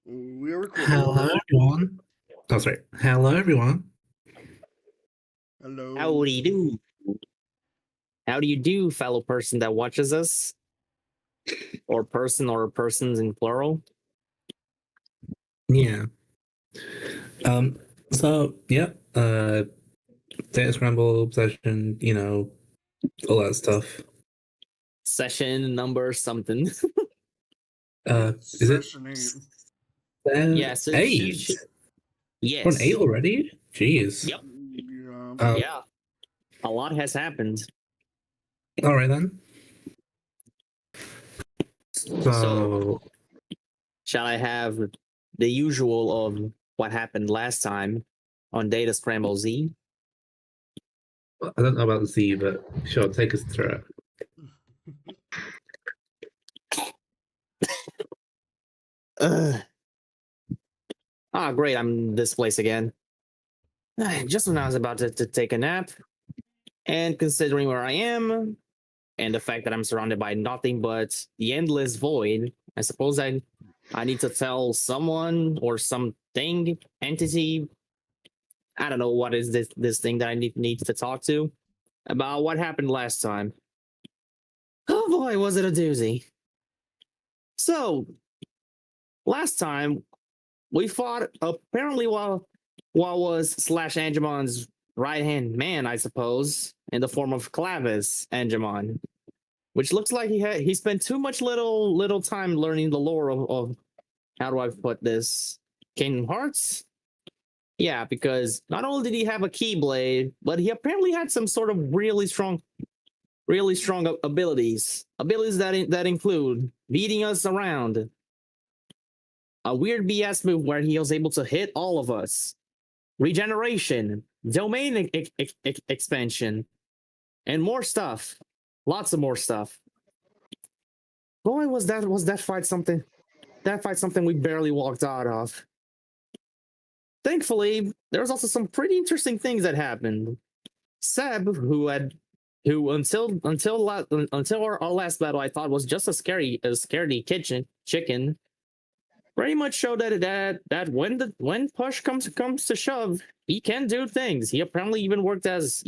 We are recording. Hello, everyone. Oh, sorry. Hello, everyone. Hello. Howdy do. How do you do, fellow person that watches us? Or persons in plural? Yeah. So, yeah. Data Scramble session, all that stuff. Session number something. Is it? Session 8. Yes. Eight? Yes. We're on 8 already? Jeez. Yep. Yeah. Yeah. A lot has happened. Alright then. So, Shall I have the usual of what happened last time on Data Scramble Z? I don't know about the Z, but sure, take us through it. Great, I'm in this place again. Just when I was about to take a nap, and considering where I am, and the fact that I'm surrounded by nothing but the endless void, I suppose I need to tell someone or something, entity, I don't know what is this thing that I need to talk to about what happened last time. Oh boy, was it a doozy. So, last time we fought apparently while was Slash Angemon's right-hand man, I suppose, in the form of Clavis Angemon. Which looks like he spent too much little time learning the lore of how do I put this, Kingdom Hearts? Yeah, because not only did he have a Keyblade, but he apparently had some sort of really strong abilities that include beating us around, a weird BS move where he was able to hit all of us, regeneration, domain expansion, and more stuff. Lots of more stuff. Boy, was that fight something. That fight something we barely walked out of. Thankfully, there was also some pretty interesting things that happened. Seb, who until our last battle I thought was just a scaredy chicken, pretty much showed that when push comes to shove, he can do things. He apparently even worked as,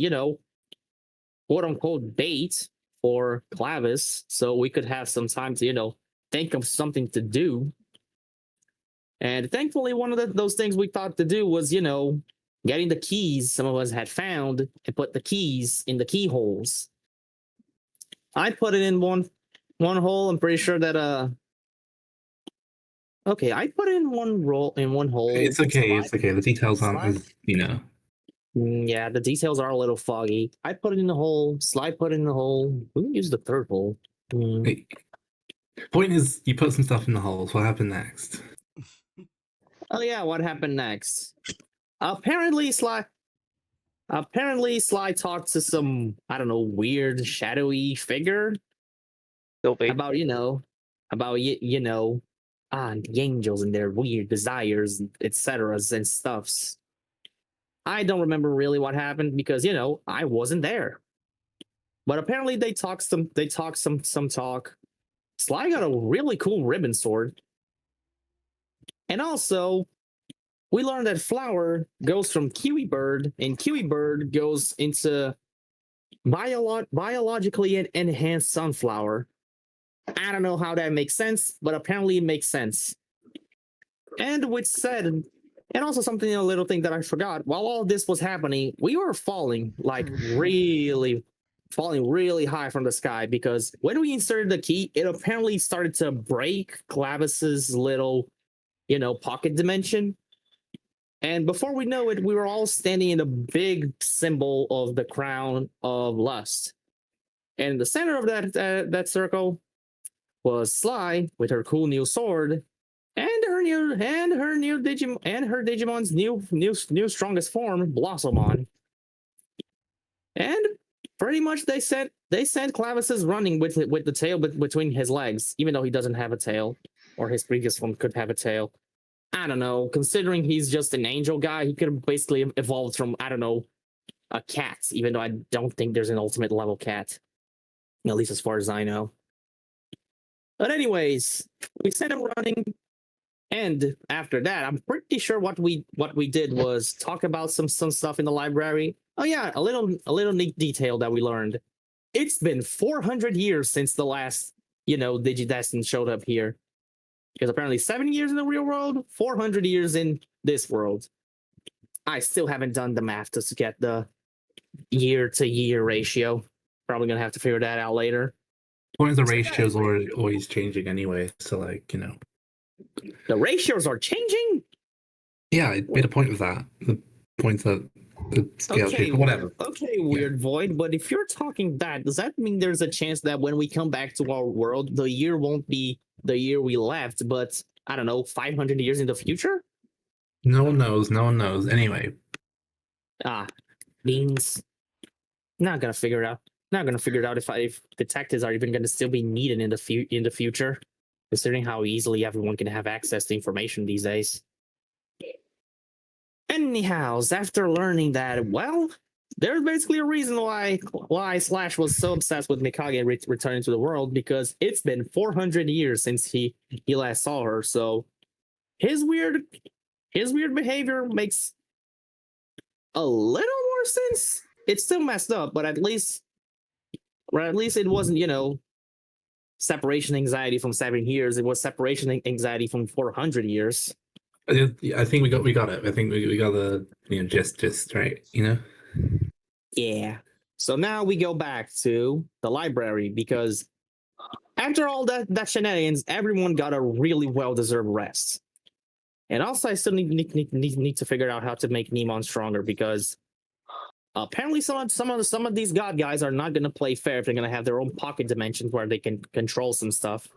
quote unquote bait for Clavis, so we could have some time to, think of something to do. And thankfully, one of those things we thought to do was, getting the keys some of us had found and put the keys in the keyholes. I put it in one hole. I'm pretty sure that okay, I put it in one hole. It's okay, it's okay. The details aren't as, Yeah, the details are a little foggy. I put it in the hole. Sly put it in the hole. Who used the third hole? Point is, you put some stuff in the holes. What happened next? Oh yeah, what happened next? Apparently Sly talked to some, I don't know, weird shadowy figure about the angels and their weird desires, etc. and stuffs. I don't remember really what happened because I wasn't there. But apparently they talked some talk. Sly got a really cool ribbon sword. And also, we learned that Flower goes from Kiwi Bird, and Kiwi Bird goes into biologically enhanced Sunflower. I don't know how that makes sense, but apparently it makes sense. And which said, and also something, a little thing that I forgot, while all this was happening, we were falling really high from the sky, because when we inserted the key, it apparently started to break Clavis's little, pocket dimension. And before we know it, we were all standing in a big symbol of the crown of lust. And in the center of that circle was Sly with her cool new sword and her Digimon's new strongest form, Blossomon. And pretty much they sent Clavis's running with the tail between his legs, even though he doesn't have a tail, or his previous form could have a tail. I don't know. Considering he's just an angel guy, he could have basically evolved from, I don't know, a cat, even though I don't think there's an ultimate level cat. At least as far as I know. But anyways, we sent him running. And after that, I'm pretty sure what we did was talk about some stuff in the library. Oh yeah, a little neat detail that we learned. It's been 400 years since the last, Digidestin showed up here. Because apparently 7 years in the real world, 400 years in this world. I still haven't done the math to get the year-to-year ratio. Probably gonna have to figure that out later. Point of the ratios are always changing anyway, so The ratios are changing? Yeah, I made a point of that. The point that the scale change, whatever. Okay, Weird Void, but if you're talking that, does that mean there's a chance that when we come back to our world, the year won't be the year we left, but I don't know, 500 years in the future? No one knows. No one knows. Anyway. Beans. Not gonna figure it out. Not gonna figure it out if detectives are even gonna still be needed in the future, considering how easily everyone can have access to information these days. Anyhows, after learning that, well, there's basically a reason why Slash was so obsessed with Mikage returning to the world, because it's been 400 years since he last saw her. So his weird behavior makes a little more sense. It's still messed up, but at least it wasn't, separation anxiety from 7 years. It was separation anxiety from 400 years. I think we got it. I think we got the gist right. Yeah. So now we go back to the library, because after all that shenanigans, everyone got a really well-deserved rest. And also, I still need to figure out how to make Nemon stronger, because apparently some of these god guys are not going to play fair if they're going to have their own pocket dimensions where they can control some stuff.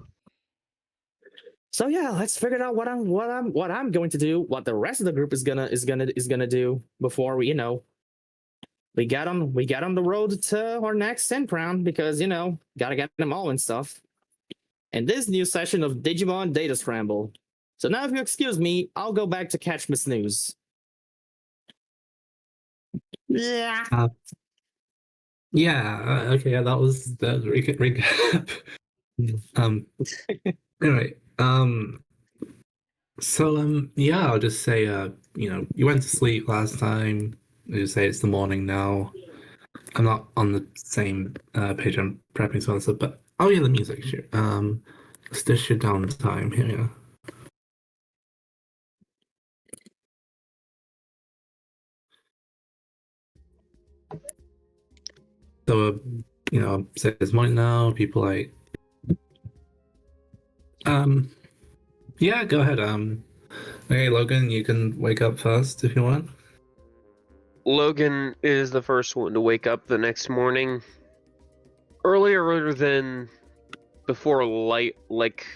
So yeah, let's figure out what I'm going to do, what the rest of the group is gonna do before we get on the road to our next synth round, because gotta get them all and stuff. And this new session of Digimon Data Scramble. So now, if you excuse me, I'll go back to catch my snooze. Yeah. Okay. Yeah, that was recap. Anyway. So yeah, I'll just say you went to sleep last time. I just say it's the morning now. I'm not on the same page. I'm prepping some stuff, but oh yeah, the music. Sure. It's just your downtime here. Yeah. So say it's morning now. People like yeah, go ahead. Okay, Logan, you can wake up first if you want. Logan is the first one to wake up the next morning. Earlier than before light, like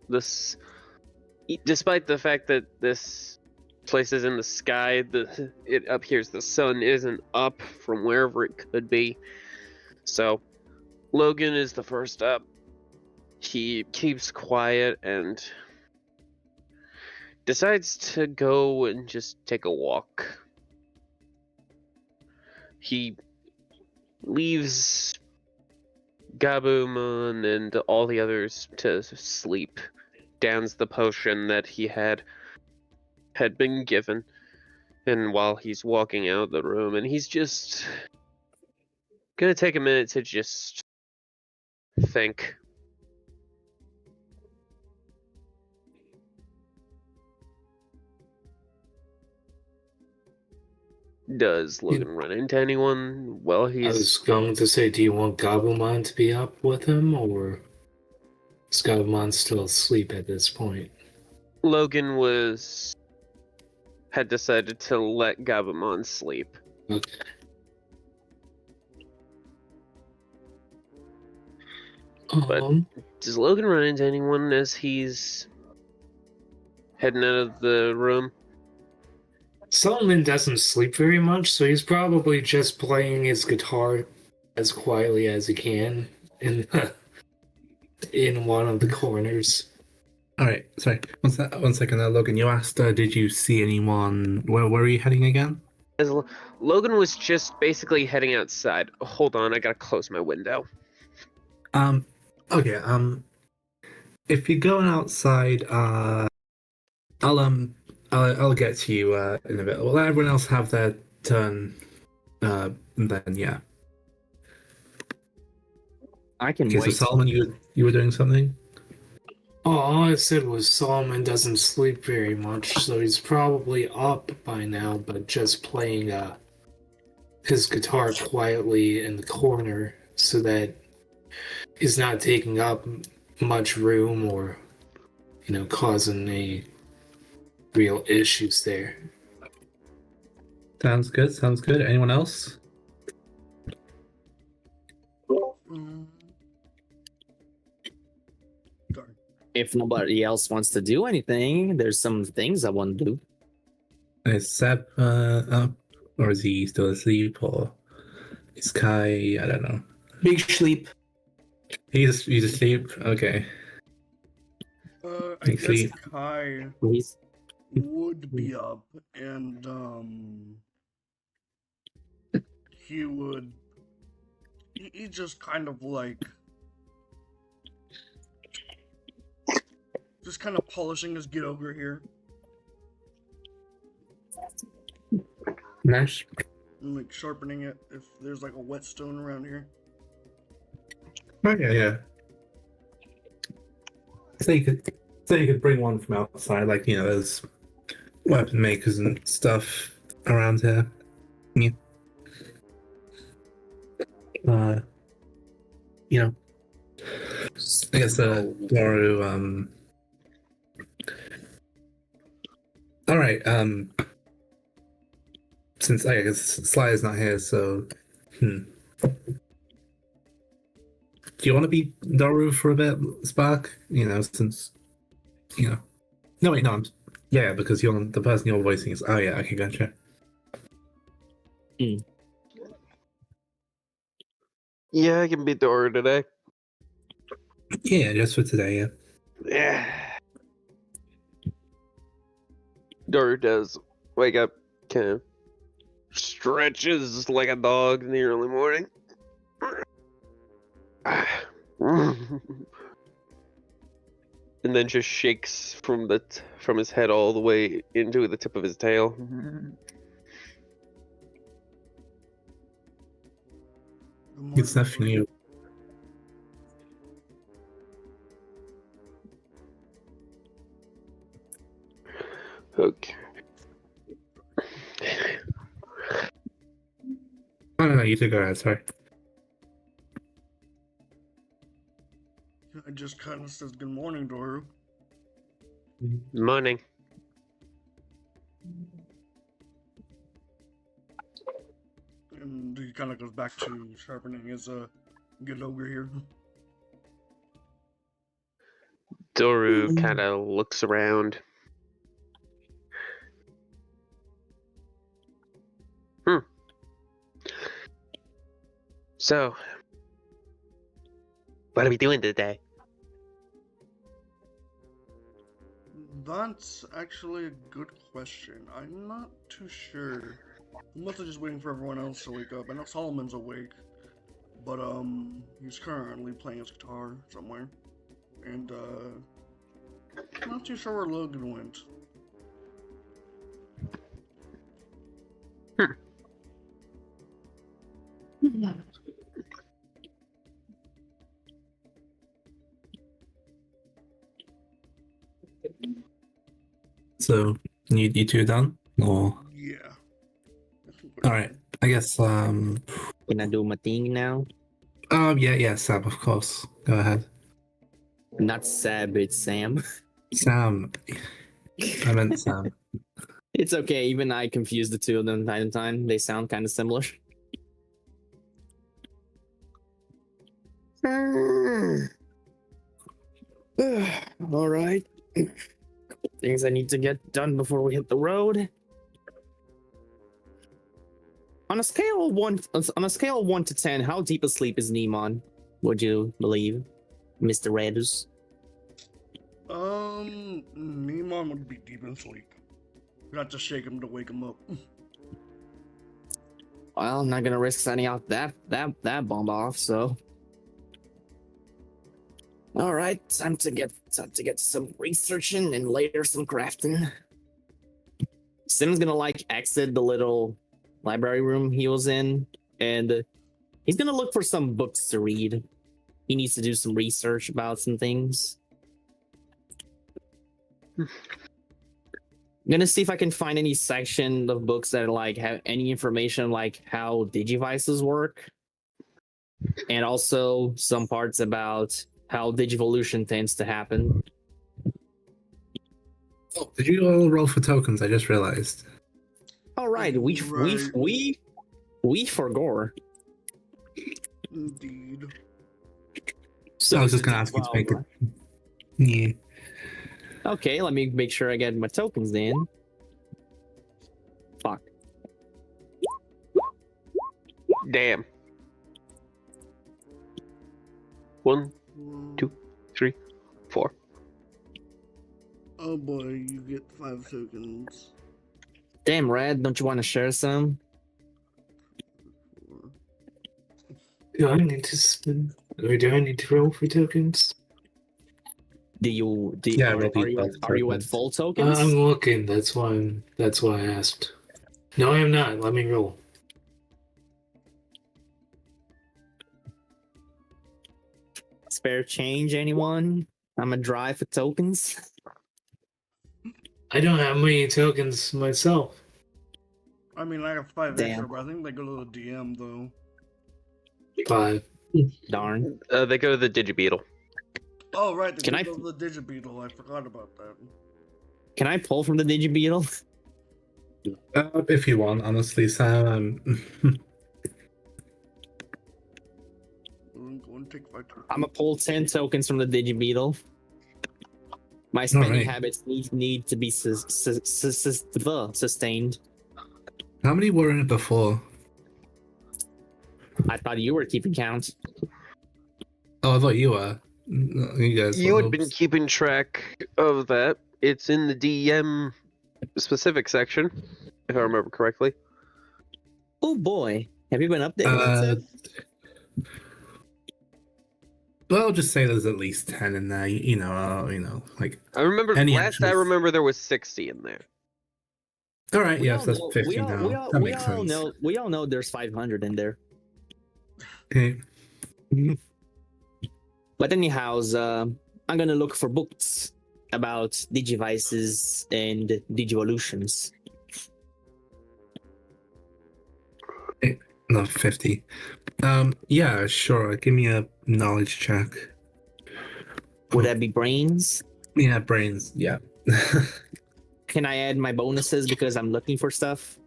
this. Despite the fact that this place is in the sky, it appears the sun isn't up from wherever it could be. So, Logan is the first up. He keeps quiet and decides to go and just take a walk. He leaves Gabumon and all the others to sleep, downs the potion that he had been given, and while he's walking out the room, and he's just gonna take a minute to just think. Does Logan run into anyone while he's... I was going to say, do you want Gabumon to be up with him, or is Gabumon still asleep at this point? Logan had decided to let Gabumon sleep. Okay. But does Logan run into anyone as he's heading out of the room? Solomon doesn't sleep very much, so he's probably just playing his guitar as quietly as he can in one of the corners. All right, sorry. One second there, Logan. You asked, did you see anyone? Where were you heading again? As Logan was just basically heading outside. Hold on, I gotta close my window. Okay. If you're going outside, I'll get to you in a bit. Will everyone else have their turn? And then yeah. I can Okay, so wait. Solomon, you were doing something. Oh, all I said was Solomon doesn't sleep very much, so he's probably up by now, but just playing his guitar quietly in the corner so that he's not taking up much room or, causing any real issues there. Sounds good. Sounds good. Anyone else? Mm. Darn. If nobody else wants to do anything, there's some things I want to do. Is Seb up, or is he still asleep, or is Kai? I don't know. Big sleep. He's asleep. Okay. I Big guess sleep. Kai Please. would be up, and he would. He just kind of like. Just kind of polishing his get over here. Nice. And like sharpening it if there's like a whetstone around here. Okay, yeah. So you could bring one from outside, like there's weapon makers and stuff around here. Yeah. I guess Doru. All right. Since I guess Sly is not here, so do you want to be Doru for a bit, Spark? Since No, wait, no. Yeah, because the person you're voicing is. Oh yeah, okay, gotcha. Yeah, I can beat the order today. Yeah, just for today. Yeah. Yeah. Doru does wake up, kind of stretches like a dog in the early morning. And then just shakes from his head all the way into the tip of his tail. It's definitely. Okay. No, you two go ahead. Sorry. I just kind of says good morning, Doru. Morning. And he kind of goes back to sharpening his get over here. Doru kind of looks around. So, what are we doing today? That's actually a good question. I'm not too sure. I'm mostly just waiting for everyone else to wake up. I know Solomon's awake, but he's currently playing his guitar somewhere, and not too sure where Logan went. So you two done? Or Yeah. all right. I guess. Can I do my thing now? Oh yeah, Sam. Of course. Go ahead. Not Seb, it's Sam. Sam. I meant Sam. It's okay. Even I confuse the two of them time to time. They sound kind of similar. All right. Things I need to get done before we hit the road. On a scale of 1 to 10, how deep asleep is Nemon? Would you believe, Mr. Redus? Nemon would be deep in sleep. You have to shake him to wake him up. Well, I'm not gonna risk setting out that bomb off, so All right, time to get some researching and later some crafting. Sim's gonna like exit the little library room he was in, and he's gonna look for some books to read. He needs to do some research about some things. I'm gonna see if I can find any section of books that like have any information like how digivices work, and also some parts about how digivolution tends to happen. Oh, did you all roll for tokens? I just realized. All right, we forgore. Indeed. So I was just gonna ask you to make it. Yeah. Okay, let me make sure I get my tokens in. Fuck. Damn. 1, 2, 3, 4. Oh boy, you get 5 tokens. Damn, Red, don't you want to share some? Do I need to spin? Or do I need to roll for tokens? Yeah, are you at full tokens? I'm looking. That's why I asked. No, I am not. Let me roll. Spare change, anyone? I'm a drive for tokens. I don't have many tokens myself. I mean, I have 5 Damn. extra, but I think they go to the DM though. 5. Darn. They go to the Digibeetle. Oh right, they Can I- go to the Digibeetle. I forgot about that. Can I pull from the Digibeetle? If you want, honestly, Sam. Go and take 5 tokens. I'm gonna pull 10 tokens from the Digibeetle. My spending Alright. habits need to be sustained. How many were in it before? I thought you were keeping count. Oh, I thought you were. No, you guys. You were. had been keeping track of that. It's in the DM specific section, if I remember correctly. Oh boy, have you been updated? Well, just say there's at least 10 in there. You know, like. I remember Any last I entries? remember there was 60 in there. All right, We yes, all that's know- 50 now. That makes sense. We all know there's 500 in there. Okay. But anyhow, I'm gonna look for books about digivices and digivolutions. No, 50. Yeah, sure. Give me a knowledge check. Would that be brains? Yeah, brains. Yeah. Can I add my bonuses because I'm looking for stuff?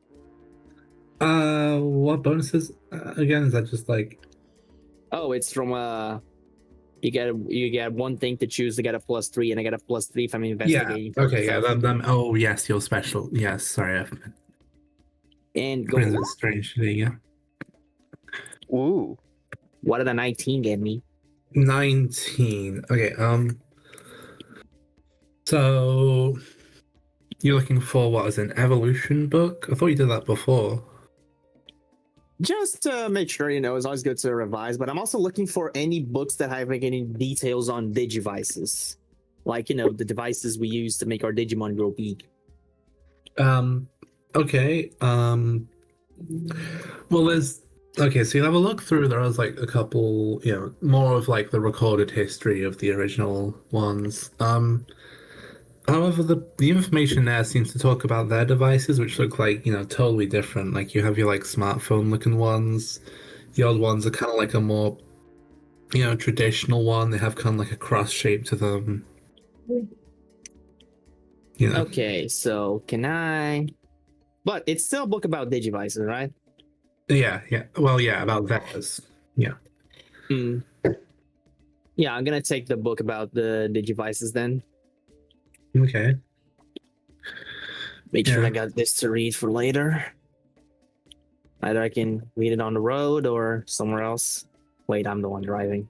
What bonuses? Again, is that just like? Oh, it's from you get one thing to choose to get a +3, and I get a +3 if I'm Yeah. investigating. Okay. Yeah. stuff. Oh, yes, you're special. Yes. Sorry. And Brains go. is strange. Yeah. Ooh. What did a 19 get me? 19. Okay. So you're looking for what is an evolution book? I thought you did that before. Just to make sure, it's always good to revise, but I'm also looking for any books that have like, any details on digivices. Like, the devices we use to make our Digimon grow big. Okay. Well, there's. Okay, so you have a look through. There was like a couple, more of like the recorded history of the original ones. However, the information there seems to talk about their devices, which look like, totally different. Like you have your like smartphone looking ones. The old ones are kind of like a more, traditional one. They have kind of like a cross shape to them. Okay, so can I? But it's still a book about digivices, right? Yeah. Well, yeah, about theirs. Yeah. Yeah, I'm gonna take the book about the digivices then. Okay. Make sure Yeah. I got this to read for later. Either I can read it on the road or somewhere else. Wait, I'm the one driving.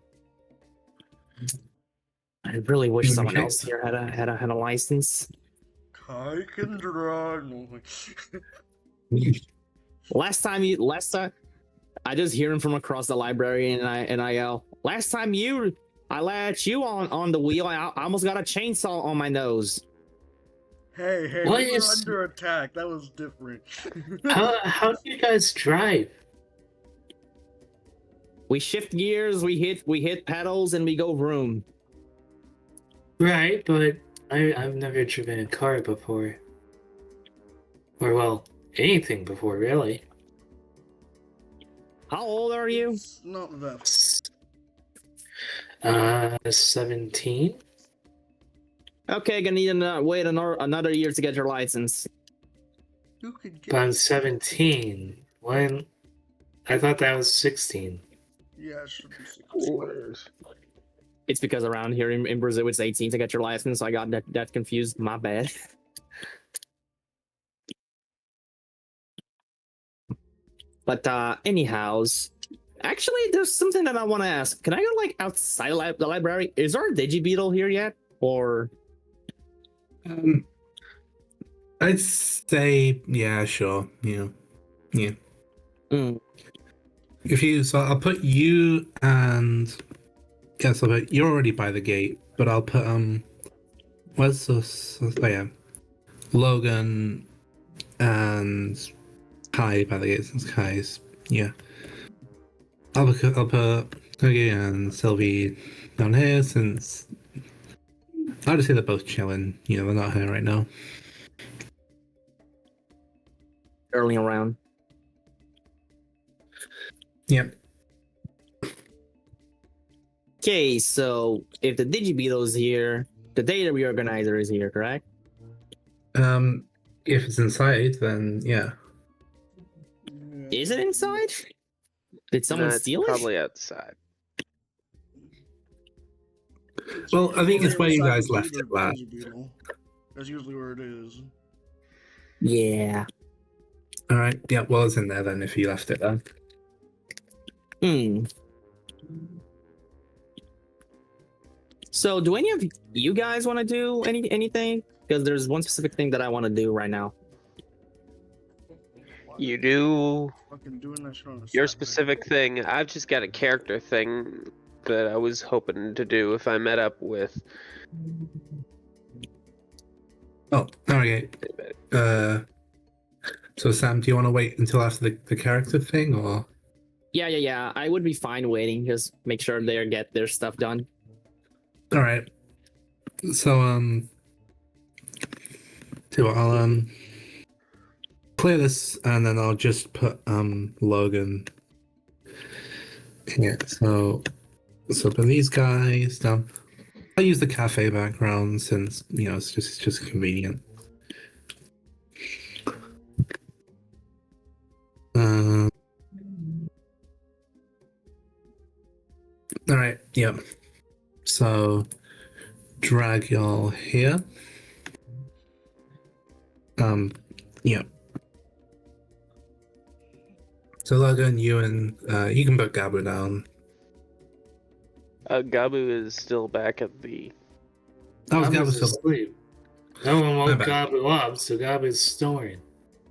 I really wish someone Okay. else here had a license. I can draw. No. Last time, I just hear him from across the library, and I yell, "Last time you I let you on the wheel. I almost got a chainsaw on my nose. Hey, What we were is- under attack. That was different. How do you guys drive? We shift gears, we hit pedals, and we go vroom. Right, but I've never driven a car before. Or well, anything before, really. How old are you? It's not that. 17? Okay, gonna need to wait another year to get your license. You could But I'm get. 17. When? I thought that was 16. Yeah, it should be 16. Quarters. It's because around here in Brazil it's 18 to get your license. So I got that confused. My bad. But anyhows, actually, there's something that I want to ask. Can I go like outside the library? Is our Digibeetle here yet? Or I'd say, yeah, sure. Yeah. Mm, If you, so I'll put you and, yes, I'll put, you're already by the gate, but I'll put, where's this? Oh, yeah. Logan and Kai by the gate, since Kai's, yeah. I'll put Cookie and Sylvie down here, since I'll just say they're both chilling. You know, they're not here right now. early around. Yep. Okay, so if the Digibeetle is here, the data reorganizer is here, correct? If it's inside, then yeah. Is it inside? Did someone No, it's steal it? probably outside. Well, I think it's where you guys left Either it last. Digibeetle. That's usually where it is. Yeah. All right. Yeah. Well, it's in there then. If you left it there. Hmm. So, do any of you guys want to do anything? Because there's one specific thing that I want to do right now. You do Fucking doing that shit on a your Saturday. specific thing. I've just got a character thing that I was hoping to do if I met up with. Oh. Okay. So Sam, do you want to wait until after the character thing, or? Yeah. I would be fine waiting. Just make sure they get their stuff done. All right. So tell you what, I'll clear this and then I'll just put Logan. Yeah. So for these guys down, I'll use the cafe background since you know it's just convenient. All right. Yep. So drag y'all here. Yeah. So Logan, you and you can put Gabu down. Gabu is still back at the. Oh, Gabu's Gabu's still. asleep. No one My woke bad. Gabu up, so Gabu's snoring.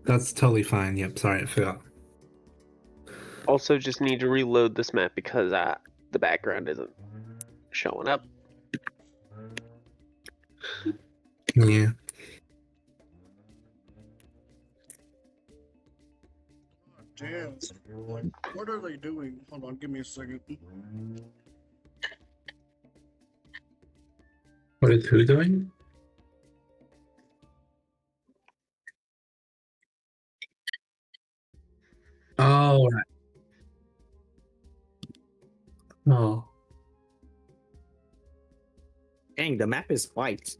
That's totally fine. Yep. Sorry, I forgot. Also, just need to reload this map because the background isn't showing up. Yeah. Damn. Like, what are they doing? Hold on, give me a second. What is who doing? Oh, right. Oh. Dang, the map is white.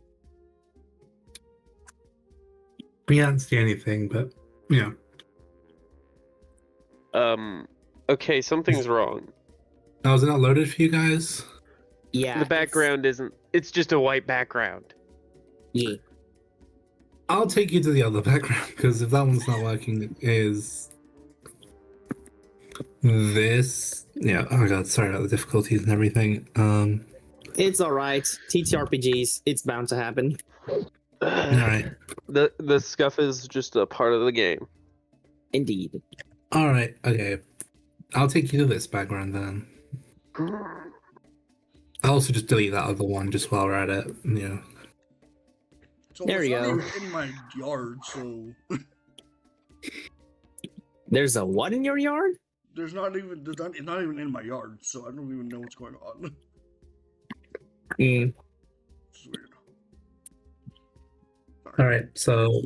We can't see anything, but yeah. Okay, something's wrong. Oh, is it not loaded for you guys? Yeah. The background isn't. It's just a white background. Yeah. I'll take you to the other background because if that one's not working, is this? Yeah. Oh my god, sorry about the difficulties and everything. It's all right. TTRPGs. It's bound to happen. All right. The scuff is just a part of the game. Indeed. All right. Okay. I'll take you to this background then. I'll also just delete that other one just while we're at it. Yeah. So There it's you not go. even in my yard, so There's a what in your yard? it's not even in my yard, so I don't even know what's going on. Mm. It's weird. All right. So,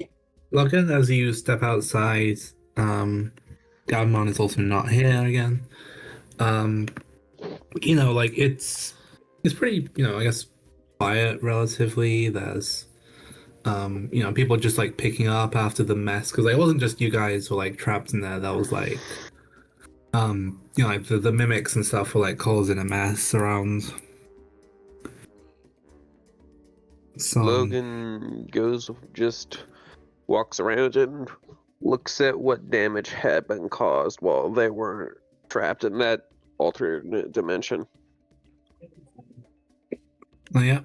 Logan, as you step outside, Gadmon is also not here again. Like it's pretty, I guess quiet relatively. There's people just like picking up after the mess because it wasn't just you guys were like trapped in there. That was like like the mimics and stuff were like causing a mess around. So Logan just walks around and looks at what damage had been caused while they were trapped in that alternate dimension. yeah.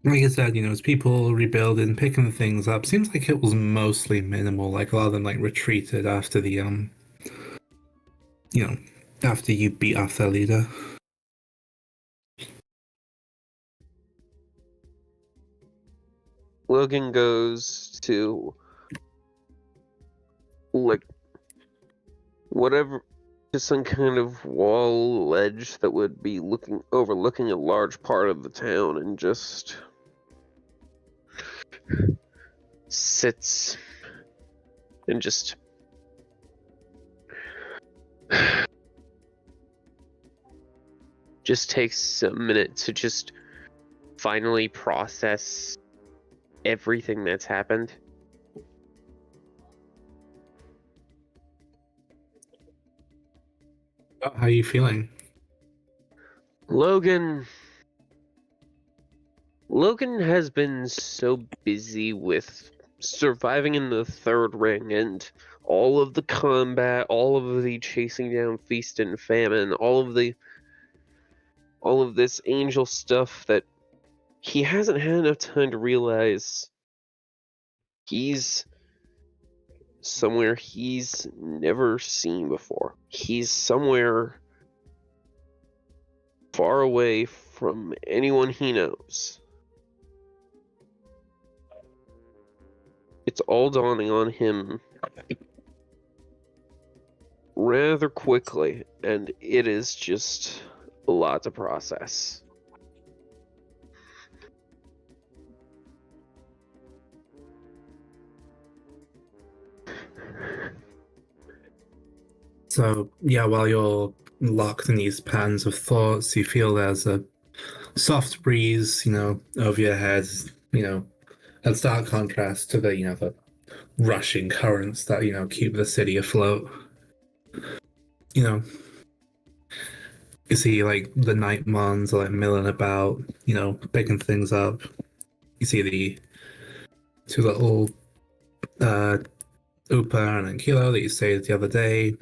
Like I said, as people rebuilding, picking things up, seems like it was mostly minimal. Like a lot of them like retreated after the after you beat off their leader. Logan goes to like whatever to some kind of wall ledge that would be overlooking a large part of the town and just sits and just takes a minute to just finally process everything that's happened. How are you feeling? Logan has been so busy with surviving in the third ring and all of the combat, all of the chasing down feast and famine, all of this angel stuff that he hasn't had enough time to realize he's somewhere he's never seen before. He's somewhere far away from anyone he knows. It's all dawning on him rather quickly, and it is just a lot to process. So yeah, while you're locked in these patterns of thoughts, you feel there's a soft breeze, over your head, a stark contrast to the rushing currents that keep the city afloat. You see like the nightmons are like milling about, picking things up. You see the two little Upa and Kilo that you saved the other day.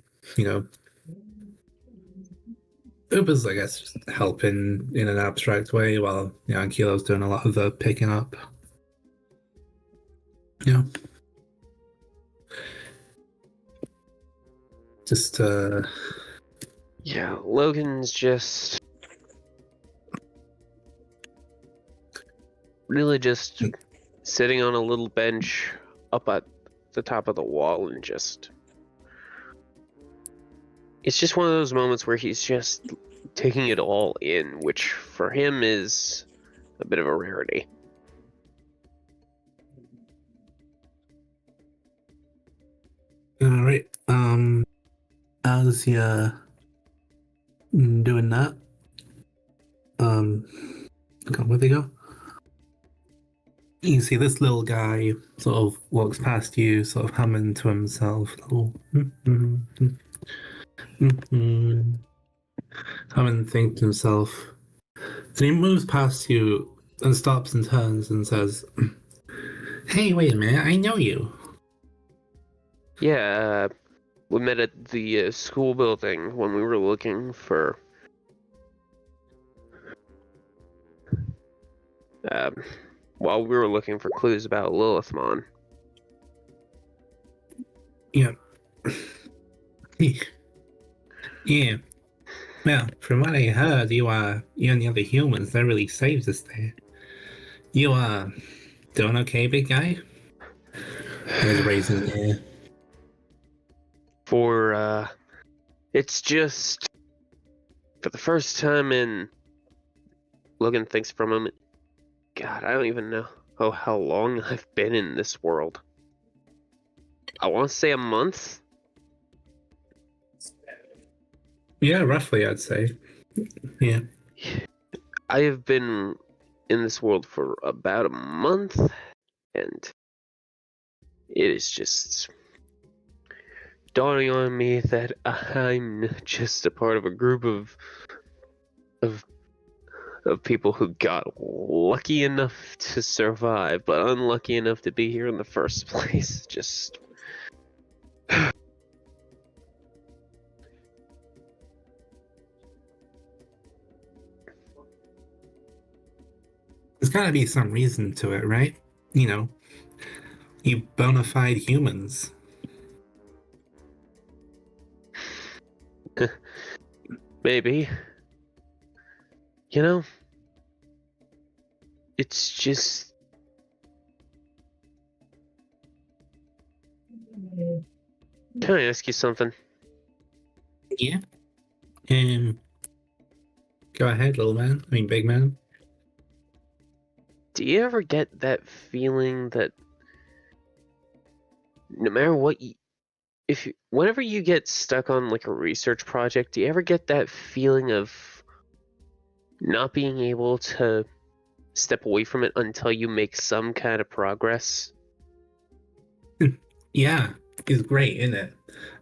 Upa's, I guess, just helping in an abstract way while Ankilo's doing a lot of the picking up. Just Yeah, Logan's just really just sitting on a little bench up at the top of the wall and it's just one of those moments where he's just taking it all in, which for him is a bit of a rarity. all right. As you're doing that, God, where'd they go? You see this little guy sort of walks past you, sort of humming to himself, humming, thinking to himself. Then he moves past you and stops and turns and says, "Hey, wait a minute! I know you." Yeah, we met at the school building when we were looking for while we were looking for clues about Lilithmon. Yeah. Yeah. Well, from what I heard, you and the other humans, that really saved us there. You doing okay, big guy? He's raising the air. For it's just for the first time in Logan thinks for a moment. God, I don't even know how long I've been in this world. I want to say a month. Yeah, roughly, I'd say. Yeah. I have been in this world for about a month, and it is just dawning on me that I'm just a part of a group of people who got lucky enough to survive, but unlucky enough to be here in the first place. Just There's gotta be some reason to it, right? You know, you bona fide humans. maybe, you know, it's just. Can I ask you something? Yeah. Go ahead, little man. I mean, big man. Do you ever get that feeling that no matter what whenever you get stuck on like a research project, do you ever get that feeling of not being able to step away from it until you make some kind of progress? Yeah, it's great, isn't it?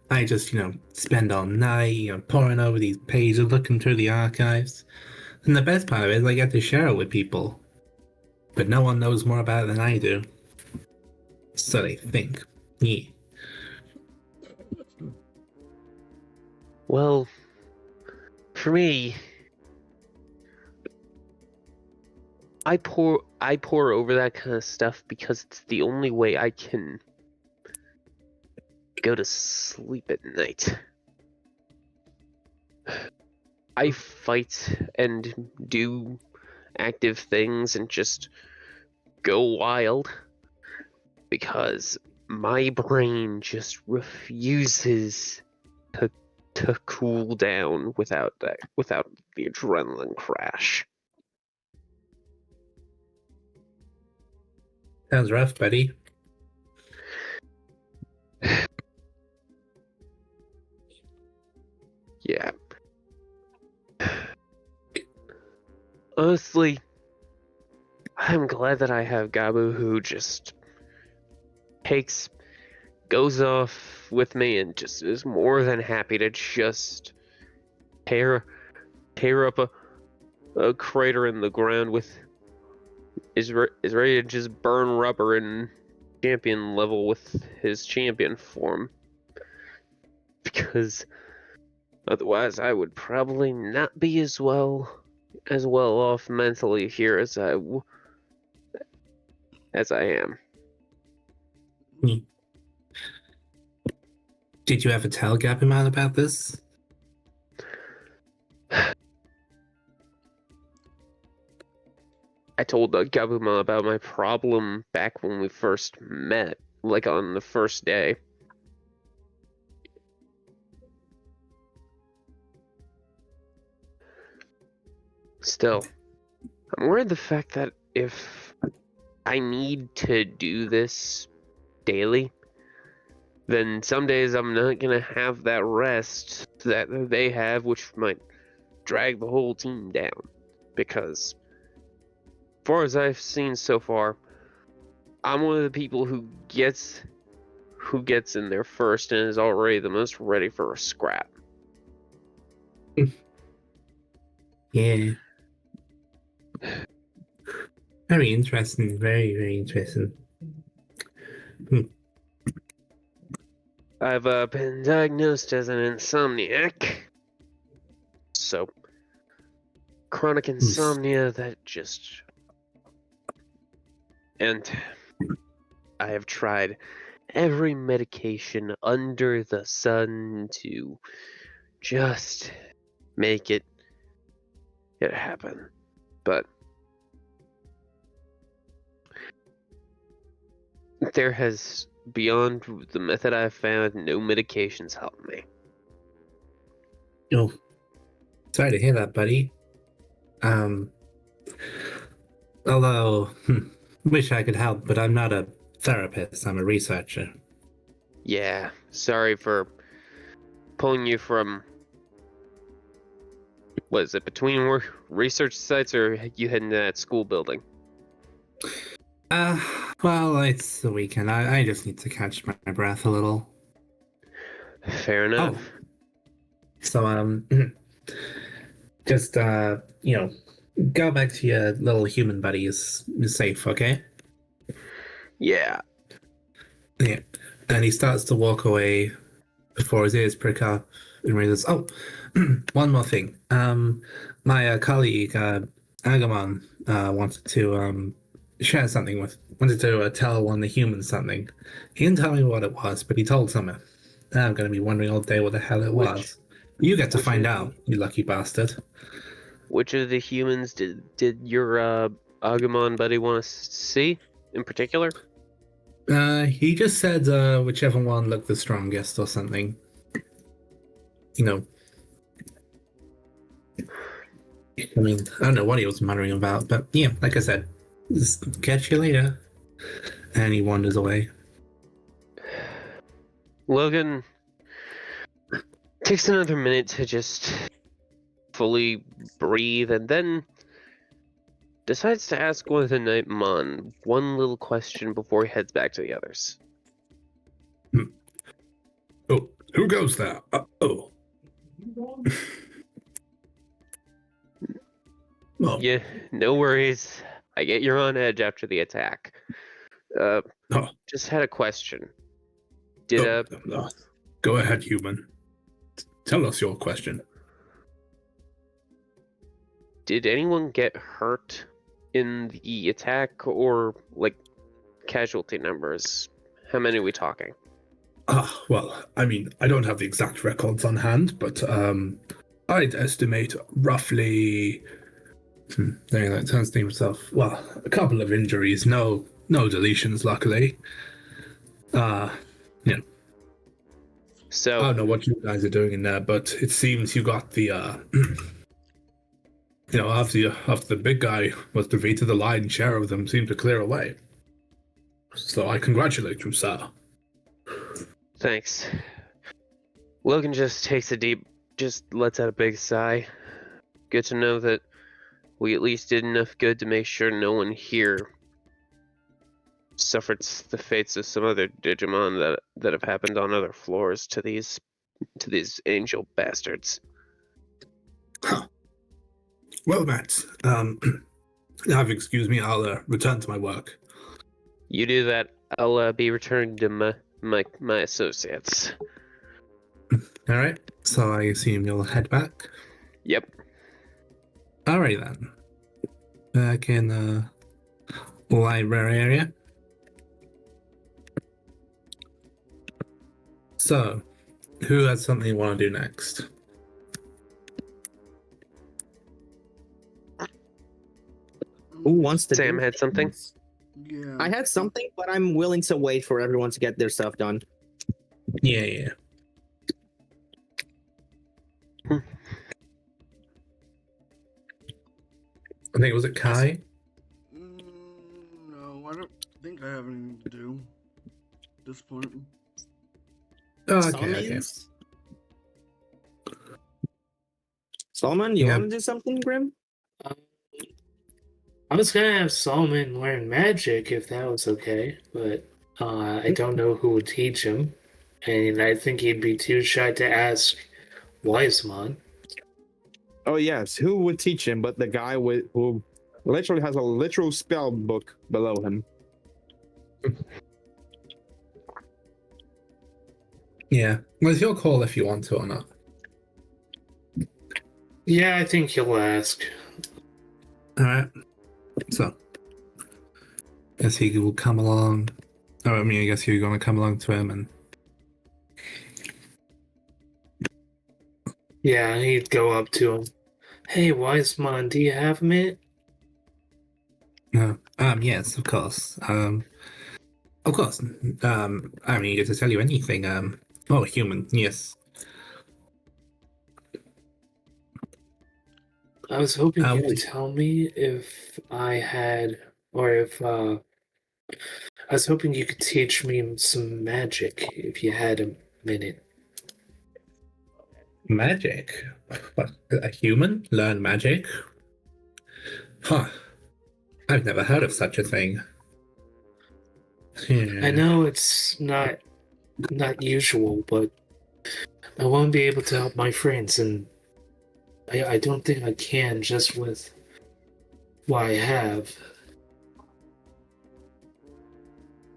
I just, spend all night, poring over these pages, looking through the archives. And the best part of it is I get to share it with people. But no one knows more about it than I do. So they think. Yeah. Well, for me, I pour over that kind of stuff because it's the only way I can go to sleep at night. I fight and do active things and just go wild because my brain just refuses to cool down without the adrenaline crash. Sounds rough, buddy. Yeah. Honestly, I'm glad that I have Gabu who just goes off with me and just is more than happy to just tear up a crater in the ground is ready to just burn rubber in champion level with his champion form. Because otherwise I would probably not be as well off mentally here as I am. Did you ever tell Gabumon about this? I told Gabuma about my problem back when we first met, like on the first day. Still, I'm worried the fact that if I need to do this daily, then some days I'm not gonna have that rest that they have, which might drag the whole team down. Because, as far as I've seen so far, I'm one of the people who gets in there first and is already the most ready for a scrap. Yeah. Very interesting. Very, very interesting. I've been diagnosed as an insomniac. So, chronic insomnia that just... And I have tried every medication under the sun to just make it happen. But there has, beyond the method I've found, no medications help me. Oh, sorry to hear that, buddy. Although, wish I could help, but I'm not a therapist. I'm a researcher. Yeah, sorry for pulling you from, what is it, between research sites, or you heading to that school building? Well, it's the weekend. I just need to catch my breath a little. Fair enough. So, just, go back to your little human buddies safe, okay? Yeah. Yeah. And he starts to walk away before his ears prick up and realizes, oh, one more thing. My colleague, Agumon, wanted to share something wanted to tell one of the humans something. He didn't tell me what it was, but he told someone. I'm going to be wondering all day what the hell it was. You get to find out, you lucky bastard. Which of the humans did your Agumon buddy want to see in particular? He just said whichever one looked the strongest or something. You know. I mean, I don't know what he was muttering about, but yeah, like I said, just catch you later. And he wanders away. Logan takes another minute to just fully breathe, and then decides to ask one of the Nightmon one little question before he heads back to the others. Oh, who goes there? Oh. Oh. Yeah, no worries. I get you're on edge after the attack. Just had a question. Did Go ahead, human. Tell us your question. Did anyone get hurt in the attack, or like casualty numbers? How many are we talking? Well, I mean, I don't have the exact records on hand, but I'd estimate roughly. There, that turns to himself. Well, a couple of injuries, no deletions, luckily. So I don't know what you guys are doing in there, but it seems you got the after the big guy was defeated, the lion's share of them seemed to clear away. So I congratulate you, sir. Thanks. Logan just lets out a big sigh. Good to know that we at least did enough good to make sure no one here suffered the fates of some other Digimon that have happened on other floors to these angel bastards. Huh. Well, Matt, now excuse me, I'll return to my work. You do that, I'll be returning to my associates. All right. So I assume you'll head back. Yep. Alright then. Back in the library area. So, who has something you want to do next? Who wants to? Sam had something. Yeah. I had something, but I'm willing to wait for everyone to get their stuff done. Yeah. I think was it Kai? No, I don't think I have anything to do at this point. Oh, okay. Solomon, you Yeah. want to do something, Grim? I was gonna have Solomon learn magic if that was okay, but I don't know who would teach him, and I think he'd be too shy to ask Wisemon. Oh yes, who would teach him? But the guy who literally has a literal spell book below him. Yeah. Well, it's your call if you want to or not. Yeah, I think he'll ask. Alright. So, guess he will come along. Oh, I mean, I guess you're going to come along to him and... Yeah, he'd go up to him. Hey, Wiseman, do you have a minute? Yes, of course. Of course. I'm eager to tell you anything. Oh, human, yes. I was hoping you What could tell me if I had, or if, I was hoping you could teach me some magic if you had a minute. magic? What, a human learn magic? Huh. I've never heard of such a thing. I know it's not usual, but I want to be able to help my friends, and I don't think I can just with what I have.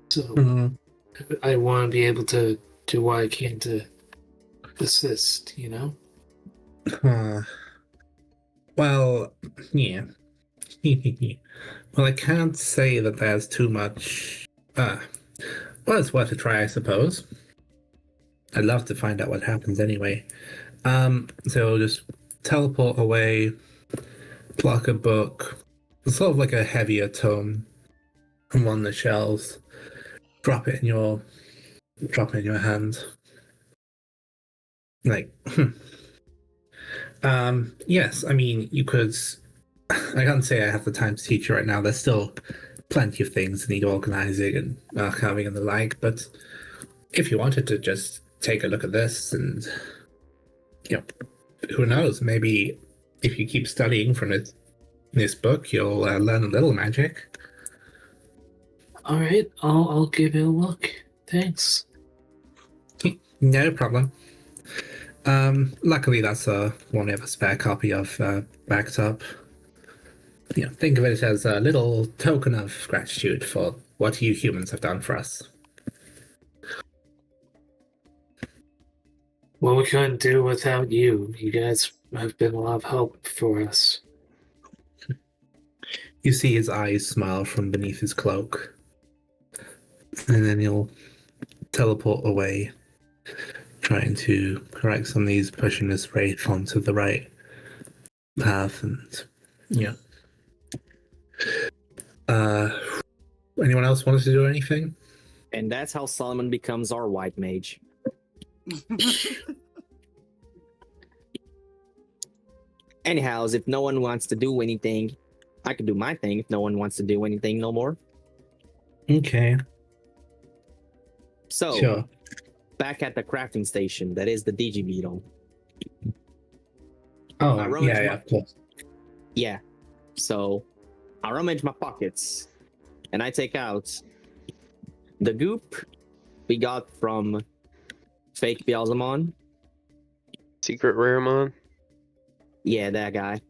So Hmm. I want to be able to do what I can to assist, you know? Huh. Well, yeah. Well, I can't say that there's too much. Well, it's worth a try, I suppose. I'd love to find out what happens anyway. So just teleport away, pluck a book, sort of like a heavier tome from one of the shelves, drop it in your hand. Like, yes, I mean, you could. I can't say I have the time to teach you right now. There's still plenty of things that need organizing and archiving and the like, but if you wanted to just take a look at this and, you know, who knows, maybe if you keep studying from this book, you'll learn a little magic. All right, I'll give it a look. Thanks. No problem. Luckily, that's one we have a spare copy of backed up. You know, think of it as a little token of gratitude for what you humans have done for us. What we couldn't do without you. You guys have been a lot of help for us. You see his eyes smile from beneath his cloak, and then he'll teleport away, trying to correct some of these, pushing this wraith onto the right path, and yeah. Anyone else want to do anything? And that's how Solomon becomes our white mage. Anyhow, if no one wants to do anything, I can do my thing if no one wants to do anything no more. Okay, So, sure. back at the crafting station, that is the Digibeetle. Oh, I rummaged yeah, my- of course. Yeah. So, I rummage my pockets and I take out the goop we got from fake Beelzemon. Secret Raramon. Yeah, that guy.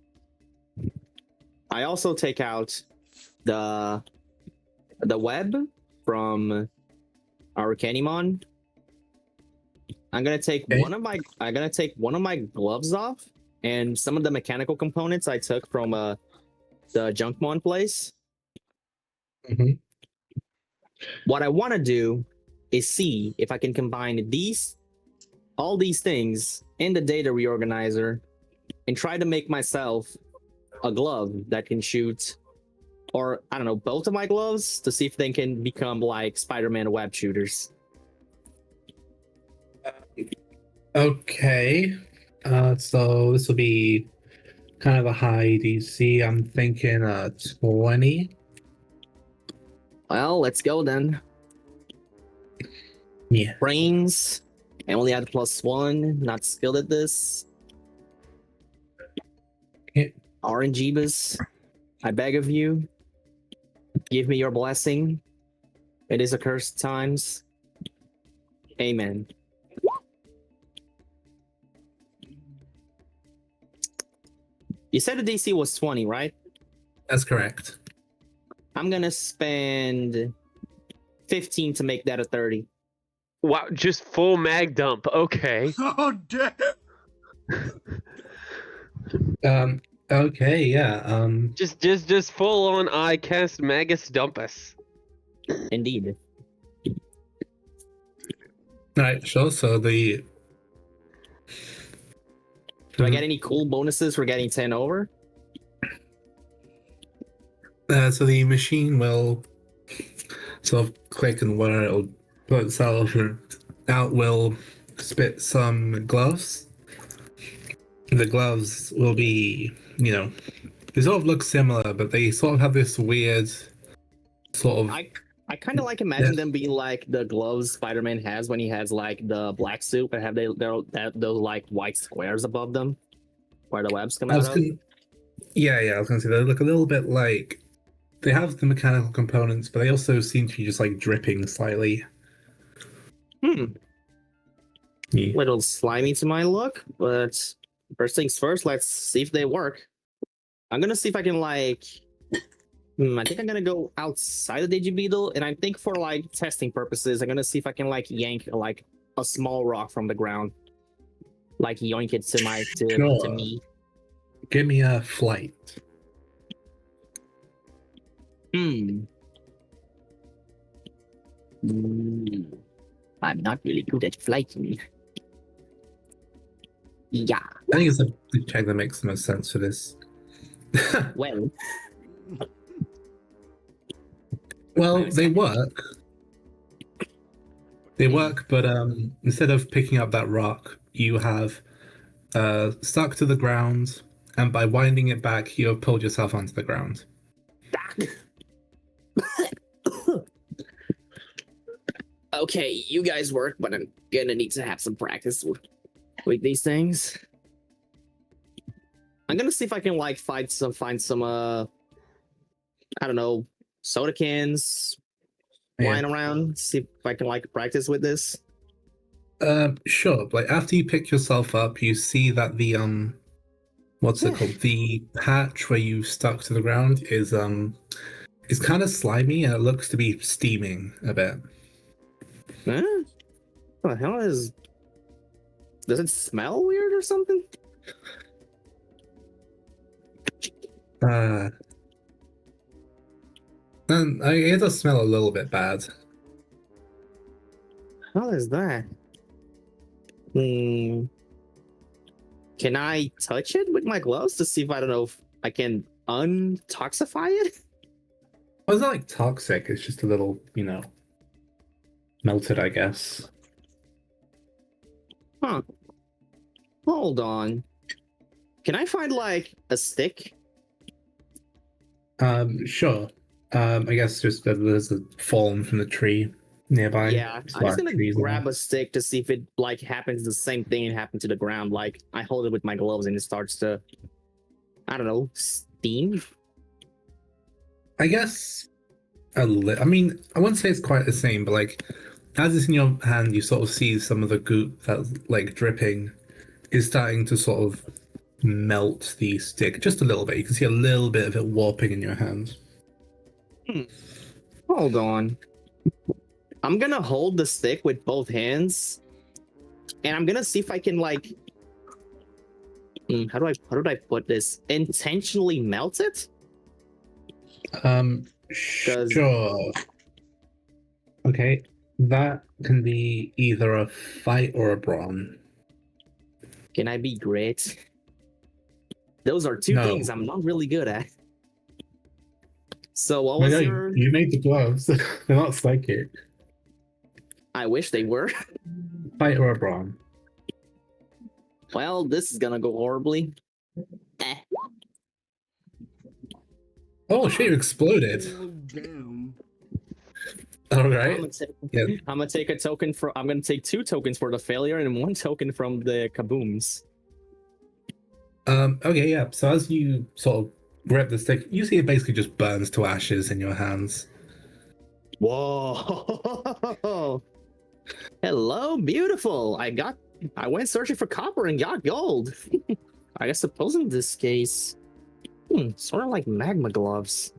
I also take out the web from our Canimon. I'm gonna take Okay. one of my gloves off and some of the mechanical components I took from the Junkmon place. Mhm. What I want to do is see if I can combine all these things in the data reorganizer and try to make myself a glove that can shoot, or I don't know, both of my gloves to see if they can become like Spider-Man web shooters. Okay. So this will be kind of a high DC. I'm thinking 20. Well, let's go then. Yeah. Brains. I only had +1. Not skilled at this. Okay. RNGbus, I beg of you, give me your blessing. It is accursed times. Amen. You said the DC was 20, right? That's correct. I'm gonna spend 15 to make that a 30. Wow, just full mag dump. Okay. Oh, damn. Okay, yeah. Just full on I cast Magus Dumpus. Indeed. Right, sure. So Do I get any cool bonuses for getting 10 over? So the machine will sort of click, and where it'll put itself out will spit some gloves. The gloves will be, they sort of look similar, but they sort of have this weird sort of. I kind of like imagine them being like the gloves Spider-Man has when he has like the black suit and have those like white squares above them where the webs come out of. Yeah, I was gonna say they look a little bit like they have the mechanical components, but they also seem to be just like dripping slightly. Yeah. Yeah. Little slimy to my look, but first things first, let's see if they work. I'm gonna see if I can like. I think I'm gonna go outside the Digibeetle, and I think for like testing purposes, I'm gonna see if I can like yank like a small rock from the ground, like yoink it to me. Give me a flight. I'm not really good at flighting. Yeah. I think it's a check that makes the most sense for this. Well. Well, they work. They work, but instead of picking up that rock, you have stuck to the ground, and by winding it back, you have pulled yourself onto the ground. Okay, you guys work, but I'm gonna need to have some practice with these things. I'm gonna see if I can like find some I don't know, soda cans lying around. See if I can like practice with this. Sure. Like after you pick yourself up, you see that the what's it called? The hatch where you stuck to the ground is kind of slimy, and it looks to be steaming a bit. Huh? What the hell is? Does it smell weird or something? And it does smell a little bit bad. How is that? Can I touch it with my gloves to see if I don't know if I can untoxify it? Well, it's not like toxic. It's just a little, melted, I guess. Huh. Hold on. Can I find like a stick? Sure. I guess just there's a fallen from the tree nearby. Yeah, I'm just gonna grab a stick to see if it like happens the same thing that happened to the ground. Like I hold it with my gloves and it starts to, I don't know, steam. I guess I mean, I wouldn't say it's quite the same, but like as it's in your hand, you sort of see some of the goop that's like dripping is starting to sort of melt the stick just a little bit. You can see a little bit of it warping in your hand. Hold on. I'm gonna hold the stick with both hands, and I'm gonna see if I can like. How do I put this? Intentionally melt it? Sure. Okay, that can be either a fight or a brawn. Can I be great? Those are two things I'm not really good at. So what was your... You made the gloves. They're not psychic. I wish they were. Fight or a brawn. Well, this is gonna go horribly. Oh shit, you exploded. Damn. Alright. I'm gonna take a token for... I'm gonna take 2 tokens for the failure and 1 token from the kabooms. Okay, yeah. So as you sort of grab the stick, you see it basically just burns to ashes in your hands. Whoa! Hello, beautiful. I went searching for copper and got gold. I suppose in this case, sort of like magma gloves.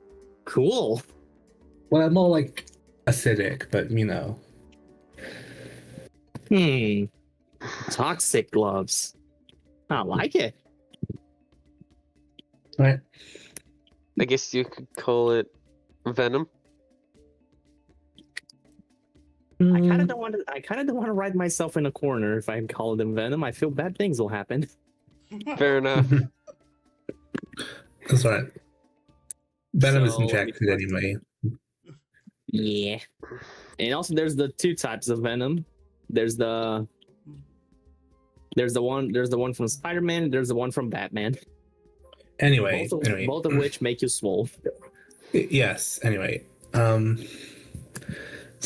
Cool. Well, more like acidic, but Toxic gloves. I like it. Right. I guess you could call it venom. I kind of don't want to. I kind of don't want to write myself in a corner if I call them venom. I feel bad things will happen. Fair enough. That's right. Venom is So, injected anyway. Yeah. And also there's the two types of venom. There's the one from Spider-Man, there's the one from Batman. Anyway, Both of which make you swole. Yes. Anyway, so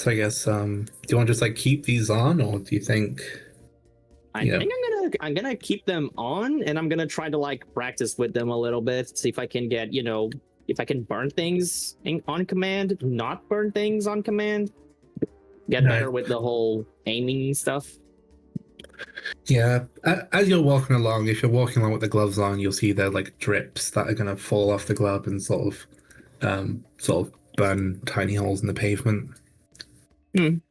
I guess do you want to just like keep these on, or do you think? I think I'm gonna keep them on, and I'm gonna try to like practice with them a little bit, see if I can get if I can burn things on command, not burn things on command, get better with the whole aiming stuff. Yeah, as you're walking along, if you're walking along with the gloves on, you'll see there like drips that are gonna fall off the glove and sort of burn tiny holes in the pavement. I'm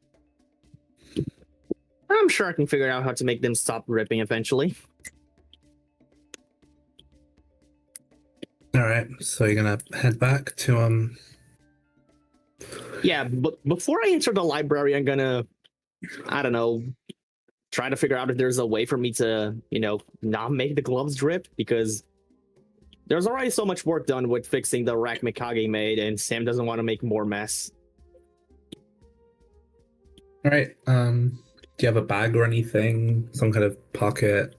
sure I can figure out how to make them stop ripping eventually. All right, so you're gonna head back to Yeah, but before I enter the library, I'm gonna, I don't know, try to figure out if there's a way for me to, not make the gloves drip, because there's already so much work done with fixing the rack Mikage made, and Sam doesn't want to make more mess. All right. Do you have a bag or anything? Some kind of pocket?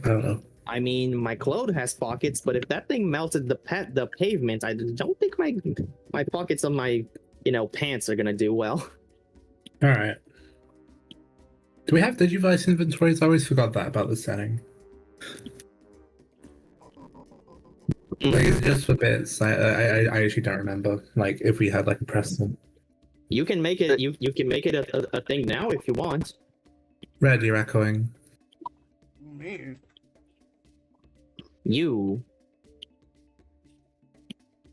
I don't know. I mean, my clothes has pockets, but if that thing melted the pavement, I don't think my pockets on my pants are gonna do well. All right. Do we have Digivice inventories? I always forgot that about the setting. Like, it's just for bits. I actually don't remember. Like, if we had like a precedent. You can make it. You can make it a thing now if you want. Red, you're echoing. Me. You.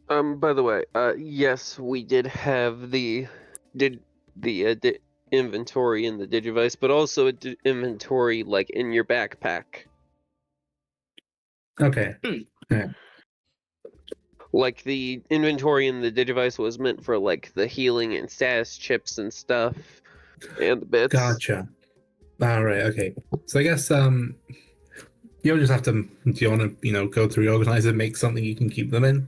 By the way, yes, we did have the inventory in the Digivice, but also inventory like in your backpack. Okay. Yeah. Like the inventory in the Digivice was meant for like the healing and status chips and stuff, and the bits. Gotcha. All right. Okay. So I guess you'll just have to. Do you want to go through your organizer, make something you can keep them in?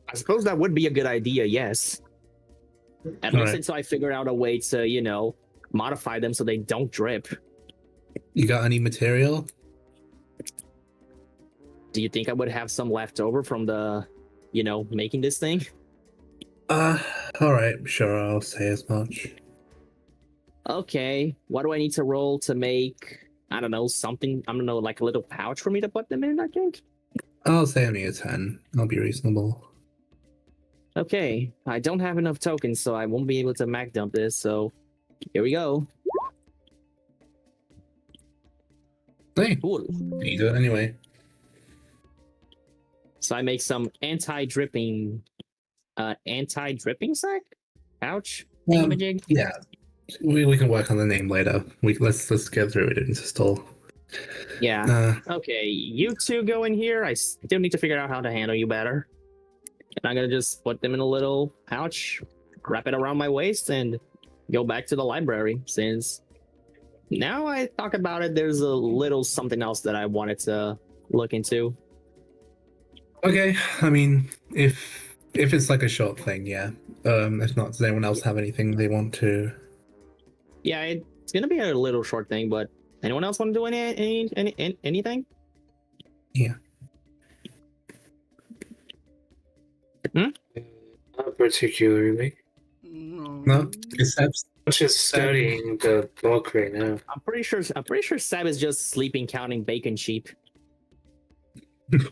I suppose that would be a good idea. Yes. At least right. until I figure out a way to modify them so they don't drip. You got any material? Do you think I would have some left over from the, making this thing? All right. Sure. I'll say as much. Okay. What do I need to roll to make? I don't know, something. I don't know, like a little pouch for me to put them in. I think. I'll say only a 10. I'll be reasonable. Okay. I don't have enough tokens, so I won't be able to max dump this. So here we go. Hey, Cool. you do it anyway. So I make some anti-dripping sack pouch. Thingamajig? Yeah, we can work on the name later. Let's get through it install. Yeah. Okay, you two go in here. I still need to figure out how to handle you better. And I'm gonna just put them in a little pouch, wrap it around my waist, and go back to the library. Since now I talk about it, there's a little something else that I wanted to look into. Okay, I mean, if it's like a short thing, yeah. If not, does anyone else have anything they want to? Yeah, it's gonna be a little short thing, but anyone else want to do anything? Yeah. Not particularly. No, it's I'm just studying the book right now. I'm pretty sure Seb is just sleeping counting bacon sheep.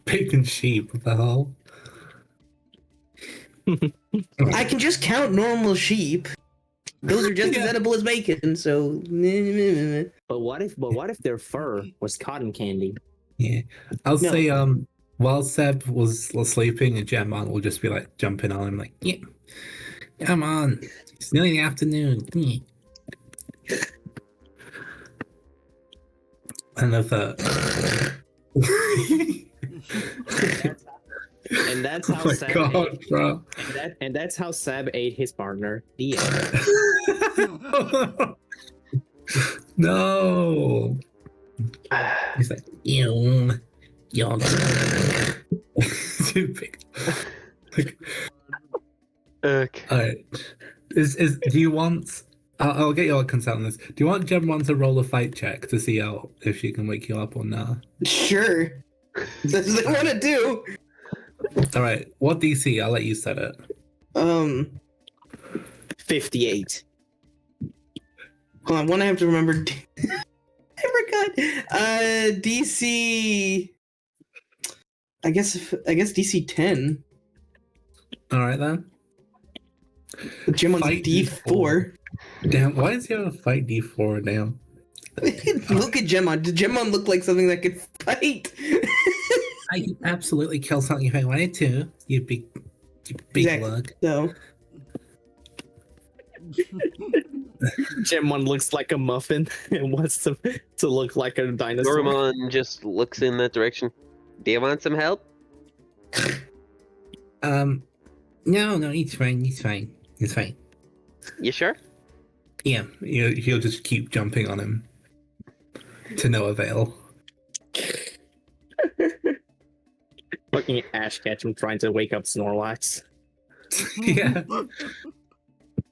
bacon sheep. What the hell? I can just count normal sheep. Those are just as edible as bacon, so. But what if their fur was cotton candy? Yeah, I'll say while Seb was sleeping, a Gemon will just be like jumping on him, like, yeah, come on, it's nearly the afternoon. Yeah. I love that. And that's how Oh Seb God, ate, bro. and that's how Seb ate his partner. The end. No. He's like, y'all too big. Okay. Alright. Do you want I'll get your consent on this. Do you want Gemmon to roll a fight check to see if she can wake you up or not? Sure. That's what I want to do. Alright, what DC? I'll let you set it. 58. Hold on, one I have to remember. I forgot. DC. I guess DC 10. Alright then. Jim on Fight D4. Damn, why does he have a fight D4 now? Look at Jemon. Did Jemon look like something that could fight? I could absolutely kill something if I wanted to. You big Exactly. lug. So Gemon looks like a muffin and wants to look like a dinosaur. Doraemon just looks in that direction. Do you want some help? No, it's fine. It's fine. You sure? Yeah, he'll just keep jumping on him to no avail. Fucking Ash Ketchum trying to wake up Snorlax. Yeah.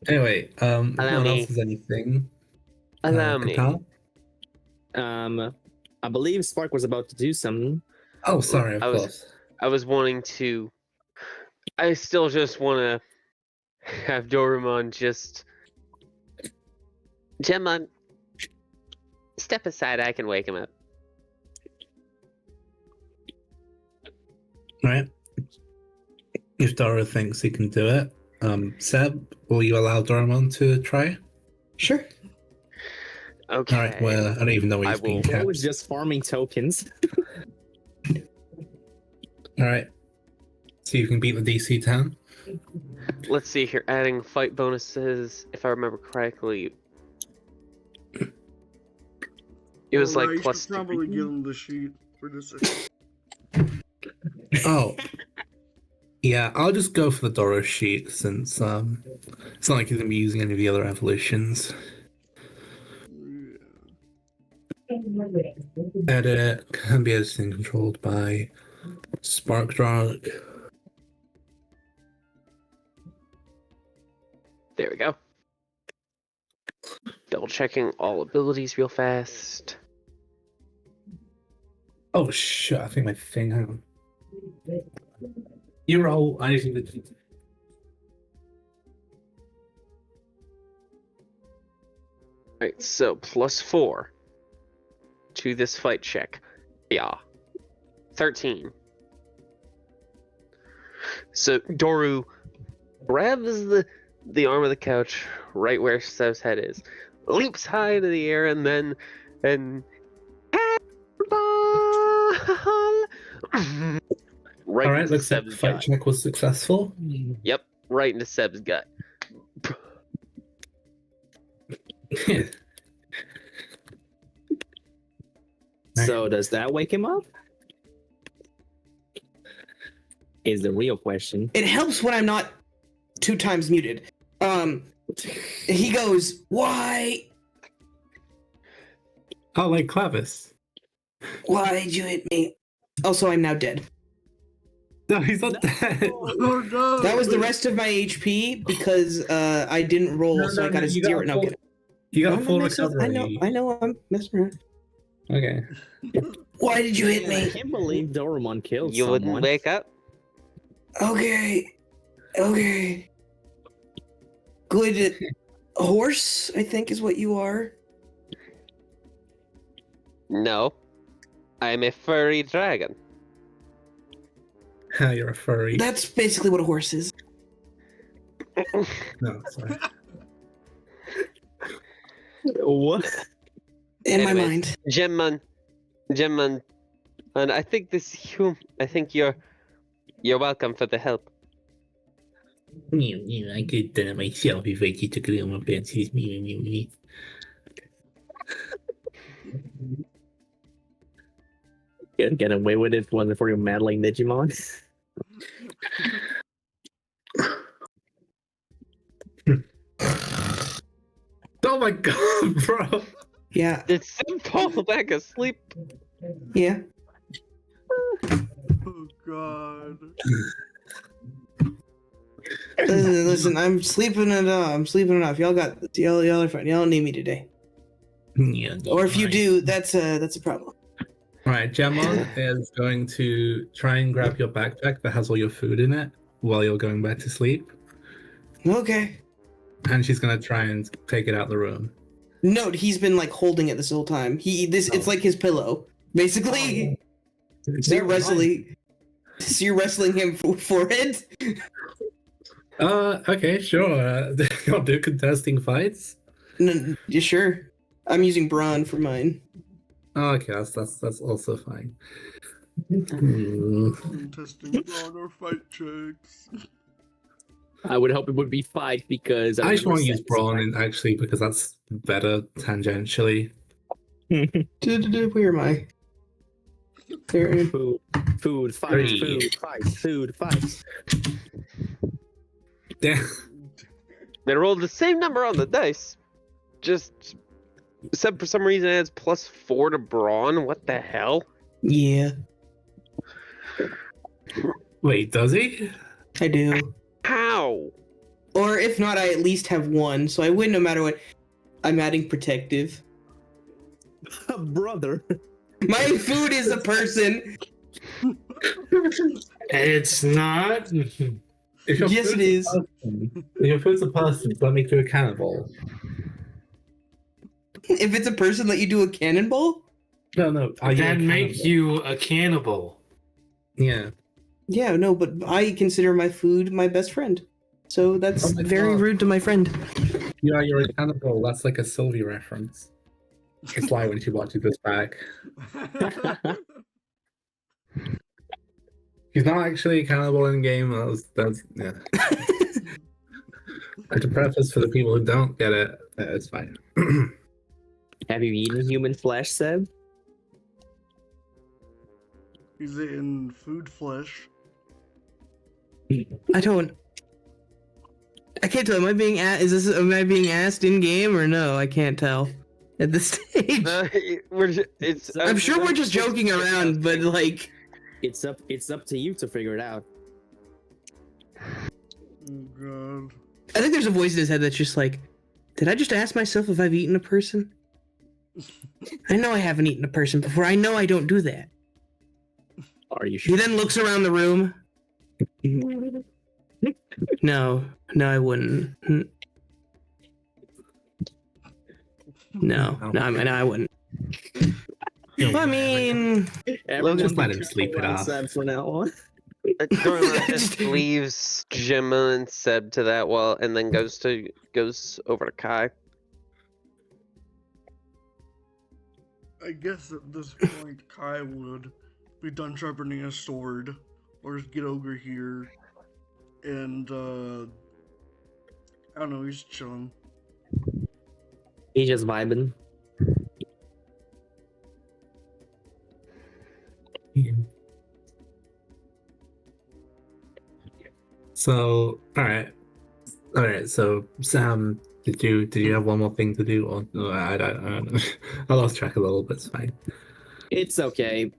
Anyway, no Allow one me. else has anything. Allow me. Katal? I believe Spark was about to do something. Oh, sorry, of course. I was wanting to. I still just want to have Doraemon just. Gemma, step aside. I can wake him up. Right. If Dora thinks he can do it, Seb, will you allow Doraemon to try? sure. Okay. All right. Well, I don't even know where I he's being will- I kept. was just farming tokens. All right. So you can beat the DC 10. Let's see here. Adding fight bonuses, if I remember correctly. It was Alright, like you plus should probably 3. give him the sheet for this. Oh. Yeah, I'll just go for the Dora sheet since it's not like he's gonna be using any of the other evolutions. Edit can be edited and controlled by Spark Drug. There we go. Double checking all abilities real fast. Oh shit! I think my thing. Hang on. You roll. I need to. Alright, so +4 to this fight check. Yeah. 13. So Doru grabs the arm of the couch right where Seb's head is, leaps high into the air, and then right All right. into Looks like the Seb's fight gut. check was successful. Yep, right into Seb's gut. So does that wake him up? Is the real question. It helps when I'm not 2 times muted. He goes, "Why? Oh, like Clavis. Why did you hit me?" Also, I'm now dead. No, he's not dead. Oh no! That was the rest of my HP because I didn't roll, No, so no, I got no, a you got 0. a No, full- get it. You got No, a no, full no, so- recovery. I know, I'm messing around. Okay. Why did you hit I me? can't believe Doraemon killed You someone. wouldn't wake up? Okay. Good horse, I think is what you are. No. I'm a furry dragon. You're a furry. That's basically what a horse is. No, sorry. What? In my Anyways. mind. Gemman, and I think I think you're welcome for the help. I could done it myself if I took it on my pants. Me. Get away with it wasn't for your meddling Digimon. Oh my god, bro. Yeah, Did Sim fall back asleep? yeah. Oh god. Listen, I'm sleeping it off. I'm sleeping it off. Y'all got this. Y'all are fine. Y'all don't need me today. Yeah. Or if you right. do, that's a problem. All right, Gemma is going to try and grab your backpack that has all your food in it while you're going back to sleep, Okay. and she's going to try and take it out the room. Note, he's been like holding it this whole time. It's like his pillow, basically. So you're wrestling. So you're wrestling him for it. Okay, sure. You'll do contesting fights. No, you sure? I'm using brawn for mine. Oh, okay, that's also fine. Hmm. Contesting brawn or fight checks. I would hope it would be fight because I just want to use sense. brawn and actually because that's better tangentially. Where am I? There. Food, fight, Three. food, fight. Yeah. They rolled the same number on the dice. Just except for some reason it adds +4 to brawn. What the hell? Yeah, Wait, does he? I do. How? Or if not, I at least have one, so I win no matter what. I'm adding protective. Brother. My food is a person. It's not. If your Yes, food's it is. a person- If your food's a person, does that make you a cannibal? If it's a person, let you do a cannonball? No. Are you a That make cannibal? you a cannibal. Yeah. Yeah, no, but I consider my food my best friend. So that's Oh my very God. rude to my friend. You're a cannibal. That's like a Sylvie reference. It's like when she watches this back. He's not actually a cannibal in game. That's yeah. To preface for the people who don't get it, it's fine. Have you eaten human flesh, Seb? He's eating food flesh. I don't. I can't tell. Am I being am I being asked in game or no? I can't tell at this stage. I'm sure we're just joking around, but like, It's up to you to figure it out. Oh god. I think there's a voice in his head that's just like, did I just ask myself if I've eaten a person? I know I haven't eaten a person before. I know I don't do that. Are you He sure? then looks around the room. No, I wouldn't. No, I wouldn't. I mean, Just let him sleep it off. Seb for now on. Dorla just leaves Gemma and Seb to that wall, and then goes over to Kai. I guess at this point, Kai would be done sharpening his sword, or just get over here, and I don't know, he's chilling. He's just vibing. So, all right. So, Sam, did you have one more thing to do, or no, I don't know. I lost track a little bit. It's fine. It's okay.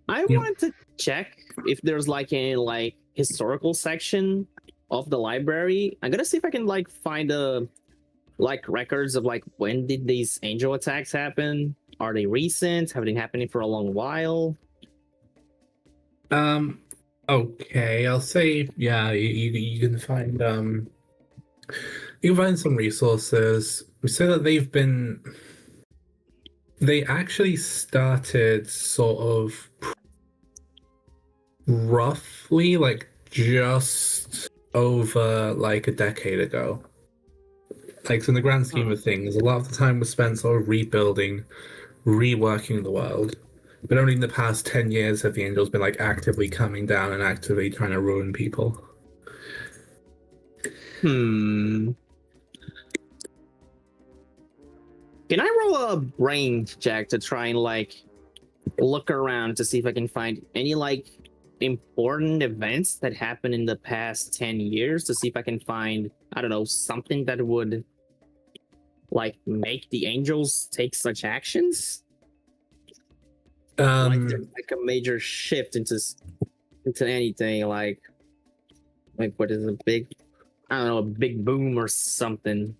I Yeah. wanted to check if there's like a historical section of the library. I'm gonna see if I can find records of when did these angel attacks happen? Are they recent? Have they been happening for a long while? Okay, I'll say yeah. You can find you can find some resources. We say that they actually started sort of roughly just over a decade ago. So in the grand scheme of things, a lot of the time was spent sort of rebuilding, reworking the world. But only in the past 10 years have the angels been actively coming down and actively trying to ruin people. Can I roll a brain check to try and look around to see if I can find any important events that happened in the past 10 years to see if I can find, I don't know, something that would like make the angels take such actions? Like there's like a major shift into anything, like what is a big, I don't know, a big boom or something.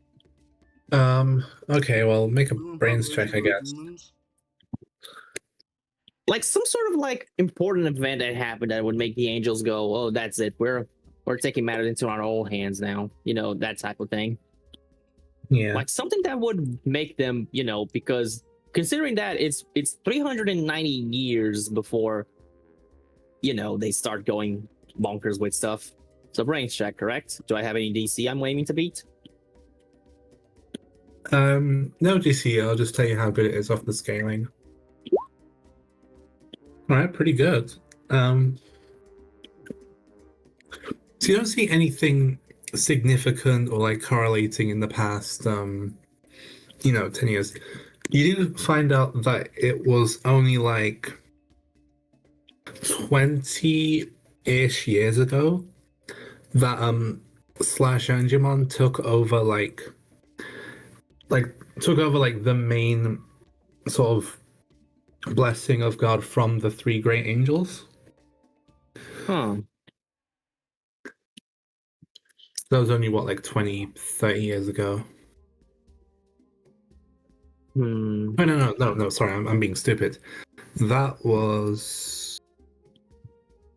Okay, well, make a Boom brains population check, I for guess. humans. Like some sort of like important event that happened that would make the angels go, "Oh, that's it. We're taking matters into our own hands now." You know, that type of thing. Yeah. Like something that would make them, you know, because considering that it's 390 years before, you know, they start going bonkers with stuff. So brains check, correct? Do I have any DC I'm aiming to beat? No DC, I'll just tell you how good it is off the scaling. Alright, pretty good. So you don't see anything significant or like correlating in the past 10 years. You do find out that it was only like 20-ish years ago that Slash Angemon took over the main sort of blessing of God from the three great angels. Huh. That was only what, like 20-30 years ago. Hmm. Oh, no, sorry, I'm being stupid. That was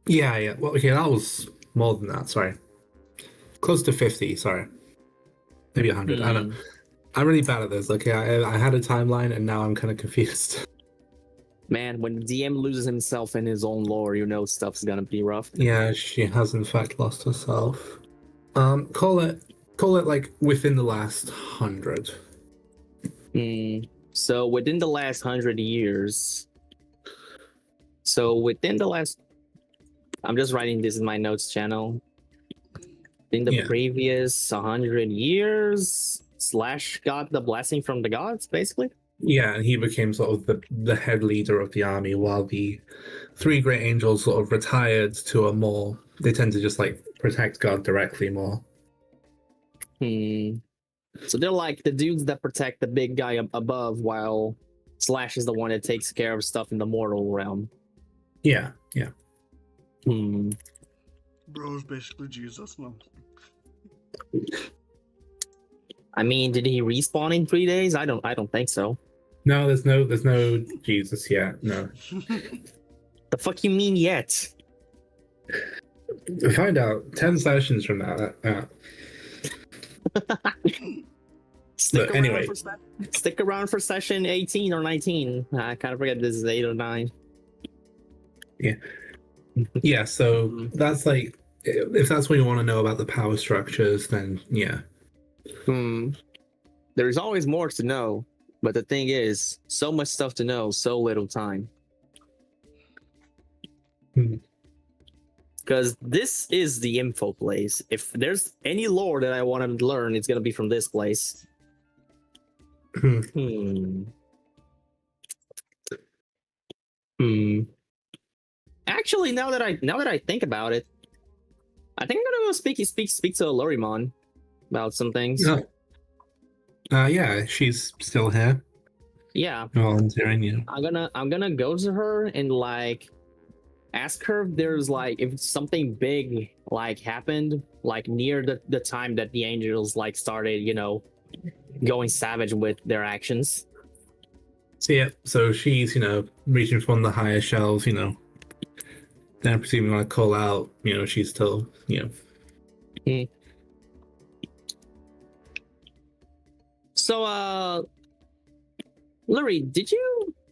yeah, well, okay, that was more than that, sorry. Close to 50, sorry. Maybe 100, I don't know. I'm really bad at this. Okay, I had a timeline and now I'm kind of confused. Man, when the DM loses himself in his own lore, you know stuff's gonna be rough. Yeah, she has in fact lost herself. Call it like within the last 100. So within the last 100 years. So within the last, I'm just writing this in my notes channel. In the previous 100 years, Slash got the blessing from the gods, basically. Yeah, and he became sort of the head leader of the army, while the three great angels sort of retired to a more. They tend to just like protect God directly more. So they're like the dudes that protect the big guy above, while Slash is the one that takes care of stuff in the mortal realm. Yeah. Bro's basically Jesus. No. I mean, did he respawn in 3 days? I don't think so. No, there's no Jesus yet. No. The fuck you mean yet? We'll find out 10 sessions from now. Stick anyway, around for session 18 or 19. I kind of forget this is 8 or 9. Yeah. So that's like, if that's what you want to know about the power structures, then yeah. There's always more to know, but the thing is, so much stuff to know, so little time. Because this is the info place. If there's any lore that I want to learn, it's gonna be from this place. Actually, now that I think about it, I think I'm gonna go speak to Lorimon about some things. Yeah, she's still here. Yeah. Volunteering you. I'm gonna go to her and like ask her if there's like if something big like happened like near the time that the angels like started, you know, going savage with their actions. So yeah, so she's, reaching for one of the higher shelves, then I presume you want to call out, she's still, So Lurie,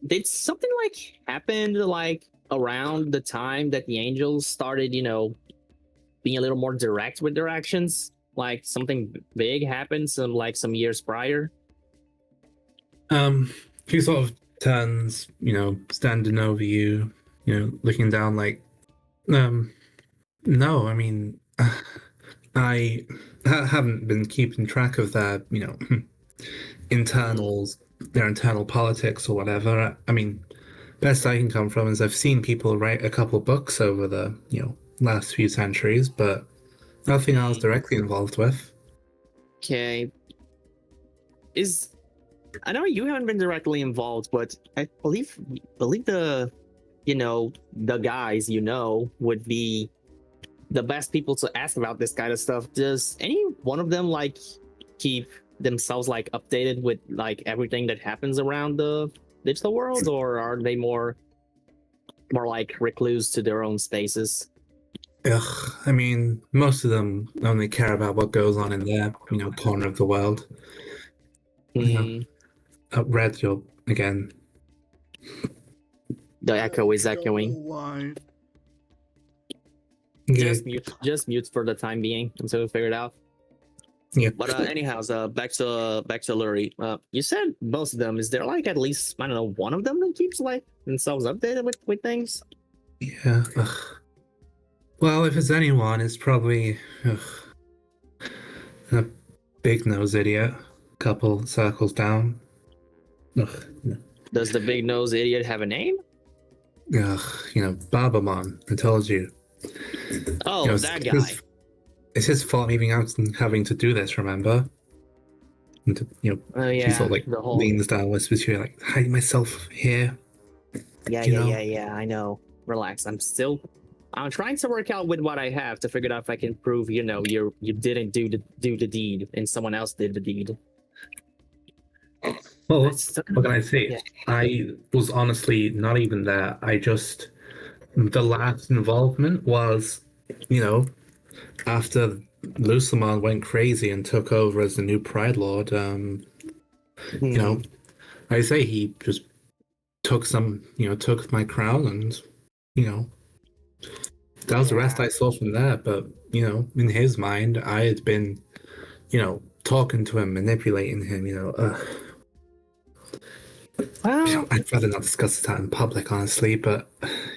did something like happen like around the time that the angels started, being a little more direct with their actions? Like something big happened some years prior? She sort of turns, standing over you, looking down like, no, I mean, I haven't been keeping track of their, their internal politics or whatever. I mean, best I can come from is I've seen people write a couple books over the, last few centuries, but nothing I was directly involved with. Okay. Is I know you haven't been directly involved, but I believe the the guys would be the best people to ask about this kind of stuff. Does any one of them like keep themselves like updated with like everything that happens around the digital world, or are they more like recluse to their own spaces? Ugh, I mean, most of them only care about what goes on in their, corner of the world. Hmm. Red, you're again. The echo is Don't know echoing. why. Yeah, Just mute for the time being until we figure it out. yeah. But anyhow, back to Lurie. You said most of them. Is there like at least, I don't know, one of them that keeps like themselves updated with things? Yeah. Ugh. Well, if it's anyone, it's probably a big nose idiot. Couple circles down. Ugh. Does the big nose idiot have a name? Ugh. Babamon. I told you. Oh, It's that guy. It's his fault even out and having to do this. Remember? And, Oh she yeah, sort of like the whole. leans down, whispers to you, like, hide myself here. Yeah. I know. Relax. I'm trying to work out with what I have to figure out if I can prove, you didn't do the deed and someone else did the deed. Well, That's- what can I say? Yeah. I was honestly not even there. The last involvement was, after Lucimon went crazy and took over as the new Pride Lord. I say he just took took my crown, and that was the rest I saw from there. But in his mind, I had been, talking to him, manipulating him. Well, I'd rather not discuss that in public, honestly. But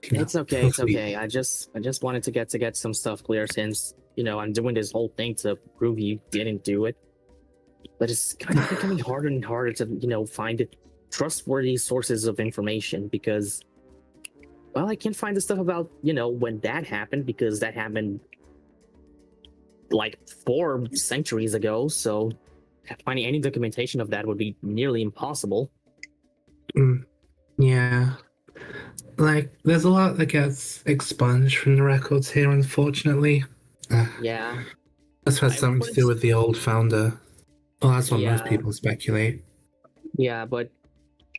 it's okay. It's hopefully- okay. I just wanted to get some stuff clear since I'm doing this whole thing to prove you didn't do it. But it's kind of becoming harder and harder to find trustworthy sources of information because, well, I can't find the stuff about when that happened because that happened like 4 centuries ago. So finding any documentation of that would be nearly impossible. Yeah. Like, there's a lot that gets expunged from the records here, unfortunately. Yeah. That's had something to do with the old founder. Well, that's what most Yeah. people speculate. Yeah, but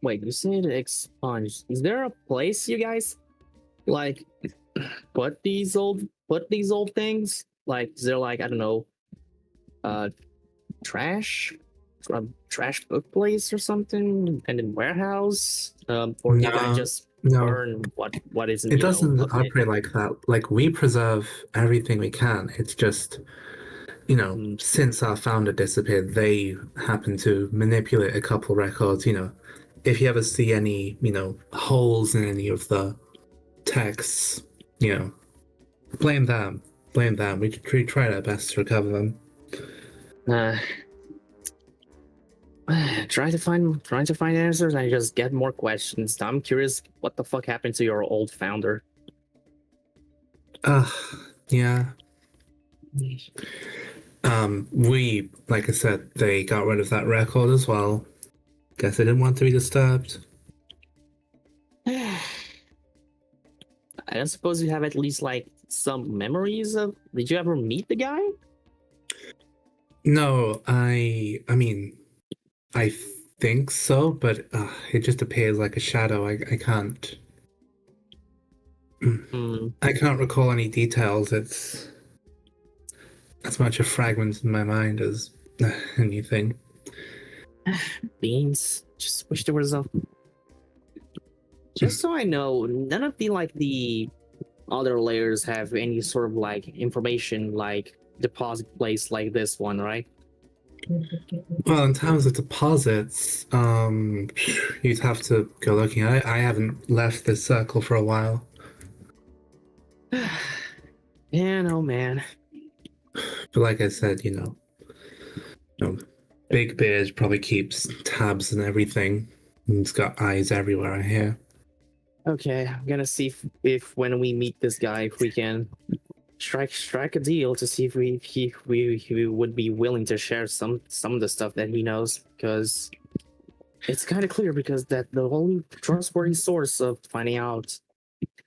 wait, you said expunged. Is there a place you guys like put these old things? Like, is there like, I don't know, trash book place or something, and then warehouse, or you guys just No, burn what isn't. it doesn't operate like that. Like, we preserve everything we can. It's just, since our founder disappeared, they happen to manipulate a couple records. If you ever see any, holes in any of the texts, blame them. Blame them. We tried our best to recover them. Trying to find answers and just get more questions. I'm curious what the fuck happened to your old founder. Yeah. We, like I said, they got rid of that record as well. Guess they didn't want to be disturbed. I don't suppose you have at least like some memories of. Did you ever meet the guy? No, I mean, I think so, but it just appears like a shadow. I can't. I can't recall any details. It's as much a fragment in my mind as anything. Beans. Just wish there was a. Just so I know, none of the other layers have any sort of like information like deposit place like this one, right? Well, in terms of deposits, you'd have to go looking. I haven't left this circle for a while. Man, oh man. But like I said, Big Beard probably keeps tabs and everything. He's got eyes everywhere, I hear. Okay, I'm gonna see if when we meet this guy, if we can strike a deal to see if he would be willing to share some of the stuff that he knows, because It's kind of clear because that the only trustworthy source of finding out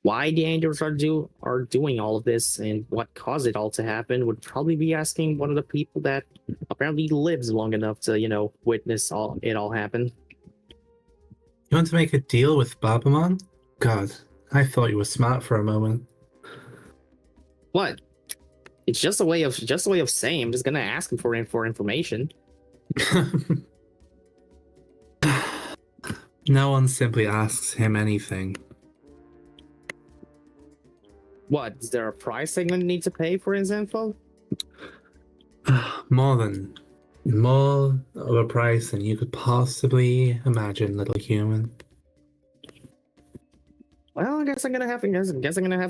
why the angels are doing all of this and what caused it all to happen would probably be asking one of the people that apparently lives long enough to, witness it all happen. You want to make a deal with Babamon? God, I thought you were smart for a moment. What? It's just a way of saying I'm just gonna ask him for information. No one simply asks him anything. What? Is there a price I'm gonna need to pay for his info? More of a price than you could possibly imagine, little human. Well, I guess I'm gonna have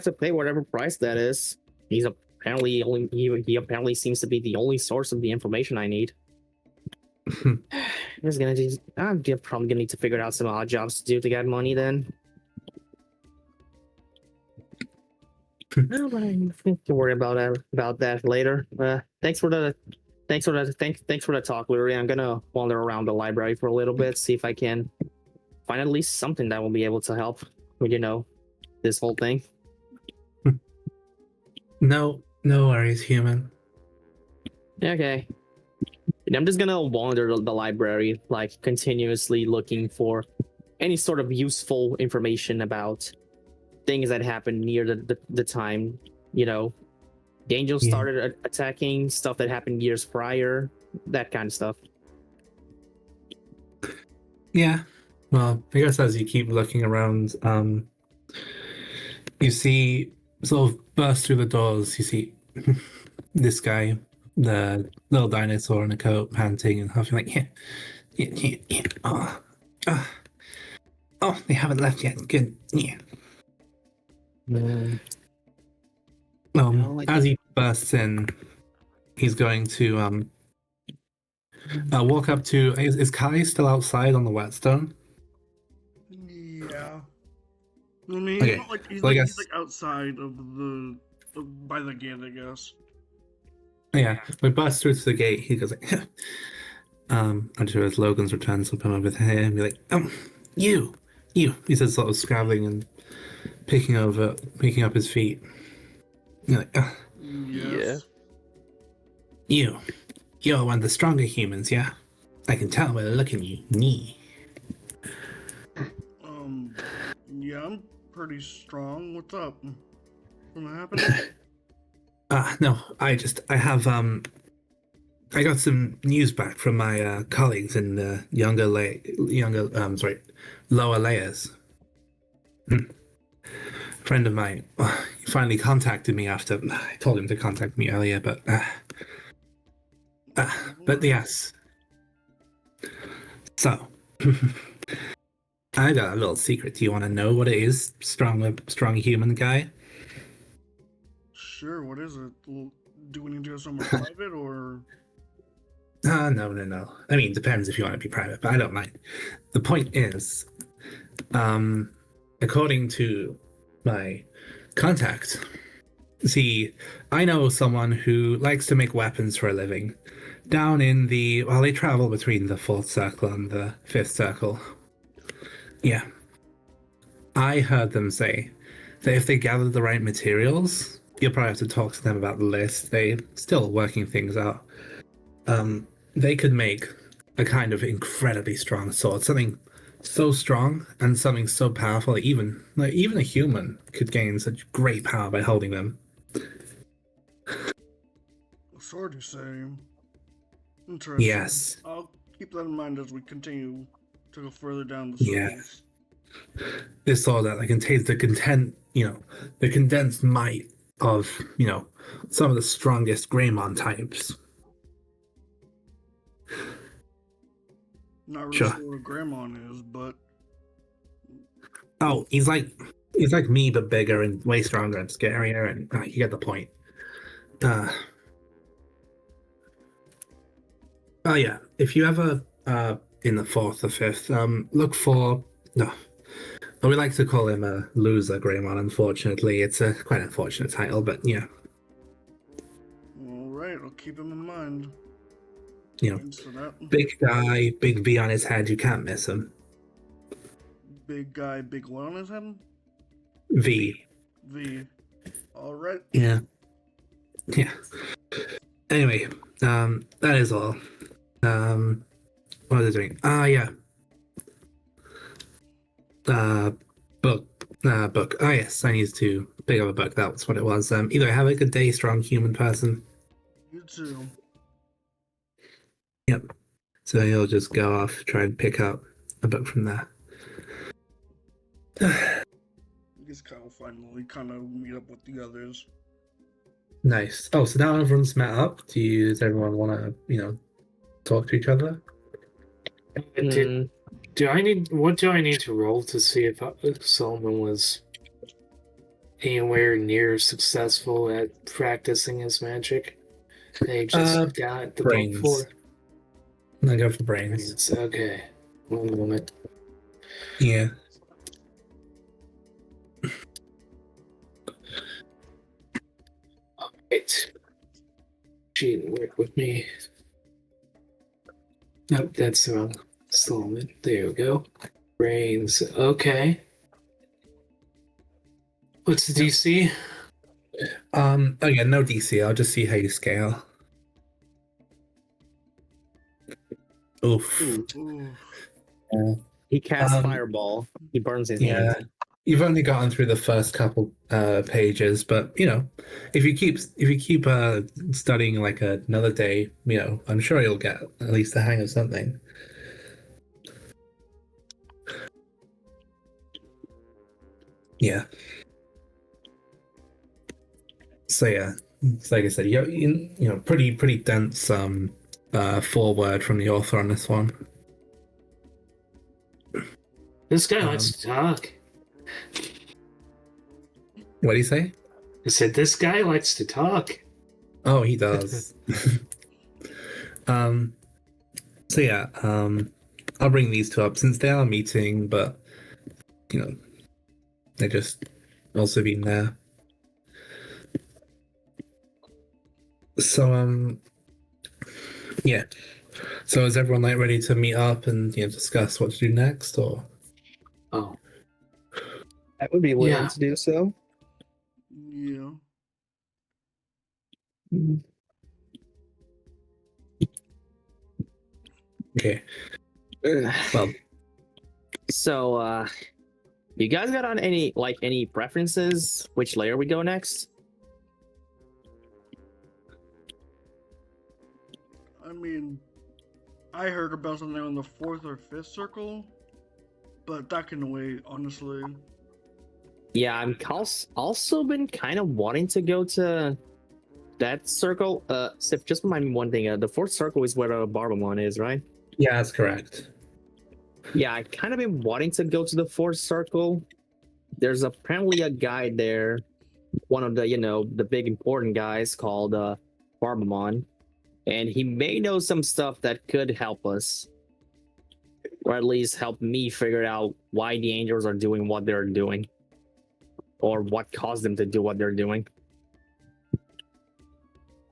to pay whatever price that is. He apparently seems to be the only source of the information I need. I'm probably gonna need to figure out some odd jobs to do to get money then. No, but I can worry about that later. Thanks for the talk, Lurie. I'm gonna wander around the library for a little bit, see if I can find at least something that will be able to help with this whole thing. No worries, human. Okay. And I'm just gonna wander the library, like continuously looking for any sort of useful information about things that happened near the time, the angels started attacking, stuff that happened years prior, that kind of stuff. Yeah. Well, I guess as you keep looking around, you see sort of burst through the doors, you see this guy, the little dinosaur in a coat, panting and huffing like, yeah. Oh, they haven't left yet. Good. Yeah. As he bursts in, he's going to walk up to. Is Kai still outside on the whetstone? Yeah. I mean, Okay. he's Well, like outside of by the gate, I guess. Yeah, we burst through to the gate. He goes like, I'm sure as Logan's returns will come over here and be like, you. He says, sort of scrabbling and picking up his feet. You're like, Yes. yeah. You're one of the stronger humans, yeah? I can tell by the look in you. Nee. Yeah, I'm pretty strong. What's up? Something happening? No, I got some news back from my colleagues in the lower layers. Friend of mine, he finally contacted me after I told him to contact me earlier, but yes. So, I got a little secret. Do you want to know what it is, strong human guy? Sure, what is it? Do we need to go somewhere private, or...? No. I mean, depends if you want to be private, but I don't mind. The point is, according to my contact, see, I know someone who likes to make weapons for a living down in they travel between the 4th circle and the 5th circle. Yeah. I heard them say that if they gather the right materials, you'll probably have to talk to them about the list. They're still working things out. They could make a kind of incredibly strong sword, something so strong and something so powerful that even a human could gain such great power by holding them. Sword, you say? Interesting. Yes. I'll keep that in mind as we continue to go further down the circles. Yeah. This sword that contains the condensed might of, some of the strongest Greymon types. Not really Sure. sure what Greymon is, but... Oh, he's like me, but bigger and way stronger and scarier, and you get the point. Oh yeah, if you ever in the 4th or 5th, look for we like to call him a loser Greymon. Unfortunately, it's a quite unfortunate title, but yeah. All right, I'll keep him in mind. Thanks for that. big guy, big V on his head. You can't miss him. Big guy, big what on his head? V. V. Alright. Yeah. Yeah. Anyway, that is all. What are they doing? Yeah. Book. Book. Oh yes, I need to pick up a book. That was what it was. Either have a good day, strong human person. You too. Yep. So he'll just go off, try and pick up a book from there. It's kind of finally kind of meet up with the others. Nice. Oh, so now everyone's met up. Does everyone want to, talk to each other? What do I need to roll to see if Solomon was anywhere near successful at practicing his magic? They just got the brains. book for. I go for brains. Okay. 1 moment. Yeah. Alright. She didn't work with me. Nope, that's the wrong Solomon. There we go. Brains. Okay. What's the DC? Again, no DC. I'll just see how you scale. Oof. Ooh. He casts fireball. He burns his Yeah. hand. You've only gotten through the first couple pages, but if you keep studying like another day, I'm sure you'll get at least the hang of something. Yeah. So yeah, it's like I said, pretty dense foreword from the author on this one. This guy likes to talk. What do you say? I said this guy likes to talk. Oh, he does. So yeah, I'll bring these two up since they are meeting, but they just also been there. So yeah. So is everyone ready to meet up and discuss what to do next, or? Oh, I would be willing to do so. Yeah. Okay. Well, So, you guys got on any preferences? Which layer we go next? I mean, I heard about something on the 4th or 5th circle, but that can wait, honestly. Yeah, I'm also been kind of wanting to go to that circle. Sif, just remind me one thing. The 4th circle is where Barbamon is, right? yeah, that's correct. Yeah, I kind of been wanting to go to the 4th circle. There's apparently a guy there, one of the the big important guys called Barbamon, and he may know some stuff that could help us, or at least help me figure out why the angels are doing what they're doing, or what caused them to do what they're doing.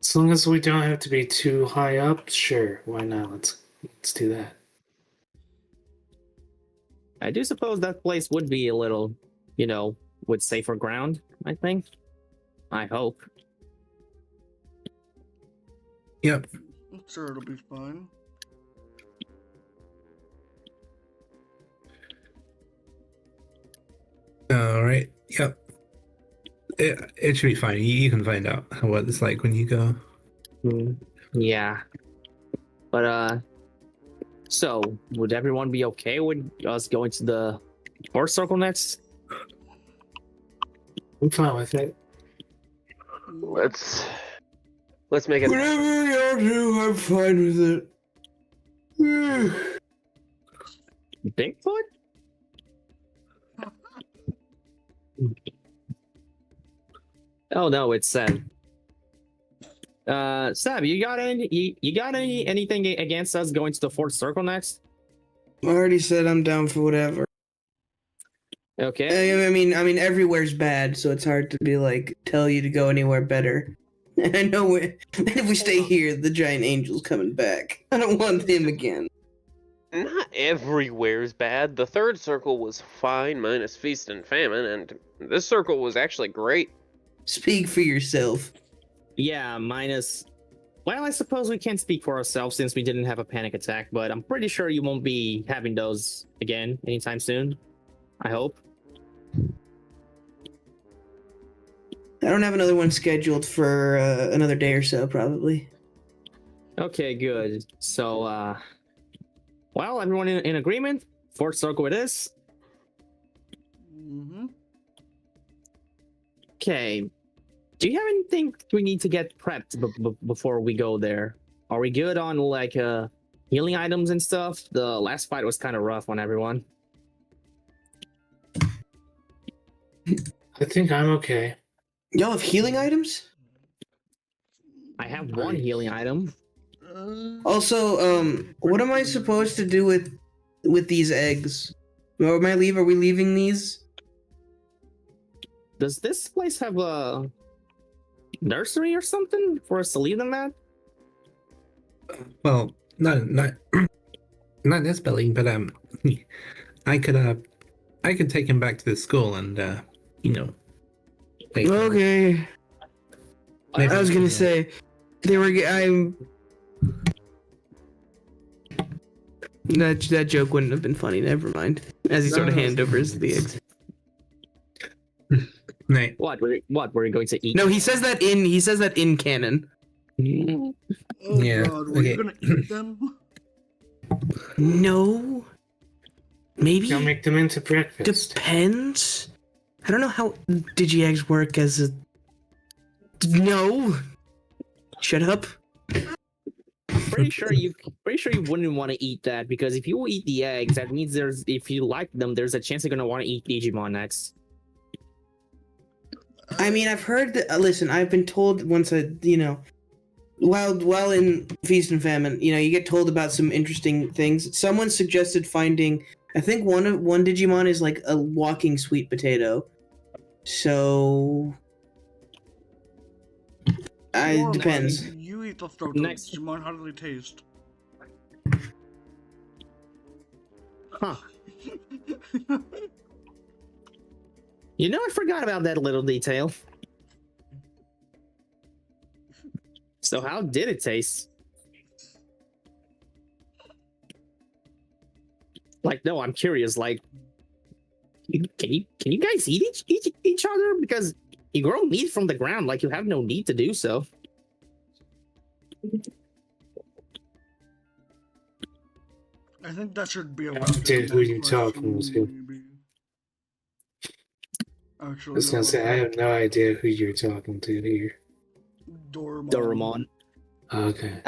as long as we don't have to be too high up, sure, why not? Let's do that. I do suppose that place would be a little, with safer ground, I think. I hope. Yep. I'm sure it'll be fine. All right. Yep. It should be fine. You can find out what it's like when you go. Yeah. But, so, would everyone be okay with us going to the 4th circle next? I'm fine with it. Let's make it. Whatever y'all do, I'm fine with it. Bigfoot? Oh no, it's Seb. Seb, you got anything against us going to the 4th circle next? I already said I'm down for whatever. Okay. I mean, everywhere's bad, so it's hard to be tell you to go anywhere better. And I know if we stay here, the giant angel's coming back. I don't want him again. Not everywhere's bad. The third circle was fine, minus feast and famine, and this circle was actually great. Speak for yourself. Yeah, minus. Well, I suppose we can't speak for ourselves since we didn't have a panic attack, but I'm pretty sure you won't be having those again anytime soon. I hope. I don't have another one scheduled for another day or so, probably. Okay, good. So, well, everyone in agreement? Fourth circle it is. Mm-hmm. Okay. Do you have anything we need to get prepped before we go there? Are we good on like healing items and stuff? The last fight was kind of rough on everyone. I think I'm okay. Y'all have healing items? I have one healing item. Also, what am I supposed to do with these eggs? Or are we leaving these? Does this place have a nursery or something for us to leave them at? Well, no, not this building, but I could take him back to the school and take him. Okay. Maybe I was gonna say that joke wouldn't have been funny. Never mind. As he sort of hand over the eggs. Right. What were you going to eat? No, he says that in canon. Oh Yeah, God, were okay. you gonna eat them? No. Maybe. I'll make them into breakfast. Depends. I don't know how digi-eggs work as a... No. Shut up. Pretty sure you wouldn't want to eat that, because if you eat the eggs, that means if you like them, there's a chance you're gonna want to eat Digimon next. I mean, I've heard that. Listen, I've been told once while in Feast and Famine, you get told about some interesting things. Someone suggested finding. I think one Digimon is like a walking sweet potato. So, it depends. You eat the throat Next. Digimon. How do they taste? Huh. I forgot about that little detail. So how did it taste? Like, no, I'm curious. Like, can you guys eat each other? Because you grow meat from the ground. Like, you have no need to do so. I think that should be a Dude, who you talking to? maybe. I Actually, was gonna say, I have no idea who you're talking to here. Doraemon. Okay.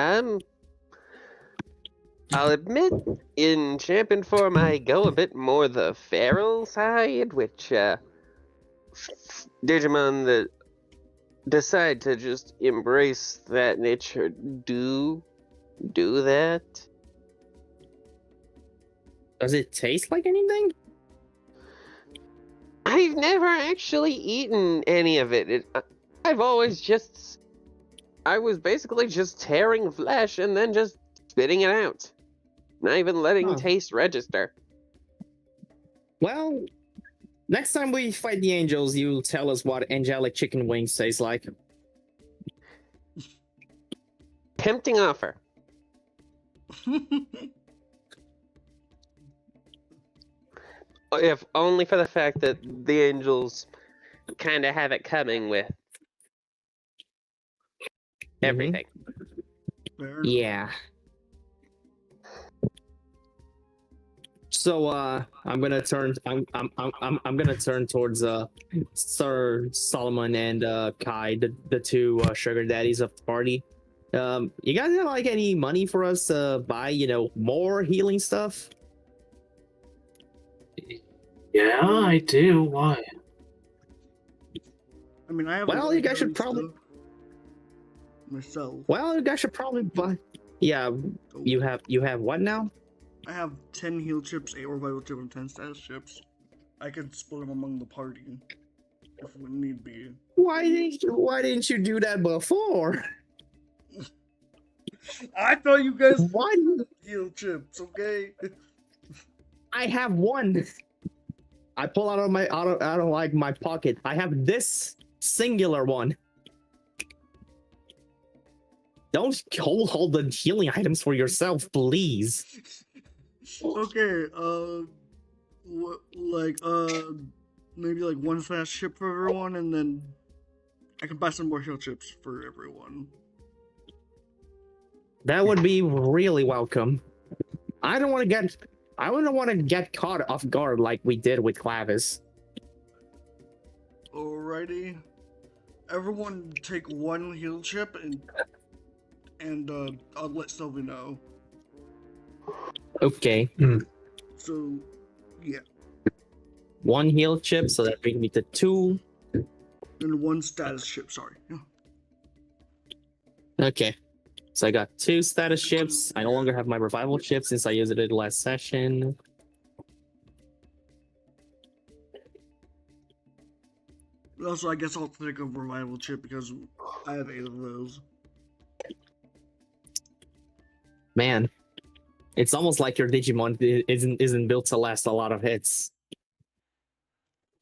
I'll admit, in champion form, I go a bit more the feral side, which Digimon that decide to just embrace that nature do that. Does it taste like anything? I've never actually eaten any of it. I was basically just tearing flesh and then just spitting it out. Not even letting taste register. Well, next time we fight the angels, you tell us what angelic chicken wings taste like. Tempting offer. If only for the fact that the angels kind of have it coming with everything. Fair. Yeah. So I'm gonna turn towards Sir Solomon and Kai, the two sugar daddies of the party. You guys have like any money for us to buy, more healing stuff? Yeah, I do. Why? I mean, I have. Well, you guys should probably. Myself. Well, you guys should probably buy. Yeah, you have what now? I have 10 heal chips, 8 revival chips, and 10 status chips. I could split them among the party if we need be. Why didn't you do that before? I thought you guys Why? heal chips, okay? I have one. I pull out of like my pocket. I have this singular one. Don't hold the healing items for yourself, please. Okay, what, like, maybe like one fast chip for everyone, and then I can buy some more heal chips for everyone. That would be really welcome. I don't want to get caught off guard like we did with Clavis. Alrighty. Everyone take one heal chip and I'll let Sylvie know. Okay. So, yeah. One heal chip, so that brings me to 2. And one status chip, sorry. Okay. So I got 2 status chips. I no longer have my revival chip since I used it last session. Also, I guess I'll take a revival chip because I have 8 of those. Man, it's almost like your Digimon isn't built to last a lot of hits.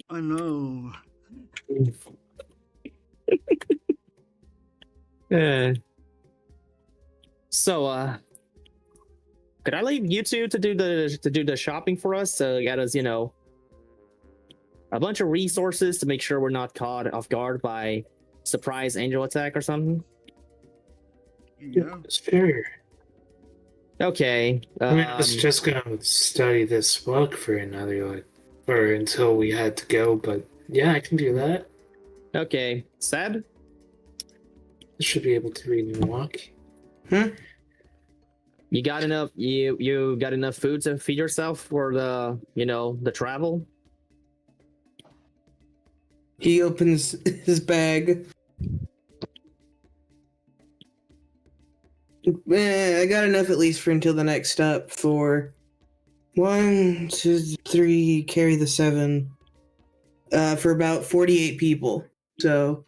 I know. So, could I leave you two to do the shopping for us? Get us, a bunch of resources to make sure we're not caught off guard by surprise angel attack or something. Yeah. Sure. Okay. I mean, I was just gonna study this book for another, or until we had to go, but yeah, I can do that. Okay. Seb? I should be able to read and walk. You got enough? You got enough food to feed yourself for the travel? He opens his bag. I got enough at least for until the next step for 1, 2, 3, carry the 7. For about 48 people. So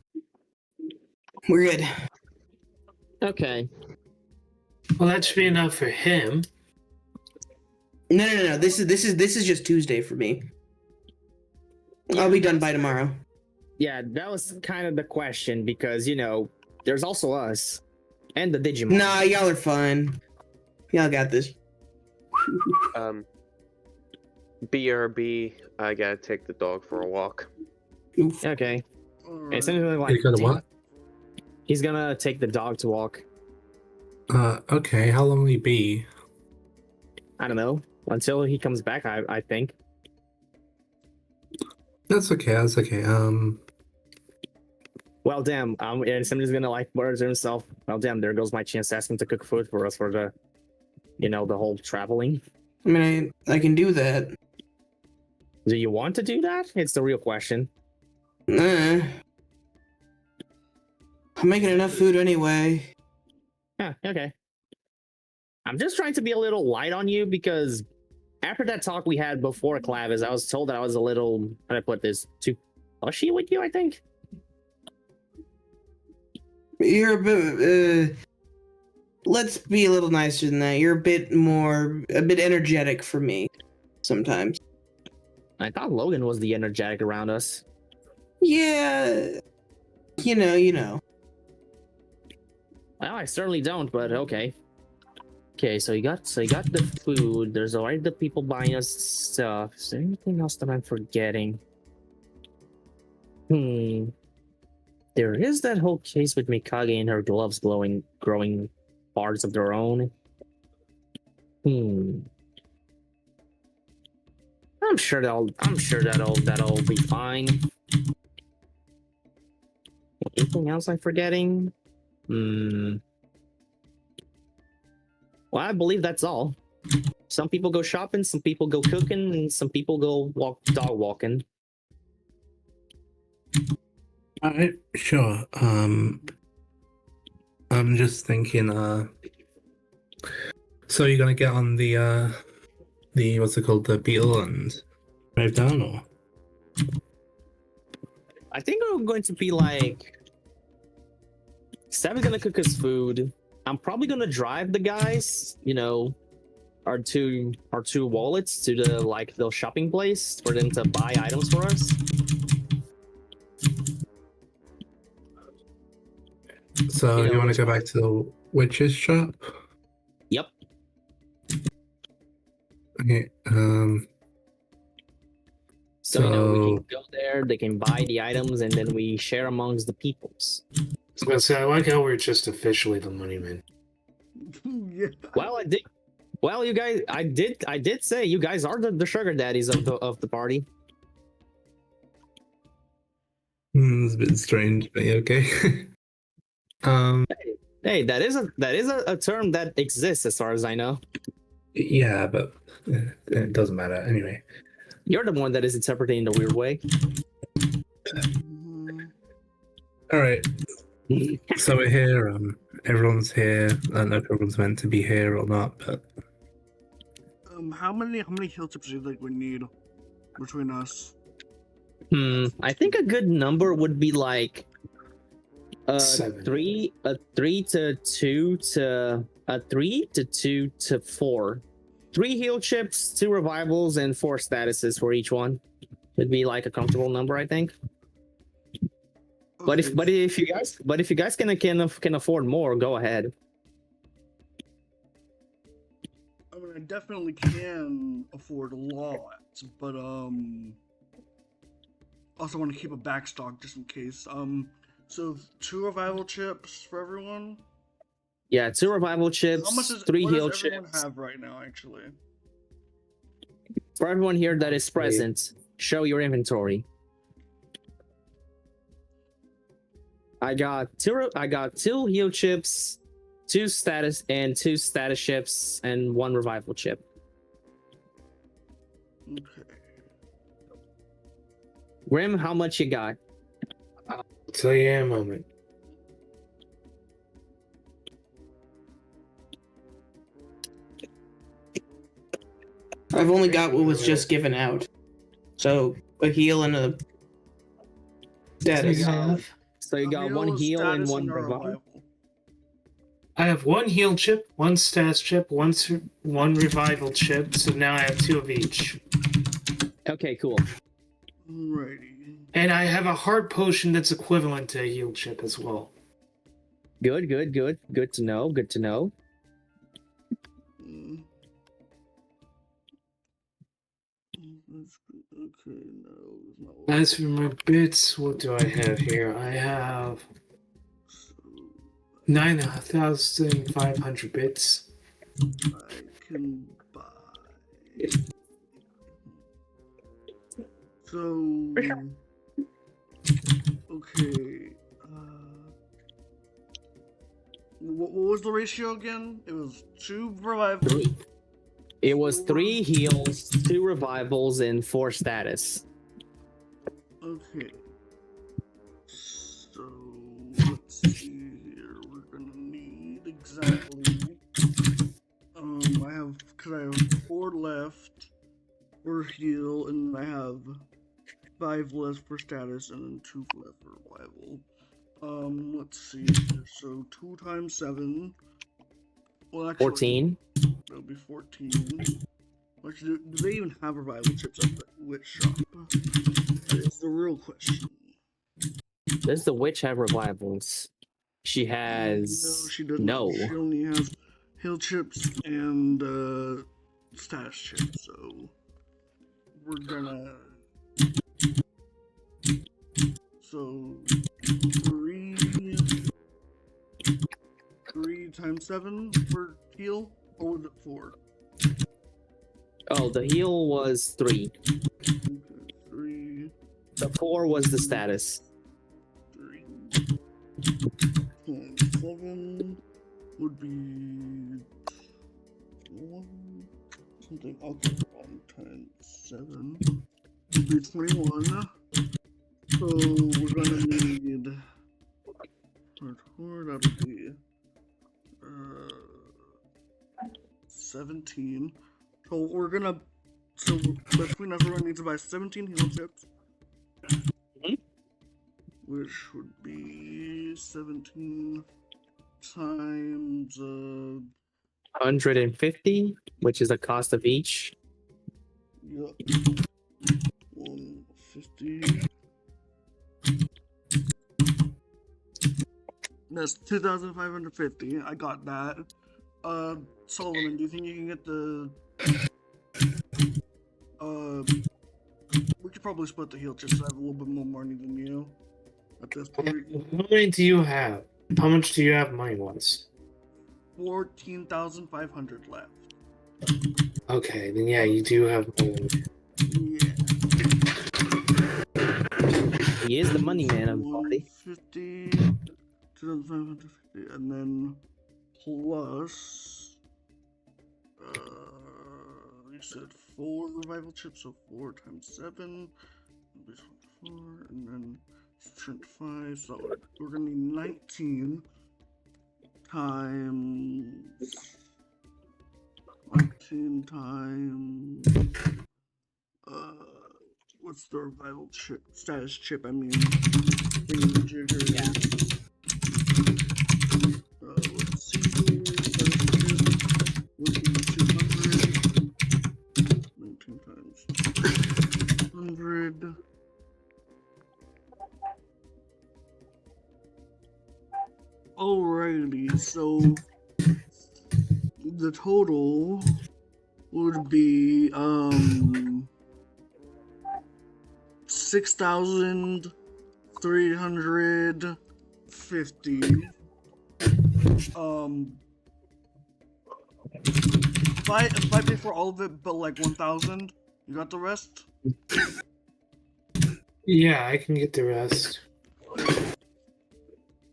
we're good. Okay. Well, that should be enough for him. No. This is just Tuesday for me. I'll be done by tomorrow. Yeah, that was kind of the question because there's also us and the Digimon. Nah, y'all are fine. Y'all got this. BRB, I gotta take the dog for a walk. Oof. Okay. Alright. It's something like You gotta what? he's gonna take the dog to walk. Okay, how long will he be? I don't know. Until he comes back, I think. That's okay, Well, damn. And somebody's gonna murder himself. Well, damn. There goes my chance to ask him to cook food for us for the, the whole traveling. I mean, I can do that. Do you want to do that? It's the real question. I'm making enough food anyway. Yeah. Okay. I'm just trying to be a little light on you because after that talk we had before Clavis, I was told that I was a little, how do I put this, too pushy with you, I think. You're a bit, let's be a little nicer than that. You're a bit energetic for me sometimes. I thought Logan was the energetic around us. Yeah, you know. Well, I certainly don't, but okay. Okay, so you got the food. There's already the people buying us stuff. Is there anything else that I'm forgetting? There is that whole case with Mikage and her gloves growing parts of their own. I'm sure that'll be fine. Anything else I'm forgetting? Well, I believe that's all. Some people go shopping, some people go cooking, and some people go dog walking. Alright, sure. I'm just thinking, so you're gonna get on the what's it called, the Beetle and drive down, or? I think we're going to be like Sav's gonna cook us food. I'm probably gonna drive the guys, our two wallets to the shopping place for them to buy items for us. So you want to go back to the witch's shop? Yep. Okay. So we can go there, they can buy the items, and then we share amongst the peoples. So I like how we're just officially the money men. Yeah. Well, you guys, I did say you guys are the sugar daddies of the party. It's a bit strange, but yeah, okay. Hey, that is a term that exists as far as I know. Yeah, but it doesn't matter anyway. You're the one that is interpreting in a weird way. All right. So we're here. Everyone's here. I don't know if everyone's meant to be here or not, but how many heal tips do you think we need between us? I think a good number would be like 7. 3 to 2 to 3 to 2 to 4. 3 heal chips, 2 revivals, and 4 statuses for each one. It'd be like a comfortable number, I think. Okay. But if you guys can afford more, go ahead. I mean, I definitely can afford a lot, but also want to keep a backstock just in case. So 2 revival chips for everyone. Yeah, 2 revival chips, How much does 3 what heal does everyone chips. have right now, actually? For everyone here that is present, show your inventory. I got 2 heal chips, 2 status chips, and 1 revival chip. Okay. Grim, how much you got? I'll tell you in a moment. I've only got what was just given out. So a heal and a status. So you got 1 heal and 1 revival. I have 1 heal chip, 1 status chip, 1 revival chip, so now I have 2 of each. Okay, cool. Alrighty. And I have a heart potion that's equivalent to a heal chip as well. Good. Good to know. Good to know. Okay, no, it's not. As for my bits, what do I have here? I have 9,500 bits. I can buy. So, okay. What was the ratio again? It was 2 revival. It was 3 heals, 2 revivals, and 4 status. Okay. So let's see here. We're gonna need exactly. I have 4 left for heal, and I have 5 left for status, and then 2 left for revival. Let's see here. So 2 times 7. Well, actually, 14. That'll be 14. Actually, do they even have revival chips at the witch shop? That is the real question. Does the witch have revivals? She has. No, she doesn't. No. She only has heal chips and status chips. So we're gonna. So 3 times 7 for heal, or was it 4? Oh, the heal was 3. Okay, 3. The 4 was the status. 3 times 7 would be 1 something. I'll get it wrong. Times 7 would be 21. So we're gonna need. That'll be 17. So we're gonna. So between us, everyone needs to buy 17 heal chips. which would be 17 times 150, which is the cost of each. Yup. 150. That's 2,550. I got that. Solomon, do you think you can get the we could probably split the heal chips. I have a little bit more money than you at this point. How many do you have? How much do you have money-wise? 14,500 left. Okay, then yeah, you do have money. Yeah. He is the money man of the party. 150, 2,550, and then plus, you said 4 revival chips, so 4 times 7, this one's 4, and then strength 5, so we're gonna need 19 times 19 times what's the revival chip status chip? I mean, jigger. Yeah. Let's see here. Status chip would be 200. 19 times 100. Alrighty, so the total would be 6,350. If I pay for all of it, but like 1,000, you got the rest? Yeah, I can get the rest.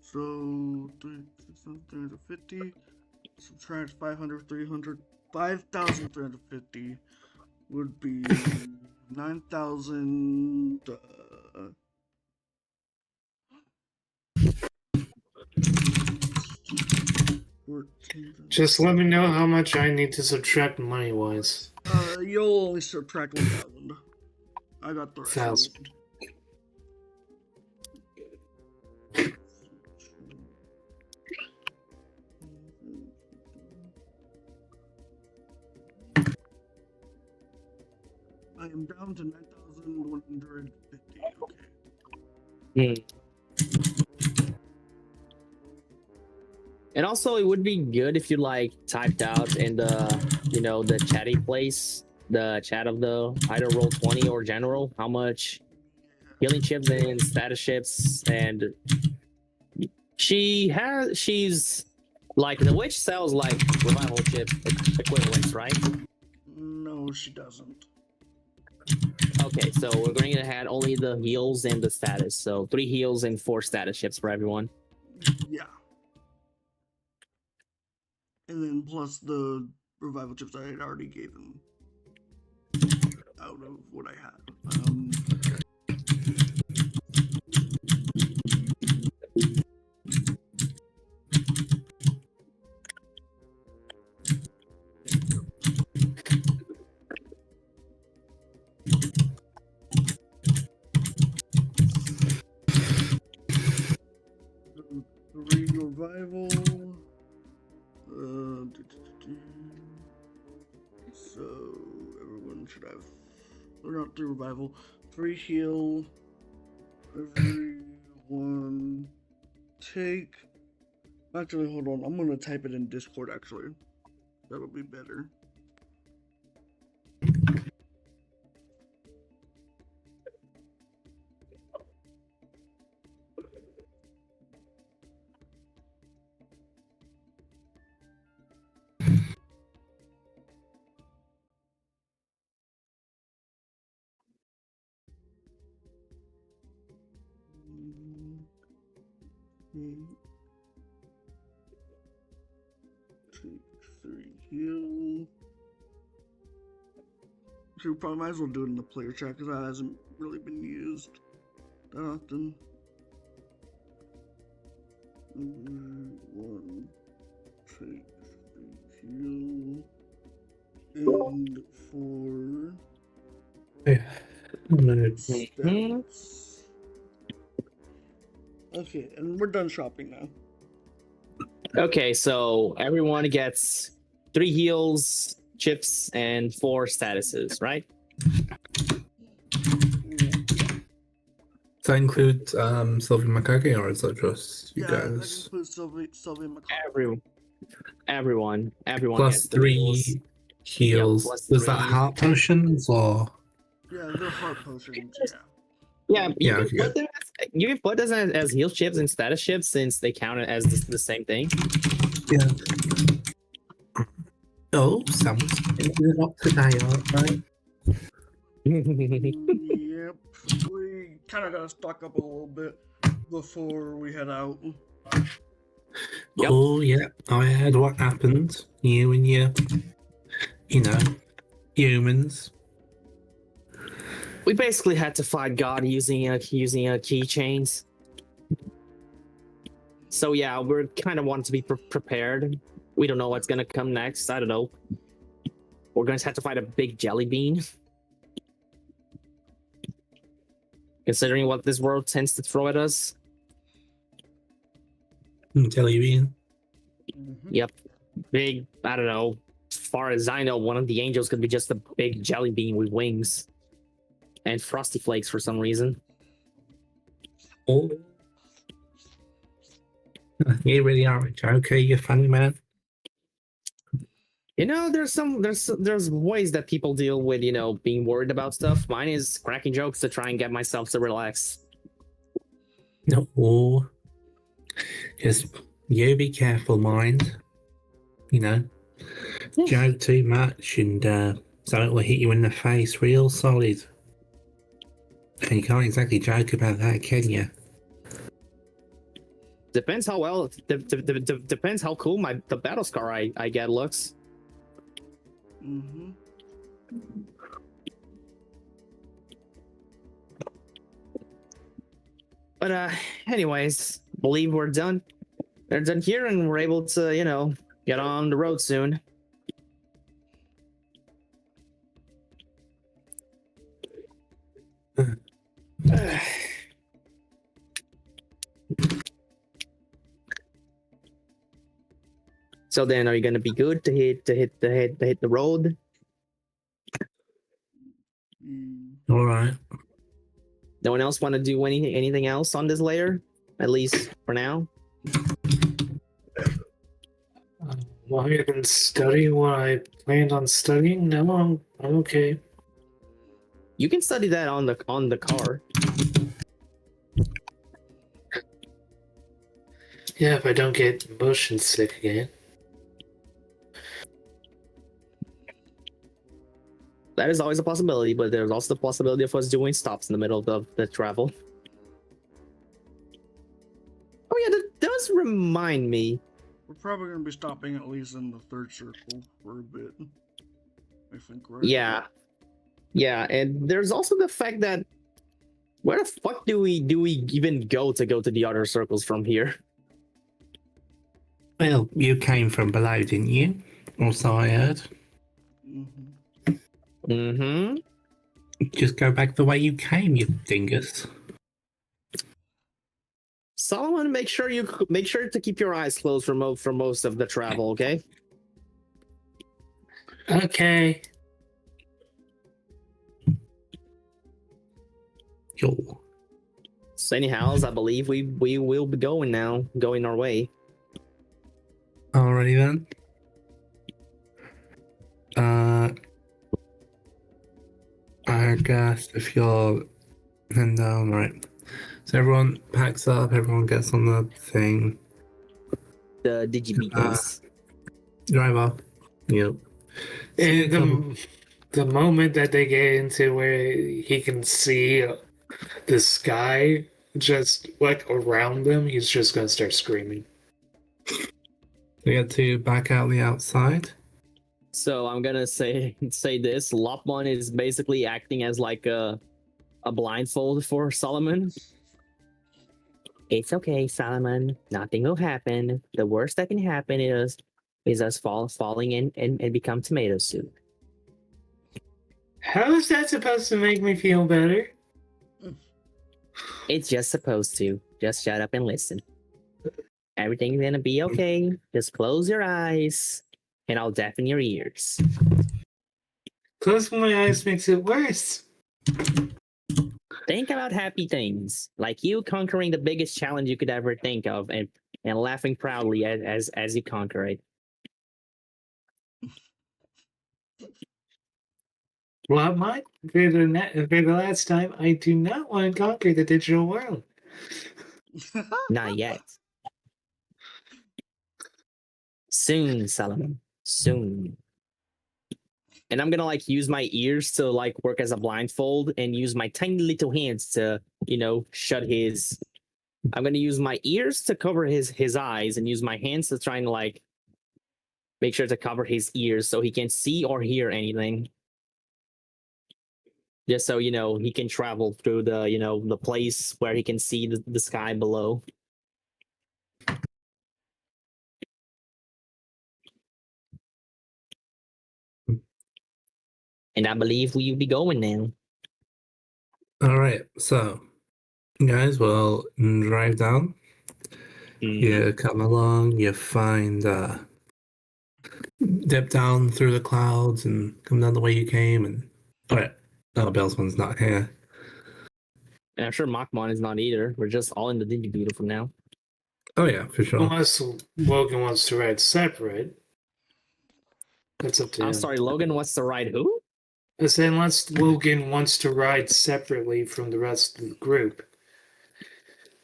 So 3,350 subtract 500, 300, 5,350 would be 9,000. Just let me know how much I need to subtract money-wise. You'll only subtract 1,000. I got the rest. 1,000. I am down to 9,150. Hmm. Okay. And also, it would be good if you like typed out in the the chatty place, the chat of the either roll 20 or general, how much healing chips and status chips, and she's like the witch sells like revival chip equivalents, right? No, she doesn't. Okay, so we're going to add only the heals and the status. So 3 heals and 4 status chips for everyone. Yeah. And then plus the revival chips I had already gave him out of what I had. Three revival. So everyone should have, or not 3 revival, 3 heal. Everyone take. Actually, hold on. I'm gonna type it in Discord. Actually, that'll be better. Take 3 heal. So we probably might as well do it in the player chat because that hasn't really been used that often. 1, take 3 heal, and 4. Yeah. Stats. Okay, and we're done shopping now. Okay, so everyone gets 3 heals, chips, and 4 statuses, right? Does that include Sylvie Makage, or is that just you Yeah, that guys? includes Sylvie McCall. Everyone Plus gets the heals. 3 heals. plus Was that 3. heart potions or? Yeah, they're heart potions. Yeah. Yeah, you Yeah, can okay. put them you can put this as heal chips and status chips since they count as the same thing. Yeah. Oh, someone's doing it up today, right? Yep. We kind of got to stock up a little bit before we head out. Yep. Oh, yeah. I heard what happened. You and your, humans. We basically had to fight God using keychains. So yeah, we're kind of want to be prepared. We don't know what's gonna come next. I don't know. We're going to have to fight a big jelly bean. Considering what this world tends to throw at us. Jelly bean. Mm-hmm. Yep. Big, I don't know. As far as I know, one of the angels could be just a big jelly bean with wings. And frosty flakes for some reason. Oh. You really are a joker, you funny man. You know, there's ways that people deal with, being worried about stuff. Mine is cracking jokes to try and get myself to relax. No. Just you be careful, mind. Joke too much and something will hit you in the face real solid. And you can't exactly joke about that, can you? Depends how well. Depends how cool the battle scar I get looks. Mm-hmm. But anyways, believe we're done. They're done here, and we're able to, get on the road soon. So then, are you gonna be good to hit the road? All right. No one else want to do anything else on this layer, at least for now. Well, I can study what I planned on studying. No, I'm okay. You can study that on the car. Yeah, if I don't get motion sick again. That is always a possibility, but there's also the possibility of us doing stops in the middle of the travel. Oh yeah, that does remind me. We're probably going to be stopping at least in the third circle for a bit. I think, right? Yeah. Yeah, and there's also the fact that where the fuck do we even go to the other circles from here? Well, you came from below, didn't you? Also, I heard. Mm-hmm. Mm-hmm. Just go back the way you came, you dingus. Solomon, make sure to keep your eyes closed for most of the travel, okay? Okay. Yo. So anyhow, I believe we will be going our way. Alrighty then. I guess if you're heading down, right. So everyone packs up, everyone gets on the thing. The Digibeacons. Drive off. Yep. And the moment that they get into where he can see the sky just like around them, he's just gonna start screaming. We get to back out the outside. So I'm gonna say this. Lopmon is basically acting as like a blindfold for Solomon. It's okay, Solomon. Nothing will happen. The worst that can happen is us falling in and become tomato soup. How is that supposed to make me feel better? It's just supposed to. Just shut up and listen. Everything's gonna be okay. Just close your eyes, and I'll deafen your ears. Closing my eyes makes it worse. Think about happy things, like you conquering the biggest challenge you could ever think of, and laughing proudly as you conquer it. Well, for the last time, I do not want to conquer the digital world. Not yet. Soon, Solomon. Soon. And I'm gonna like use my ears to like work as a blindfold and use my tiny little hands to, shut his. I'm gonna use my ears to cover his eyes and use my hands to try and like make sure to cover his ears so he can't see or hear anything. Just so he can travel through the the place where he can see the sky below. And I believe we'll be going now. All right, so guys, we'll drive down. You come along, you find dip down through the clouds and come down the way you came, and Bellsman's not here. And I'm sure Machmon is not either. We're just all in the Digi from now. Oh yeah, for sure. Unless Logan wants to ride separate. That's up to him. I'm sorry, Logan wants to ride who? I say unless Logan wants to ride separately from the rest of the group.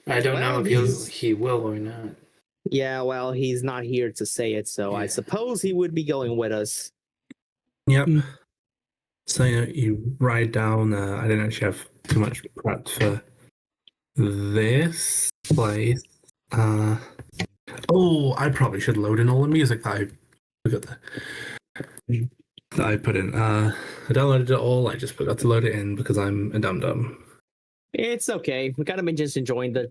I don't know if he will or not. Yeah, well, he's not here to say it, so I suppose he would be going with us. Yep. So you ride down. I didn't actually have too much prep for this place. I probably should load in all the music I forgot that I put in. I downloaded it all. I just forgot to load it in because I'm a dum-dum. It's okay. We gotta be just enjoying the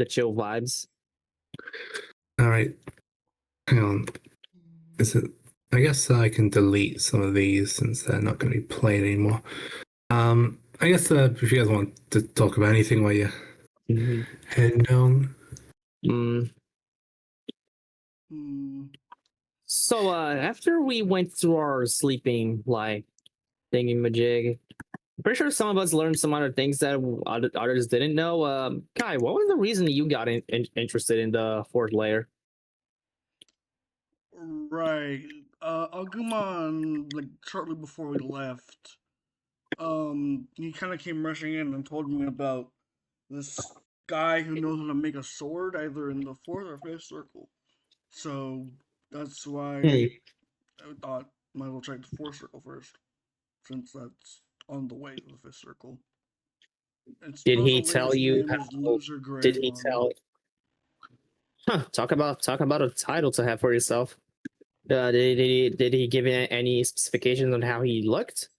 chill vibes. All right. Hang on. Is it? I guess I can delete some of these since they're not going to be played anymore. I guess if you guys want to talk about anything while you're heading down. So after we went through our sleeping like thingy-majig, I'm pretty sure some of us learned some other things that others didn't know. Kai, what was the reason you got interested in the fourth layer? Right. Agumon, like shortly before we left, he kind of came rushing in and told me about this guy who knows how to make a sword, either in the fourth or fifth circle. So that's why I thought might as well check the fourth circle first, since that's on the way to the fifth circle. Did he tell you? Did he tell? Talk about a title to have for yourself. Did he give any specifications on how he looked?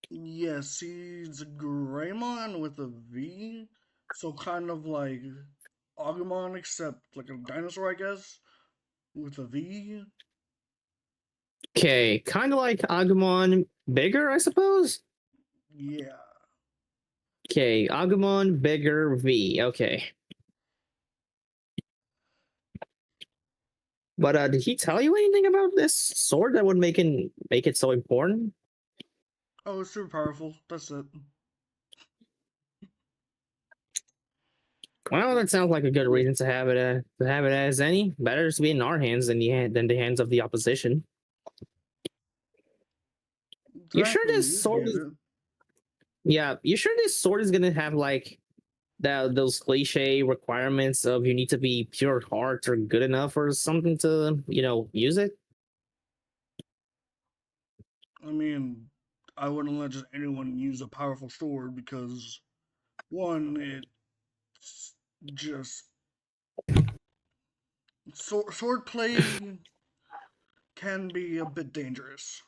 Yes, he's a Greymon with a V, so kind of like Agumon, except like a dinosaur, I guess, with a V. Okay, kind of like Agumon, bigger, I suppose. Yeah. Okay, Agumon, bigger, V. Okay. But did he tell you anything about this sword that would make it so important? Oh, it's super powerful. That's it. Well, that sounds like a good reason to have it as any. Better to be in our hands than the hands of the opposition. You sure this sword is? Yeah, you sure this sword is gonna have like those cliche requirements of you need to be pure heart or good enough or something to use it? I mean, I wouldn't let just anyone use a powerful sword because, one, it's just sword play can be a bit dangerous.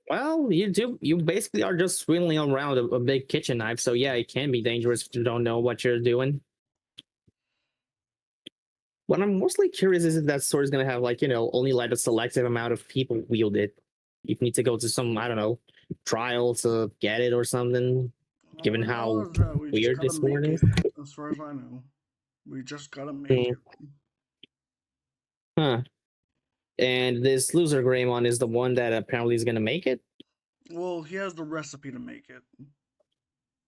Well, you basically are just swinging around a big kitchen knife, so yeah, it can be dangerous if you don't know what you're doing. What I'm mostly curious is if that sword is gonna have like only like a selective amount of people wield it. You need to go to some, I don't know, trial to get it or something. Given All I know how is that we just weird gotta this make morning. it, as far as I know. We just gotta make Hmm. it. Huh. And this loser Greymon is the one that apparently is gonna make it. Well, he has the recipe to make it.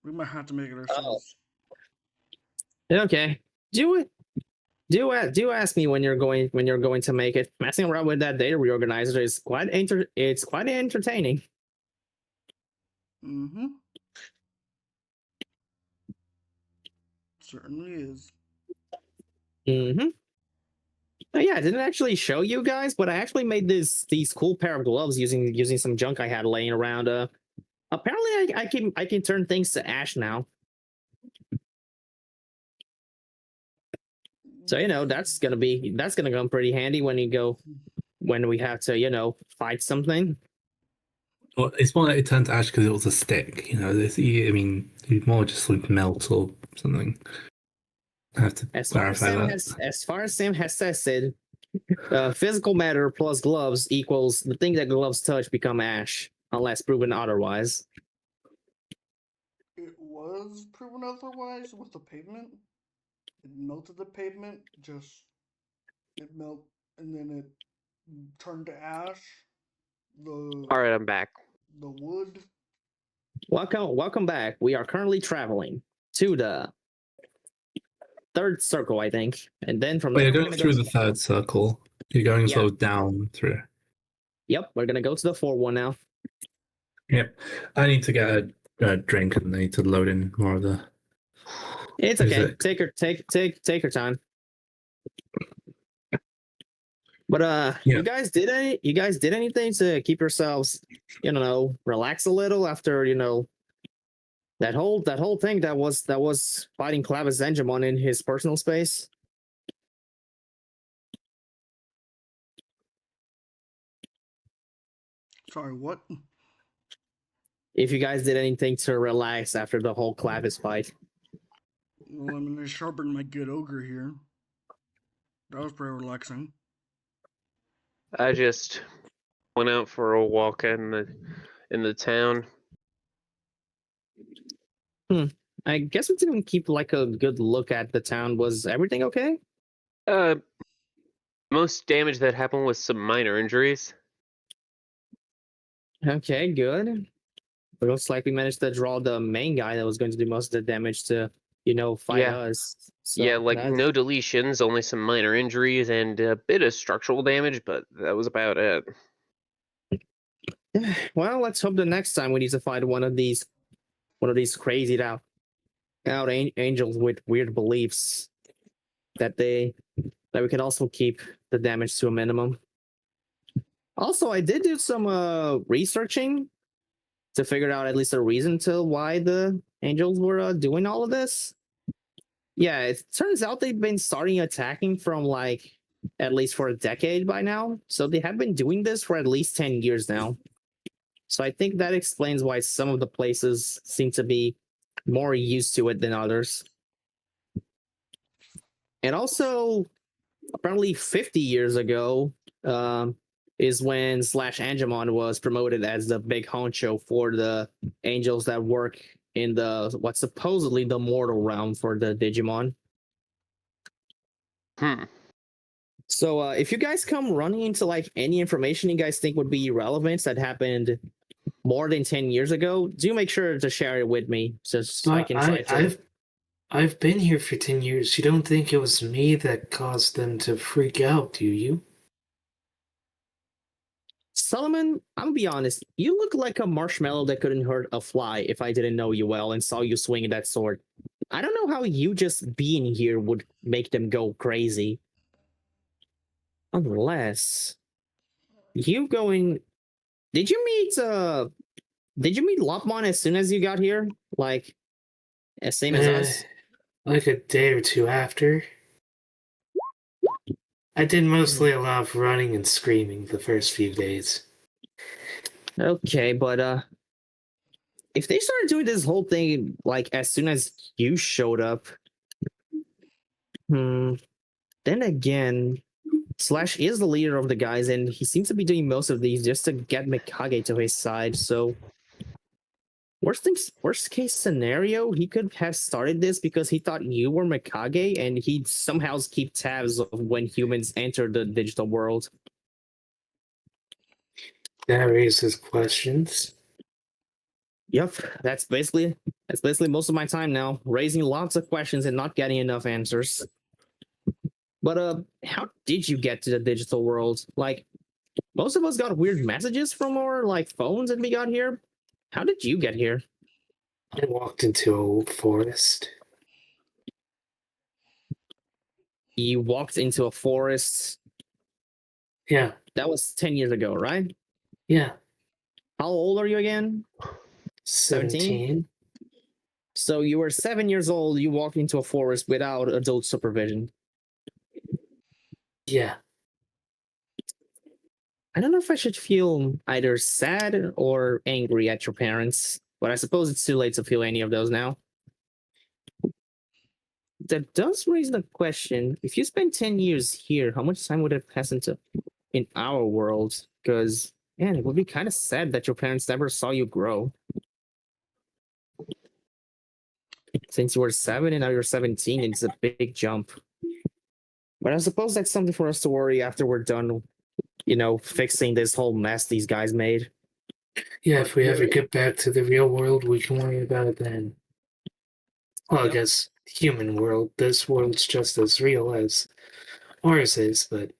We might have to make it Oh. ourselves. Okay. Do it. Do ask me when you're going to make it. Messing around with that data reorganizer is quite entertaining. Mm-hmm. Certainly is. Mm-hmm. Oh, yeah, I didn't actually show you guys, but I actually made these cool pair of gloves using some junk I had laying around. Apparently I can turn things to ash now. So that's gonna come pretty handy when we have to fight something. Well, it's more like it turned to ash because it was a stick. I mean, you'd more just sort melt or something. I have to clarify that. As far as Sam has said, physical matter plus gloves equals the thing that gloves touch become ash, unless proven otherwise. It was proven otherwise with the pavement. It melted the pavement, it melted, and then it turned to ash. All right, I'm back. The wood. Welcome back. We are currently traveling to the third circle, I think, and then from But there you're going through the third circle. You're going sort of down through. Yep, we're gonna go to the fourth one now. Yep. I need to get a drink and I need to load in more of the. It's okay. Take your time. But you guys did anything to keep yourselves, relax a little after, that whole thing that was fighting Clavis Zengemon in his personal space? Sorry, what? If you guys did anything to relax after the whole Clavis fight. Well, I mean, I sharpened my good ogre here. That was pretty relaxing. I just went out for a walk in the town. I guess we didn't keep like a good look at the town. Was everything okay? Most damage that happened was some minor injuries. Okay, good. It looks like we managed to draw the main guy that was going to do most of the damage to, fight us. So yeah, no deletions, only some minor injuries and a bit of structural damage, but that was about it. Well, let's hope the next time we need to fight one of these crazied out angels with weird beliefs that we can also keep the damage to a minimum. Also, I did do some researching to figure out at least a reason to why the angels were doing all of this. Yeah, it turns out they've been starting attacking from at least for a decade by now. So they have been doing this for at least 10 years now. So I think that explains why some of the places seem to be more used to it than others. And also, apparently 50 years ago is when /Angemon was promoted as the big honcho for the angels that work in what's supposedly the mortal realm for the Digimon. So if you guys come running into any information you guys think would be relevant that happened more than 10 years ago, do make sure to share it with me so I can try to. I've been here for 10 years. You don't think it was me that caused them to freak out, do you? Solomon, I'm gonna be honest, you look like a marshmallow that couldn't hurt a fly if I didn't know you well and saw you swinging that sword. I don't know how you just being here would make them go crazy. Unless you going... Did you meet Lopmon as soon as you got here? As same as us? Like a day or two after. I did mostly a lot of running and screaming the first few days. Okay, but if they started doing this whole thing as soon as you showed up, then again, Slash is the leader of the guys, and he seems to be doing most of these just to get Mikage to his side. So Worst case scenario, he could have started this because he thought you were Mikage, and he'd somehow keep tabs of when humans enter the digital world. That raises questions. Yep, that's basically most of my time now, raising lots of questions and not getting enough answers. But how did you get to the digital world? Like, most of us got weird messages from our like phones and we got here. How did you get here? I walked into a forest. You walked into a forest. Yeah, That was 10 years ago, right? yeah. How old are you again? 17? So you were 7 years old, you walked into a forest without adult supervision. Yeah. I don't know if I should feel either sad or angry at your parents, but I suppose it's too late to feel any of those now. That does raise the question, if you spend 10 years here, how much time would have passed in our world? Because, man, it would be kind of sad that your parents never saw you grow. Since you were 7 and now you're 17, it's a big jump. But I suppose that's something for us to worry after we're done, fixing this whole mess these guys made. Yeah, if we ever get back to the real world, we can worry about it then. Well, I guess human world. This world's just as real as ours is, but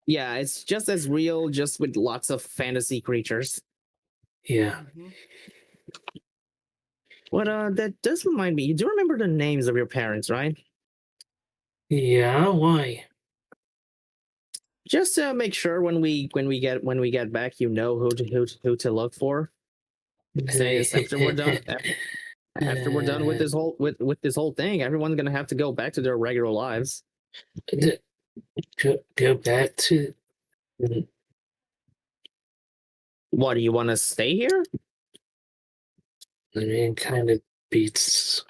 Yeah, it's just as real, just with lots of fantasy creatures. yeah. But that does remind me, you do remember the names of your parents, right? Yeah, why? Just to make sure when we get back, you know who to look for. Say after we're done after we're done with this whole thing, everyone's gonna have to go back to their regular lives. Go back to. What, do you want to stay here? I mean, kind of beats.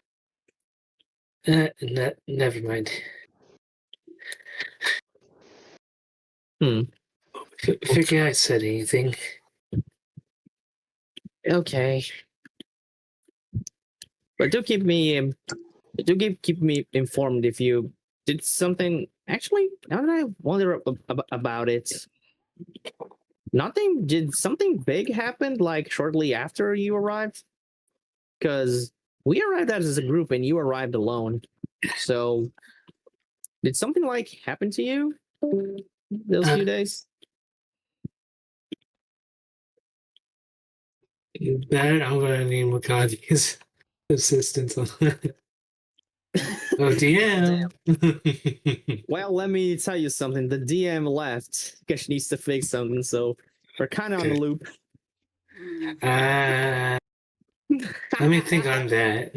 Never mind. Forget I said anything. Okay. But do keep me keep me informed if you did something. Actually, now that I wonder about it, did something big happen like shortly after you arrived? Because we arrived as a group and you arrived alone. So did something like happen to you those few days? That I'm gonna need Makagi's assistance on that. Oh, DM. Well, let me tell you something. The DM left because she needs to fix something, so we're kind of on the loop. Let me think on that.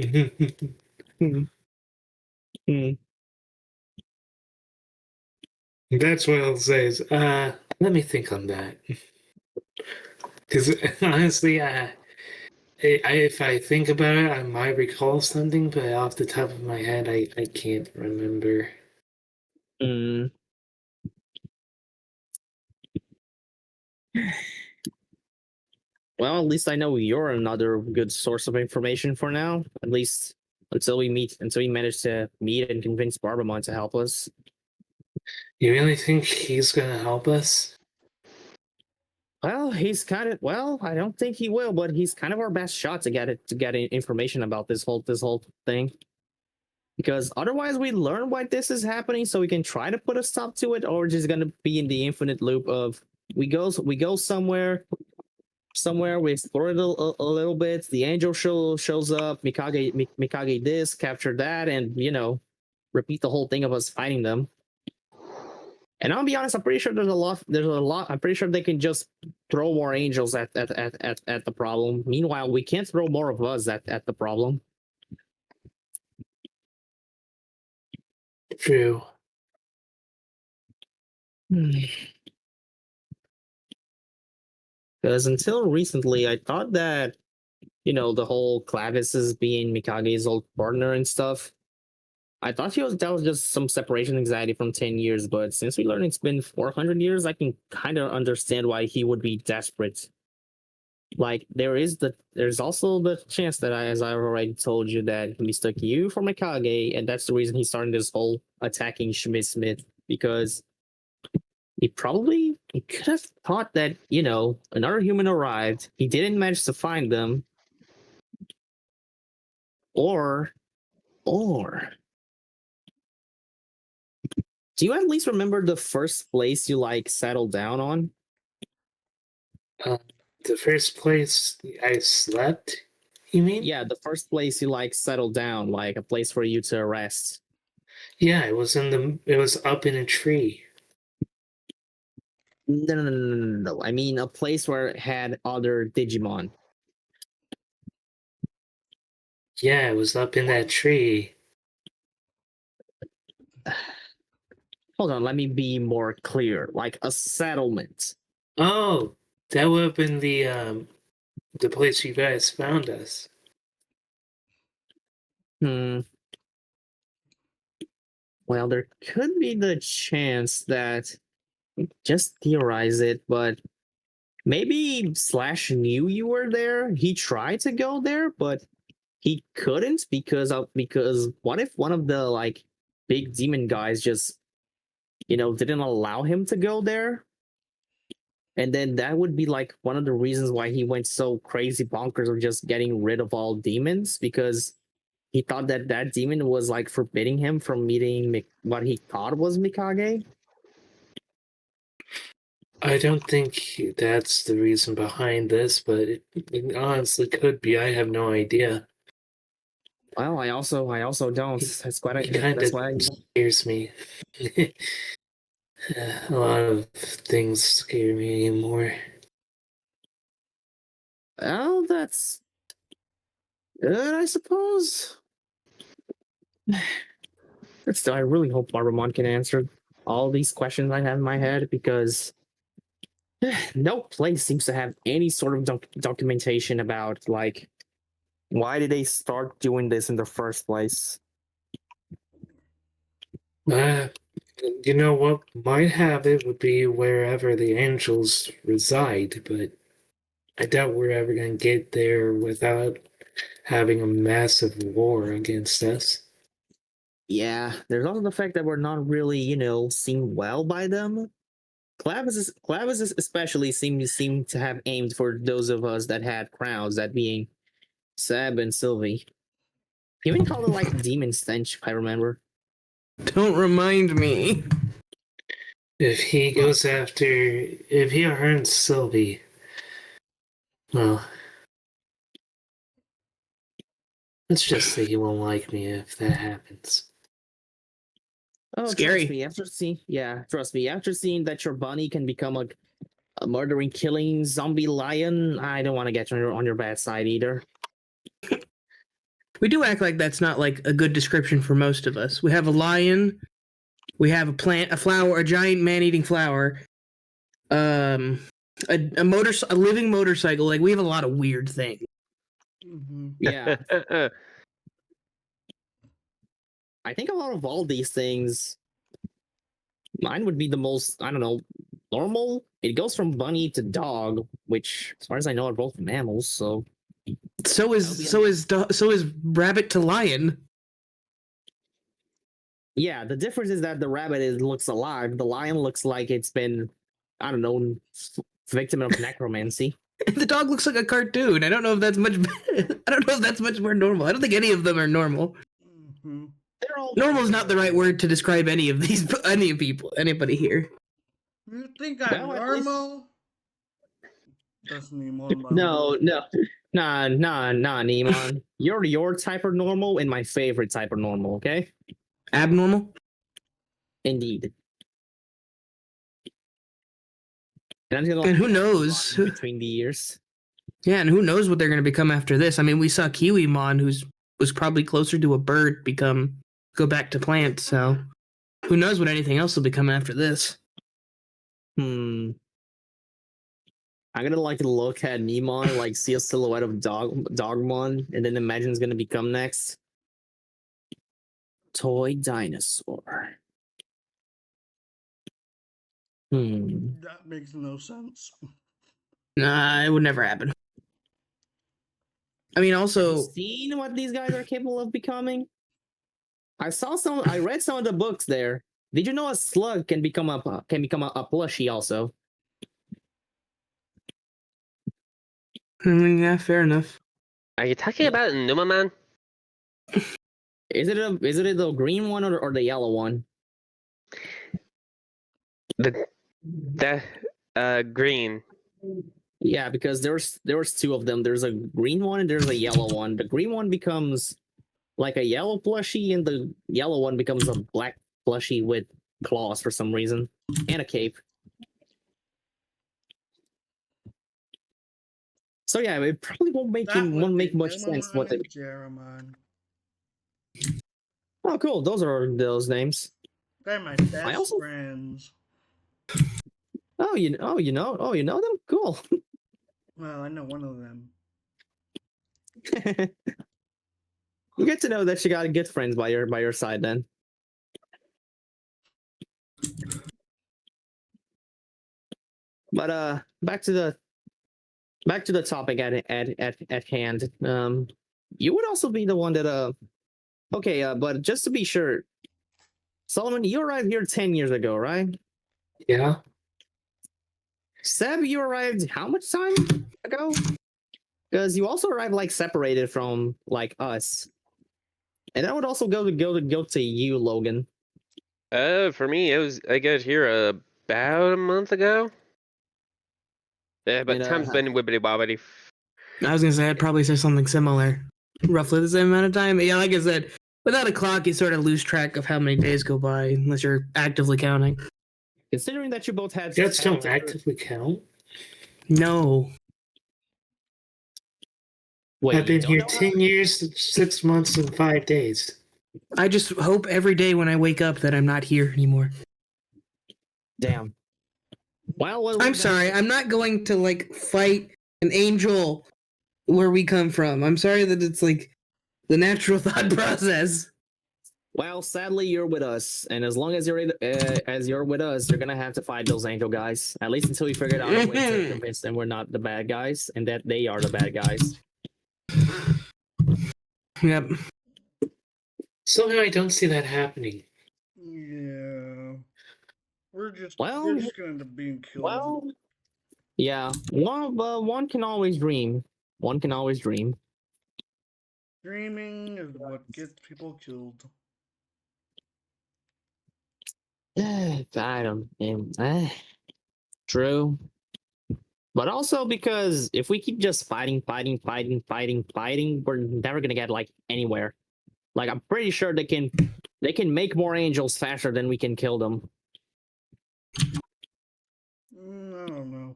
That's what I'll say is, let me think on that. Because honestly, if I think about it, I might recall something, but off the top of my head, I can't remember. Well, at least I know you're another good source of information for now. At least until we manage to meet and convince Barbamon to help us. You really think he's gonna help us? Well, I don't think he will, but he's kind of our best shot to get information about this whole thing. Because otherwise we learn why this is happening so we can try to put a stop to it, or we're just gonna be in the infinite loop of we go somewhere, we explore it a little bit, the angel shows up, Mikage this, capture that, and repeat the whole thing of us fighting them. And I'll be honest, I'm pretty sure there's a lot. I'm pretty sure they can just throw more angels at the problem. Meanwhile, we can't throw more of us at the problem. True. Because until recently, I thought that, the whole Clavis is being Mikage's old partner and stuff. I thought that was just some separation anxiety from 10 years, but since we learned it's been 400 years, I can kind of understand why he would be desperate Like there's also the chance that as I already told you, that he mistook you for Mikage, and that's the reason he's starting this whole attacking Schmidt because he could have thought that, another human arrived, he didn't manage to find them, or do you at least remember the first place you settled down on? The first place I slept, you mean? Yeah, the first place you settled down, like a place for you to rest. Yeah, it was up in a tree. No. I mean a place where it had other Digimon. Yeah, it was up in that tree. Hold on, let me be more clear. Like a settlement. Oh, that would have been the place you guys found us. Well, there could be the chance that, just theorize it, but maybe Slash knew you were there. He tried to go there, but he couldn't because what if one of the big demon guys just didn't allow him to go there? And then that would be one of the reasons why he went so crazy bonkers of just getting rid of all demons, because he thought that that demon was forbidding him from meeting what he thought was Mikage. I don't think that's the reason behind this, but it honestly could be. I have no idea. Well, I also don't. That's why It kind of scares me. A lot of things scare me anymore. Well, that's good, I suppose. But still, I really hope Barbamon can answer all these questions I have in my head, because no place seems to have any sort of documentation about why did they start doing this in the first place. You know what might have it would be wherever the angels reside, but I doubt we're ever going to get there without having a massive war against us. Yeah, there's also the fact that we're not really, seen well by them. Clavis especially seemed to have aimed for those of us that had crowns, that being Seb and Sylvie. He even called it demon stench, if I remember. Don't remind me. If he harms Sylvie, well, let's just say he won't like me if that happens. Oh, Scary. Trust me. After seeing that your bunny can become a murdering, killing zombie lion, I don't want to get on your bad side either. We do act like that's not a good description for most of us. We have a lion, we have a plant, a flower, a giant man-eating flower, a living motorcycle. We have a lot of weird things. Mm-hmm. Yeah. I think a lot of all these things, mine would be the most, I don't know, normal. It goes from bunny to dog, which, as far as I know, are both mammals. So is rabbit to lion. Yeah, the difference is that the rabbit looks alive. The lion looks like it's been, I don't know, victim of necromancy. The dog looks like a cartoon. I don't know if that's much. I don't know if that's much more normal. I don't think any of them are normal. Mm-hmm. Normal is not the right word to describe any of anybody here. You think I'm normal? That's Nimon. No. Nah, Nimon. You're your type of normal and my favorite type of normal, okay? Abnormal? Indeed. And who knows? Between the years. Yeah, and who knows what they're going to become after this? I mean, we saw Kiwimon, was probably closer to a bird, go back to plant. So who knows what anything else will become after this? I'm gonna look at Nimon, see a silhouette of Dogmon, and then imagine it's gonna become next. Toy dinosaur. That makes no sense. Nah, it would never happen. I mean, Have you also, seen what these guys are capable of becoming? I read some of the books there. Did you know a slug can become a plushie also? I mean, yeah, fair enough. Are you talking about Numaman? Is it the green one or the yellow one? The green. Yeah, because there was two of them. There's a green one and there's a yellow one. The green one becomes like a yellow plushie, and the yellow one becomes a black plushie with claws for some reason and a cape. So yeah, it probably won't make much sense what they. Jeremiah. Oh, cool! Those are those names. They're my best also- friends. Oh, you know them? Cool. Well, I know one of them. You get to know that you got good friends by your side then. But back to the topic at hand. You would also be the one that okay, but just to be sure, Solomon, you arrived here 10 years ago, right? Yeah. Seb, you arrived how much time ago? Because you also arrived like separated from like us. And that would also go to you, Logan. For me, I got here about a month ago. Yeah, but And, time's been wibbity bobbity. I was gonna say I'd probably say something similar, roughly the same amount of time. Yeah, like I said, without a clock, you sort of lose track of how many days go by unless you're actively counting. Considering that you both had That's don't actively count. No, Wait, I've been you don't here know 10 years, 6 months, and 5 days. I just hope every day when I wake up that I'm not here anymore. Damn. Well, I'm sorry, I'm not going to like fight an angel where we come from. I'm sorry that it's like the natural thought process. Well, sadly, you're with us, and as long as you're with us, you're gonna have to fight those angel guys. At least until we figured out a way to convince them we're not the bad guys and that they are the bad guys. Yep. Somehow I don't see that happening. Yeah. We're just Well- gonna end up being killed. Well, yeah. One can always dream. One can always dream. Dreaming is what gets people killed. I don't. True. But also because if we keep just fighting, we're never gonna get like anywhere. Like I'm pretty sure they can make more angels faster than we can kill them. I don't know.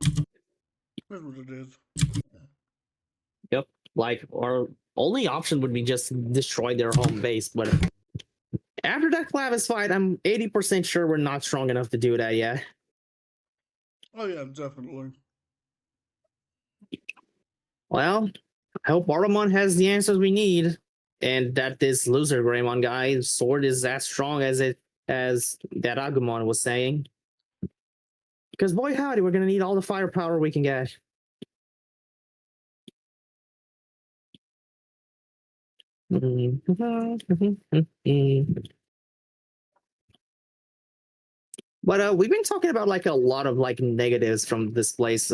That's what it is. Yep. Like our only option would be just destroy their home base. But after that Clavis fight, I'm 80% sure we're not strong enough to do that yet. Oh yeah, definitely. Well, I hope Bartamon has the answers we need, and that this loser Greymon guy's sword is as strong as that Agumon was saying. Because boy howdy, we're gonna need all the firepower we can get. But we've been talking about like a lot of like negatives from this place.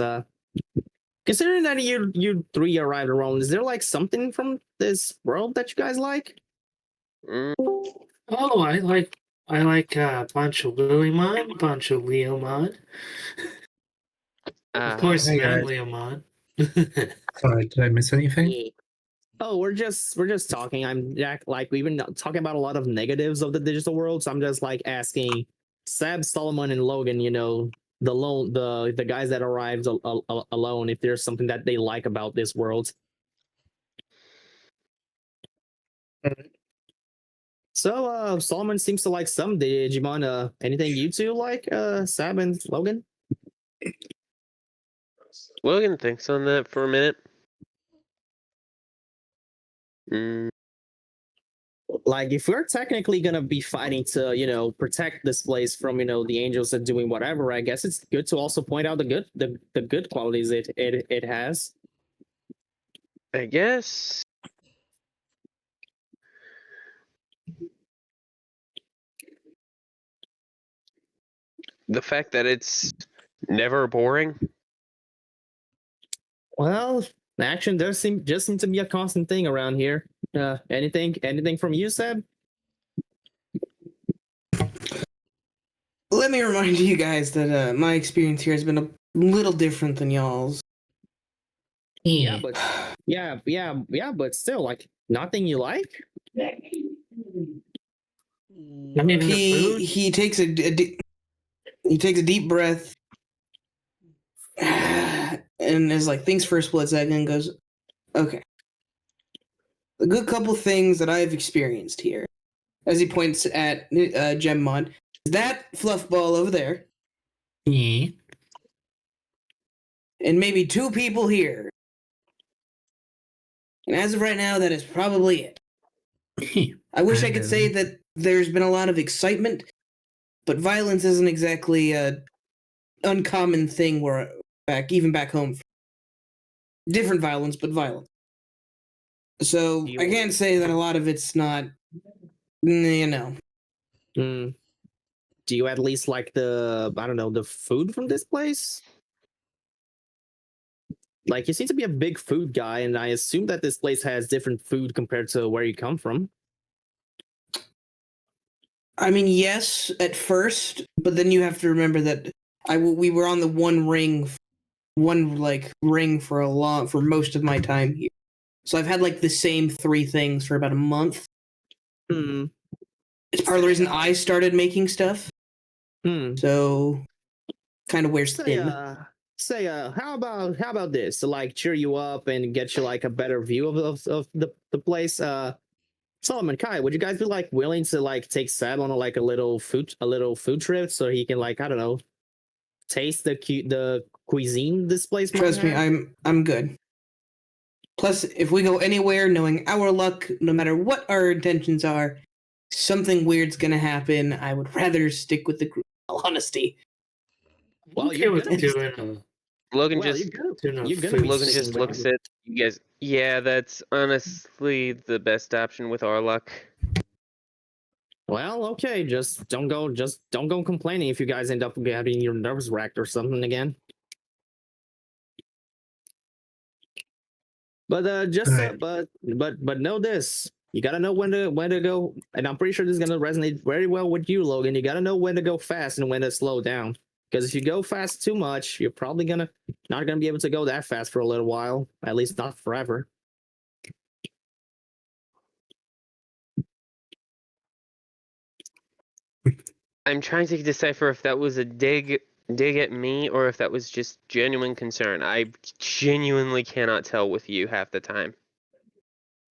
Considering that you three arrived around, is there like something from this world that you guys like? Oh, I like Bunch of Lilymon, Bunch of Leomon. Of course, Hey, not guys. Leomon. Sorry, did I miss anything? Oh, we're just talking. I'm like we've been talking about a lot of negatives of the digital world, so I'm just like asking Seb, Solomon, and Logan. You know, the guys that arrived alone, if there's something that they like about this world. So Solomon seems to like some Digimon. Anything you two like, Seb and Logan? Logan thinks on that for a minute. Like if we're technically gonna be fighting to, you know, protect this place from, you know, the angels and doing whatever, I guess it's good to also point out the good qualities it has. I guess the fact that it's never boring. Well, action does seem to be a constant thing around here. Anything from you, Seb? Let me remind you guys that my experience here has been a little different than y'all's. Yeah, but but still, like nothing you like. I mean, the food. He takes a deep breath and is like thinks for a split second and goes, "Okay, a good couple things that I've experienced here." As he points at Gemmon, is that fluff ball over there, Yeah. and maybe 2 people here. And as of right now, that is probably it. I wish I could say that there's been a lot of excitement, but violence isn't exactly a uncommon thing where even back home. Different violence, but violence. So I can't say that a lot of it's not, you know. Do you at least like the food from this place? Like, you seem to be a big food guy, and I assume that this place has different food compared to where you come from. I mean, yes, at first, but then you have to remember that we were on the one ring for most of my time here. So I've had like the same 3 things for about a month. It's part of the reason I started making stuff. So kind of wears thin. How about this to like cheer you up and get you like a better view of the place? Solomon, Kai, would you guys be like willing to like take Seb on a little food trip so he can like, I don't know, taste the cuisine this place might Trust me, have? I'm good. Plus, if we go anywhere knowing our luck, no matter what our intentions are, something weird's gonna happen. I would rather stick with the group, in all honesty. Well, Okay, with doing Logan well, just Logan just looks at you guys. Yeah, that's honestly the best option with our luck. Well, okay, just don't go complaining if you guys end up having your nerves racked or something again. But but know this. You gotta know when to go, and I'm pretty sure this is gonna resonate very well with you, Logan. You gotta know when to go fast and when to slow down. Because if you go fast too much, you're probably not gonna be able to go that fast for a little while. At least not forever. I'm trying to decipher if that was a dig at me or if that was just genuine concern. I genuinely cannot tell with you half the time.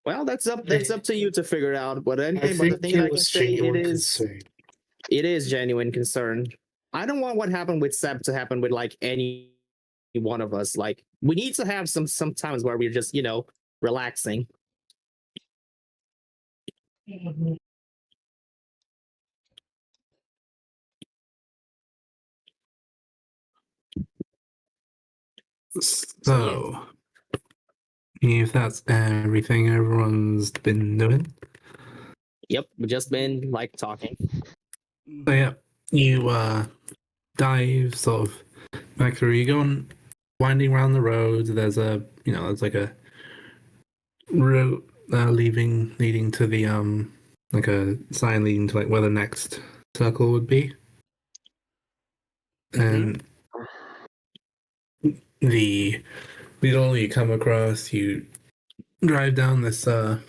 Well, that's up to you to figure it out. But I anyway, think the thing I can say concern. it is genuine concern. I don't want what happened with Seb to happen with like any one of us. Like, we need to have some times where we're just, relaxing. So, if that's everything everyone's been doing. Yep, we've just been like talking. So yeah, you dive sort of back through. You go on winding around the road. There's like a route leading to the like a sign leading to like where the next circle would be. And the all you come across, you drive down this sort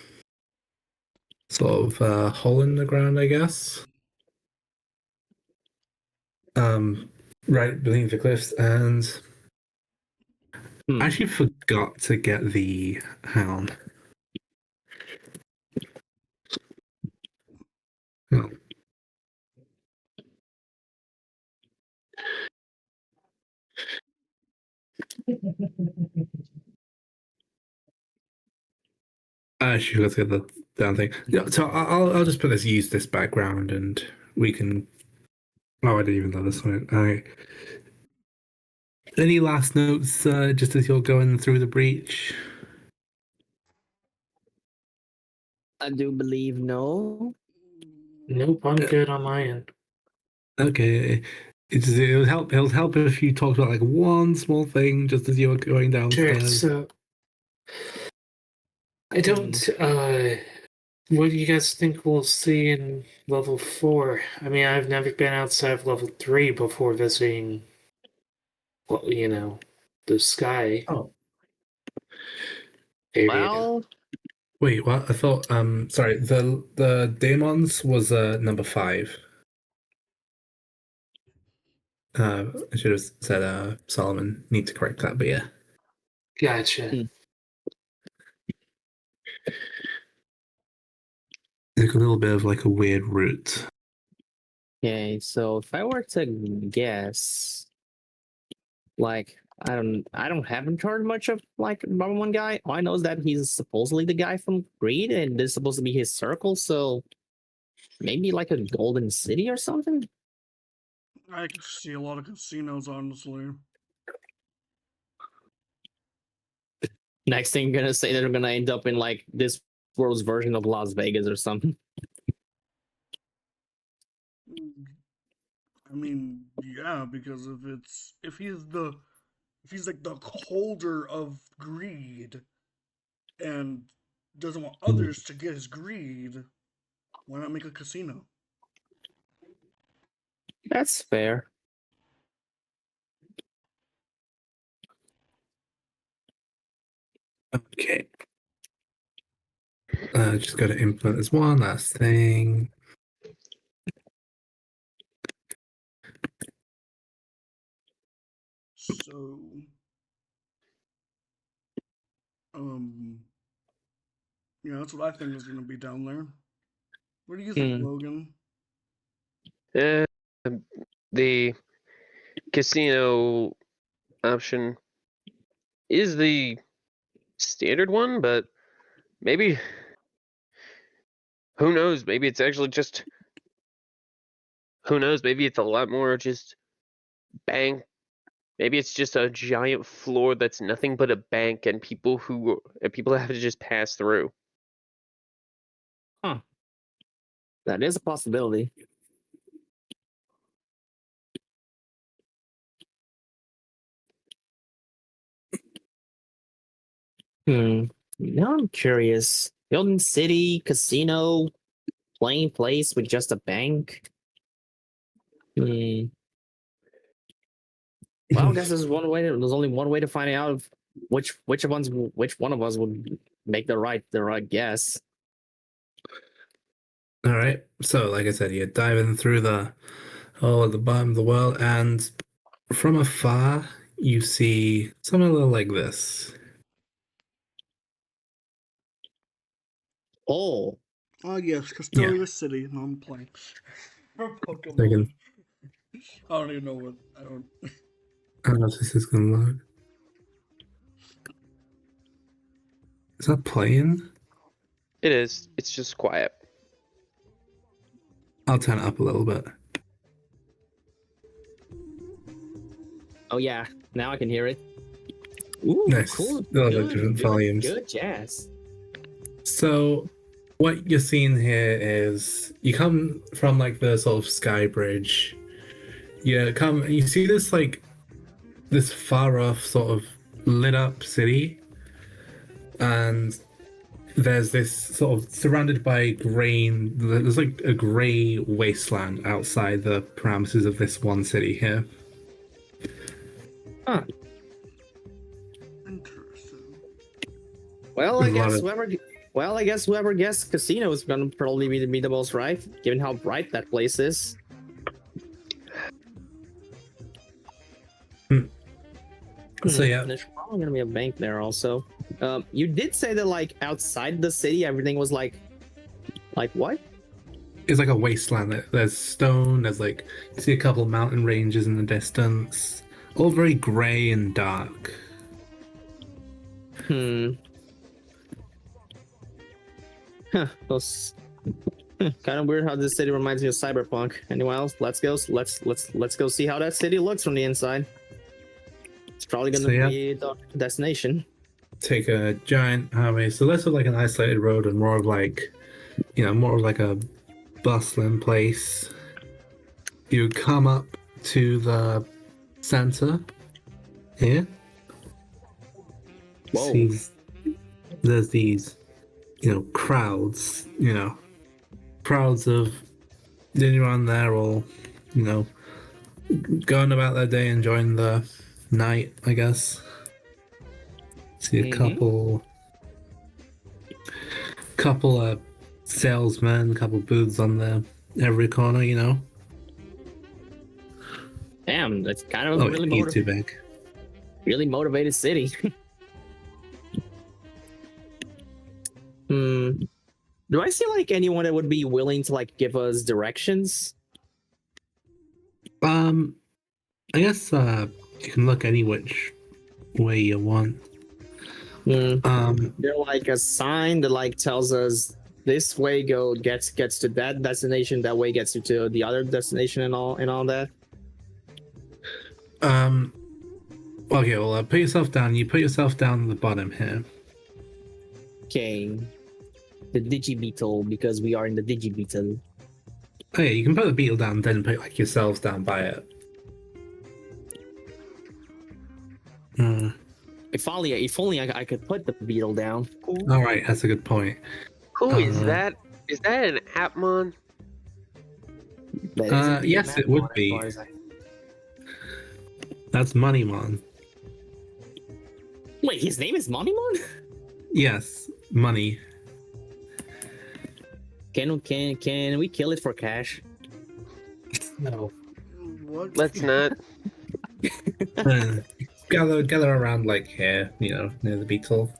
of hole in the ground, I guess. Right beneath the cliffs, and I actually forgot to get the hound. Oh. I actually forgot to get the damn thing. Yeah, so I'll just use this background, and we can. Oh, I didn't even know this one. All right. Any last notes, just as you're going through the breach? I do believe no. Nope, I'm good on my end. Okay. It'll help if you talked about like one small thing just as you were going Sure, downstairs. so I don't what do you guys think we'll see in level 4? I mean, I've never been outside of level 3 before visiting, well, the sky Oh. area. Well, Wait, what? I thought sorry, the demons was number 5. I should have said Solomon. Need to correct that, but yeah. Gotcha. It's a little bit of like a weird route. okay, so if I were to guess, like haven't heard much of like number one guy. All I know is that he's supposedly the guy from Greed, and this is supposed to be his circle. So maybe like a golden city or something. I could see a lot of casinos, honestly. Next thing you're gonna say that we're gonna end up in like this world's version of Las Vegas or something. I mean, yeah, because if he's like the holder of greed and doesn't want others to get his greed, why not make a casino? That's fair. Okay. Just gotta implement this one last thing. So, that's what I think is going to be down there. What do you think, Logan? The casino option is the standard one, but maybe, who knows? Maybe it's actually just, who knows? Maybe it's a lot more just bank. Maybe it's just a giant floor that's nothing but a bank, and people have to just pass through. Huh. That is a possibility. Now I'm curious. Golden City, casino, playing place with just a bank. Well, I guess there's only one way to find out which one of us would make the right guess. All right. So, like I said, you're diving through the hole at the bottom of the world, and from afar, you see something a little like this. Oh. Oh, yes, Castelia City. No, I'm playing. Pokemon. Second. I don't even know what. I don't know if this is going to load. Is that playing? It is. It's just quiet. I'll turn it up a little bit. Oh yeah, now I can hear it. Ooh, nice. Cool. Those are different volumes. Good jazz. So, what you're seeing here is you come from like the sort of sky bridge. You see this like this far off sort of lit up city, and there's this sort of surrounded by grain. There's like a grey wasteland outside the parameters of this one city here. Huh. Interesting. Well, I guess whoever guessed casino is gonna probably be the most right, given how bright that place is. So yeah, there's probably gonna be a bank there also. You did say that like outside the city everything was like what? It's like a wasteland. There's stone. There's like you see a couple of mountain ranges in the distance, all very grey and dark. Those kind of weird how this city reminds me of Cyberpunk. Anyone else? Let's go see how that city looks from the inside. It's probably gonna be the destination. Take a giant highway. So less of like an isolated road and more of like more of like a bustling place. You come up to the center here. Whoa. There's these, crowds, crowds of Digimon there, all, going about their day, enjoying the night, I guess. See a couple of salesmen, couple booths on there, every corner, Damn, that's kind of a it's too big. really motivated city. Do I see like anyone that would be willing to like give us directions? I guess you can look any which way you want. They're like a sign that like tells us this way gets to that destination, that way gets you to the other destination and all that. Okay, well, put yourself down. You put yourself down at the bottom here. Okay. The Digibeetle, because we are in the Digibeetle. Oh yeah, you can put the beetle down, then put like yourselves down by it. If only I could put the beetle down. Cool. All right, that's a good point. Who is that? Is that an Appmon? Yes, it would be. That's Moneymon. Wait, his name is Moneymon? Yes, money. Can we kill it for cash? No. What? Let's not. Gather around like here, near the beetle.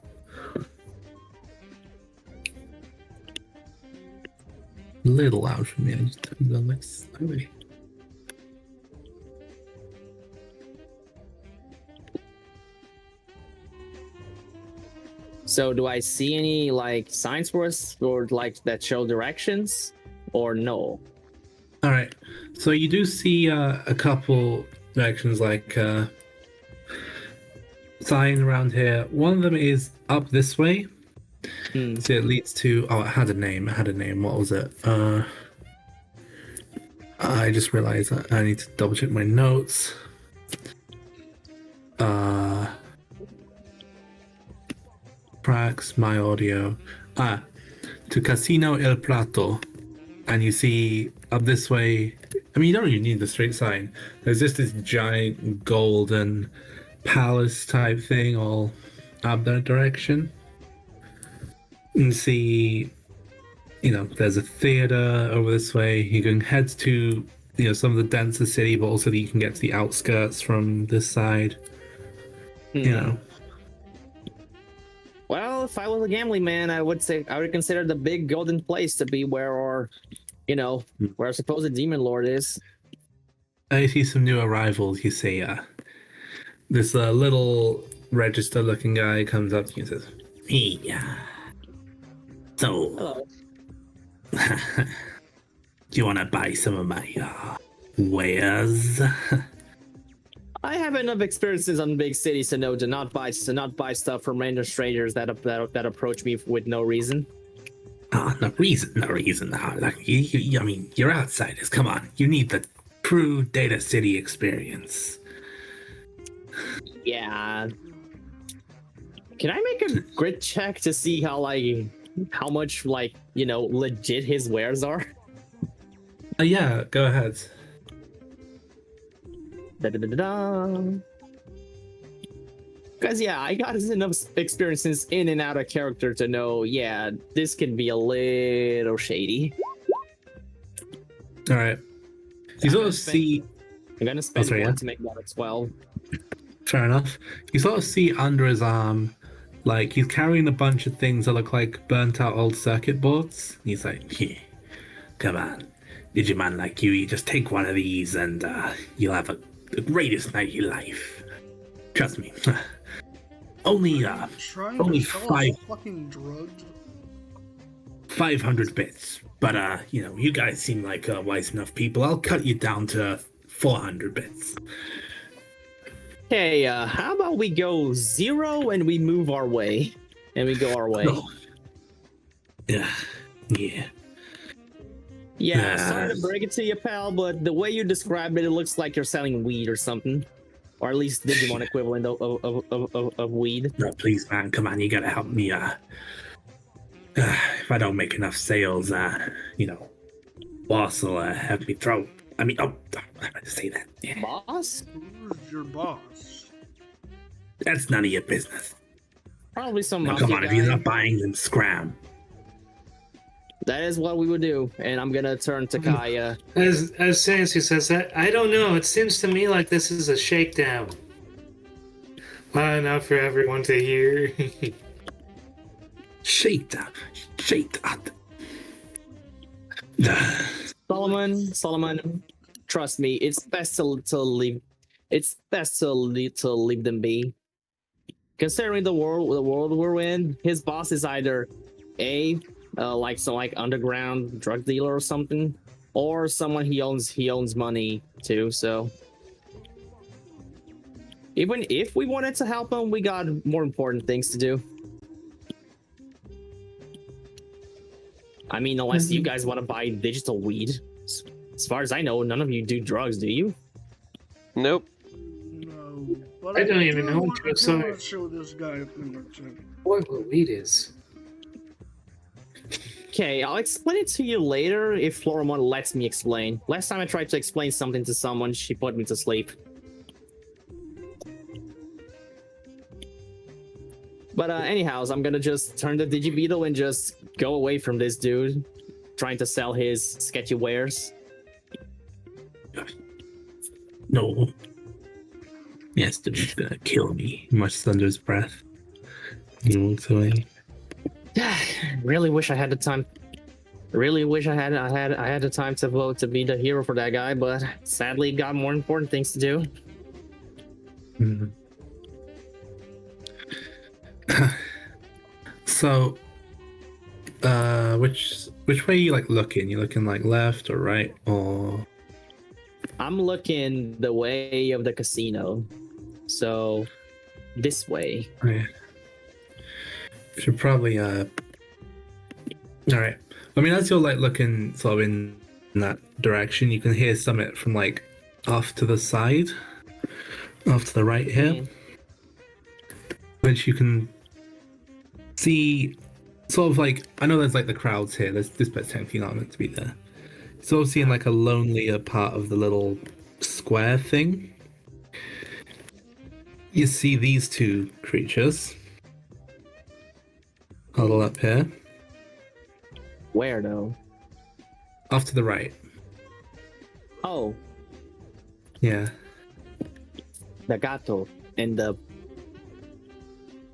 Little loud for me. I just took the next highway. So do I see any like signs for us or like that show directions or no? All right. So you do see a couple directions like sign around here. One of them is up this way. So it leads to it had a name. What was it? I just realized that I need to double check my notes. Tracks, my audio. To Casino El Prato. And you see up this way, I mean, you don't even need the straight sign. There's just this giant golden palace type thing all up that direction. And see, there's a theater over this way. You can head to, some of the denser city, but also you can get to the outskirts from this side. Well, if I was a gambling man, I would consider the big golden place to be where our supposed demon lord is. I see some new arrivals. You see, this little register-looking guy comes up to you and says, "Hey, so, do you want to buy some of my wares?" I have enough experiences on big cities to know to not buy stuff from random strangers that approach me with no reason. No reason. I mean, you're outsiders. Come on, you need the true Data City experience. Yeah. Can I make a grit check to see how much legit his wares are? Yeah, go ahead. Because I got enough experiences in and out of character to know, this can be a little shady. All right. You sort of see. I'm gonna spend one to make that a 12. Fair enough. You sort of see under his arm, like he's carrying a bunch of things that look like burnt out old circuit boards. He's like, "Here, come on, Digimon like you just take one of these and you'll have the greatest night of your life. Trust me." Only Only fucking drugs. 500 bits. But you guys seem like wise enough people. I'll cut you down to 400 bits. Hey, how about we go 0 and we move our way? And we go our way. Oh. Yeah. Yeah, sorry to break it to you, pal, but the way you described it, it looks like you're selling weed or something. Or at least Digimon equivalent of weed. No, please, man, come on, you gotta help me. If I don't make enough sales, boss will have me throw. I mean, I'm about to say that. Yeah. Boss? Who's your boss? That's none of your business. Probably some Now, mafia come on, if guy. you're not buying, then scram. That is what we would do, and I'm gonna turn to Kaya. As Sansu says that, I don't know. It seems to me like this is a shakedown. Loud enough for everyone to hear. Shakedown. Solomon, trust me, it's best to leave. It's best to leave them be. Considering the world we're in, his boss is either like underground drug dealer or something, or someone he owns money to. So even if we wanted to help him, we got more important things to do. I mean, unless you guys want to buy digital weed. As far as I know, none of you do drugs, do you? Nope. No, but I don't even know want what to say. to show this guy a thing or two. What weed is? Okay, I'll explain it to you later if Floramon lets me explain. Last time I tried to explain something to someone, she put me to sleep. But anyhows, I'm gonna just turn the Digibeetle and just go away from this dude trying to sell his sketchy wares. No. Yes, the dude's gonna kill me. Much under his breath. He walks away. Really wish I had the time. Really wish I had the time to vote to be the hero for that guy, but sadly got more important things to do. Mhm. So, which way are you looking? You looking left or right or? I'm looking the way of the casino, so this way. Yeah. Should probably all right. I mean, as you're looking sort of in that direction, you can hear Summit from off to the side, off to the right here, which you can see sort of I know there's the crowds here. This bit's technically not meant to be there. Sort of seeing a lonelier part of the little square thing. You see these two creatures huddle up here. Where though? Off to the right. Oh, Yeah. the gato and the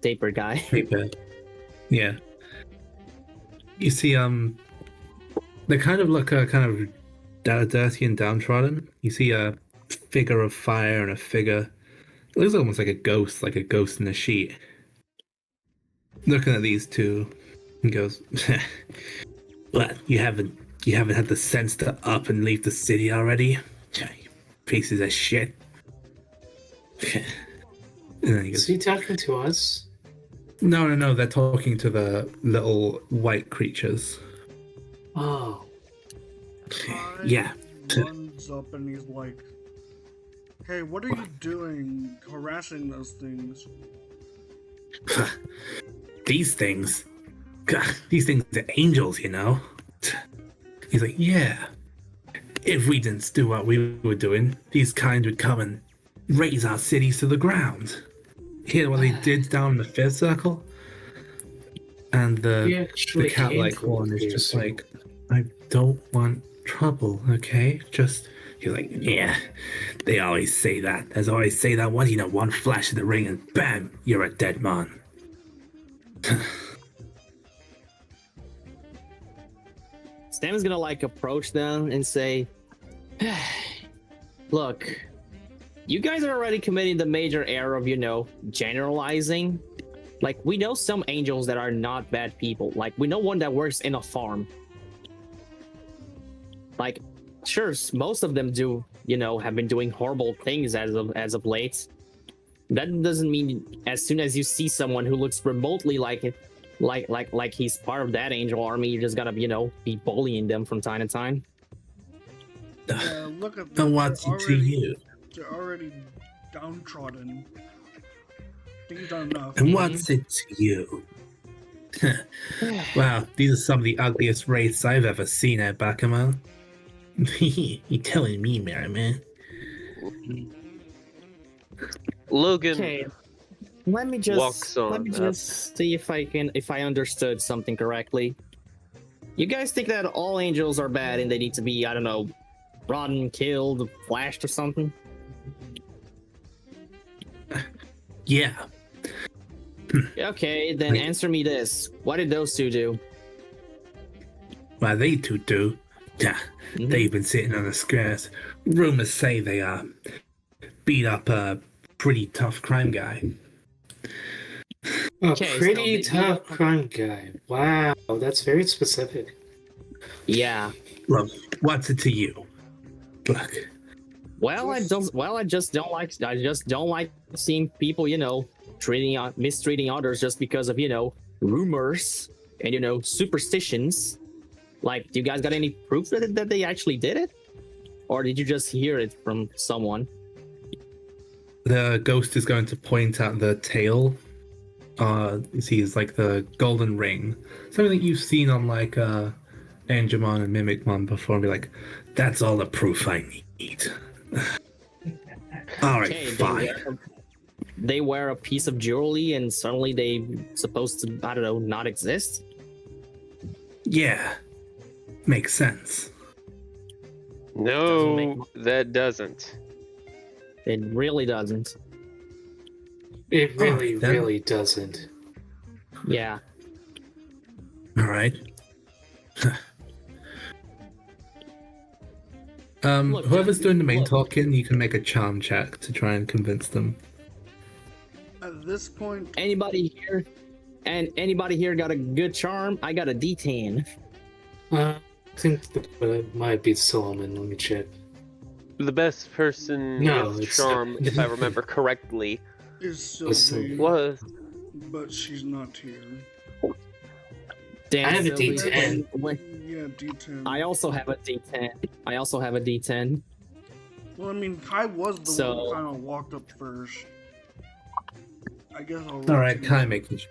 taper guy. Paper. Yeah. You see, they kind of look kind of dirty and downtrodden. You see a figure of fire and a figure. It looks almost like a ghost in a sheet. Looking at these two, and goes, "What? You haven't had the sense to up and leave the city already? Pieces of shit." And then he Is goes, he talking to us? No, they're talking to the little white creatures. Oh. Yeah. Runs up and he's like, "Hey, what are you doing, harassing those things?" These things are angels, you know? He's like, yeah. If we didn't do what we were doing, these kind would come and raise our cities to the ground. Hear what they did down in the fifth circle? And the cat-like one is just I don't want trouble, okay? He's like, yeah, they always say that. There's always say that one, one flash of the ring and bam, you're a dead man. Stam's gonna approach them and say, look, you guys are already committing the major error of, generalizing. We know some angels that are not bad people. We know one that works in a farm. Sure, most of them do, have been doing horrible things as of late. That doesn't mean as soon as you see someone who looks remotely like he's part of that angel army, you're just gonna, be bullying them from time to time. Yeah, look at them. And what's it to you? They're already downtrodden. Things are enough. And what's it to you? Wow, these are some of the ugliest wraiths I've ever seen at Bakamo. You telling me, Merriman? Logan Okay. Let me walks on let me up. just see if I understood something correctly. You guys think that all angels are bad and they need to be, I don't know, rotten, killed, flashed or something? Yeah. Okay, then answer me this. What did those two do? Well, they two do. Yeah, Mhm. they've been sitting on the squares. Rumors say they beat up a pretty tough crime guy. A Okay, so pretty they- tough crime guy. Wow, that's very specific. Yeah. Look, what's it to you? Look, Well, I just don't like seeing people, mistreating others just because of, rumors and superstitions. Like, do you guys got any proof that they actually did it? Or did you just hear it from someone? the ghost is going to point at the tail. You see, it's like the golden ring. Something that you've seen on like Angemon and Mimicmon before, and be like, that's all the proof I need. All right, Okay, fine. they wear a piece of jewelry and suddenly they supposed to, I don't know, not exist? Yeah, makes sense. No, make- that doesn't. It really doesn't. It really, then- really doesn't. Yeah. All right. Look, Whoever's doing the main look. talking, you can make a charm check to try and convince them. At this point, Anybody here got a good charm? I got a D10. I think that might be Solomon. Let me check. The best person No, with it's- charm, if I remember correctly, is Listen, Sylvie, was but she's not here. Damn, I have a Sylvie, D10. Yeah, D10. I also have a D10. Well, I mean, Kai was the one So- who kind of walked up first. I guess I'll. All right, Kai, making sure.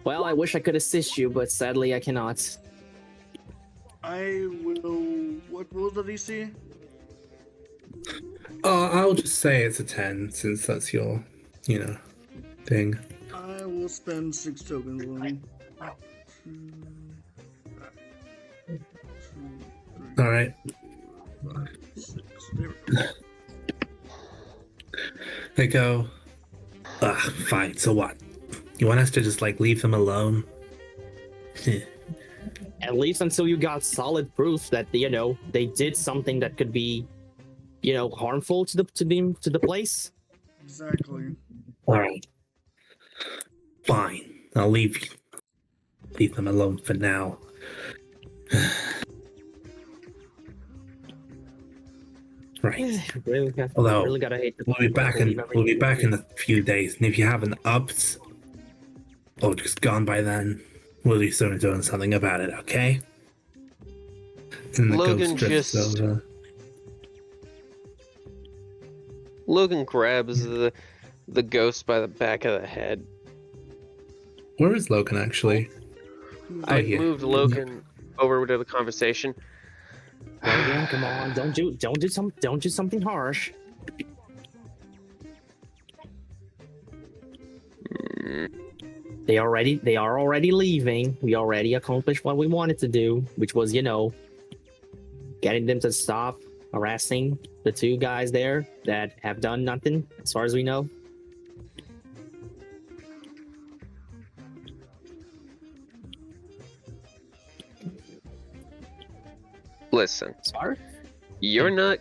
Well, I wish I could assist you, but sadly I cannot. I will. What was the DC? I'll just say it's a 10 since that's your, thing. I will spend 6 tokens on him. All right. 6. There we go. They go. Fine. So what? You want us to just leave them alone? At least until you got solid proof that they did something that could be, harmful to the place. Exactly. All right. Fine. I'll leave them alone for now. Right. Although, really gotta hate. We'll be back in a few days, and if you haven't upped or just gone by then, we'll be soon doing something about it. Okay? And the Logan ghost drifts just- over. Logan grabs the ghost by the back of the head. Where is Logan actually? I here. moved Logan over to the conversation. Logan, come on, don't do something harsh. They are already leaving. We already accomplished what we wanted to do, which was, getting them to stop harassing the two guys there that have done nothing, as far as we know. Listen, Sorry? you're not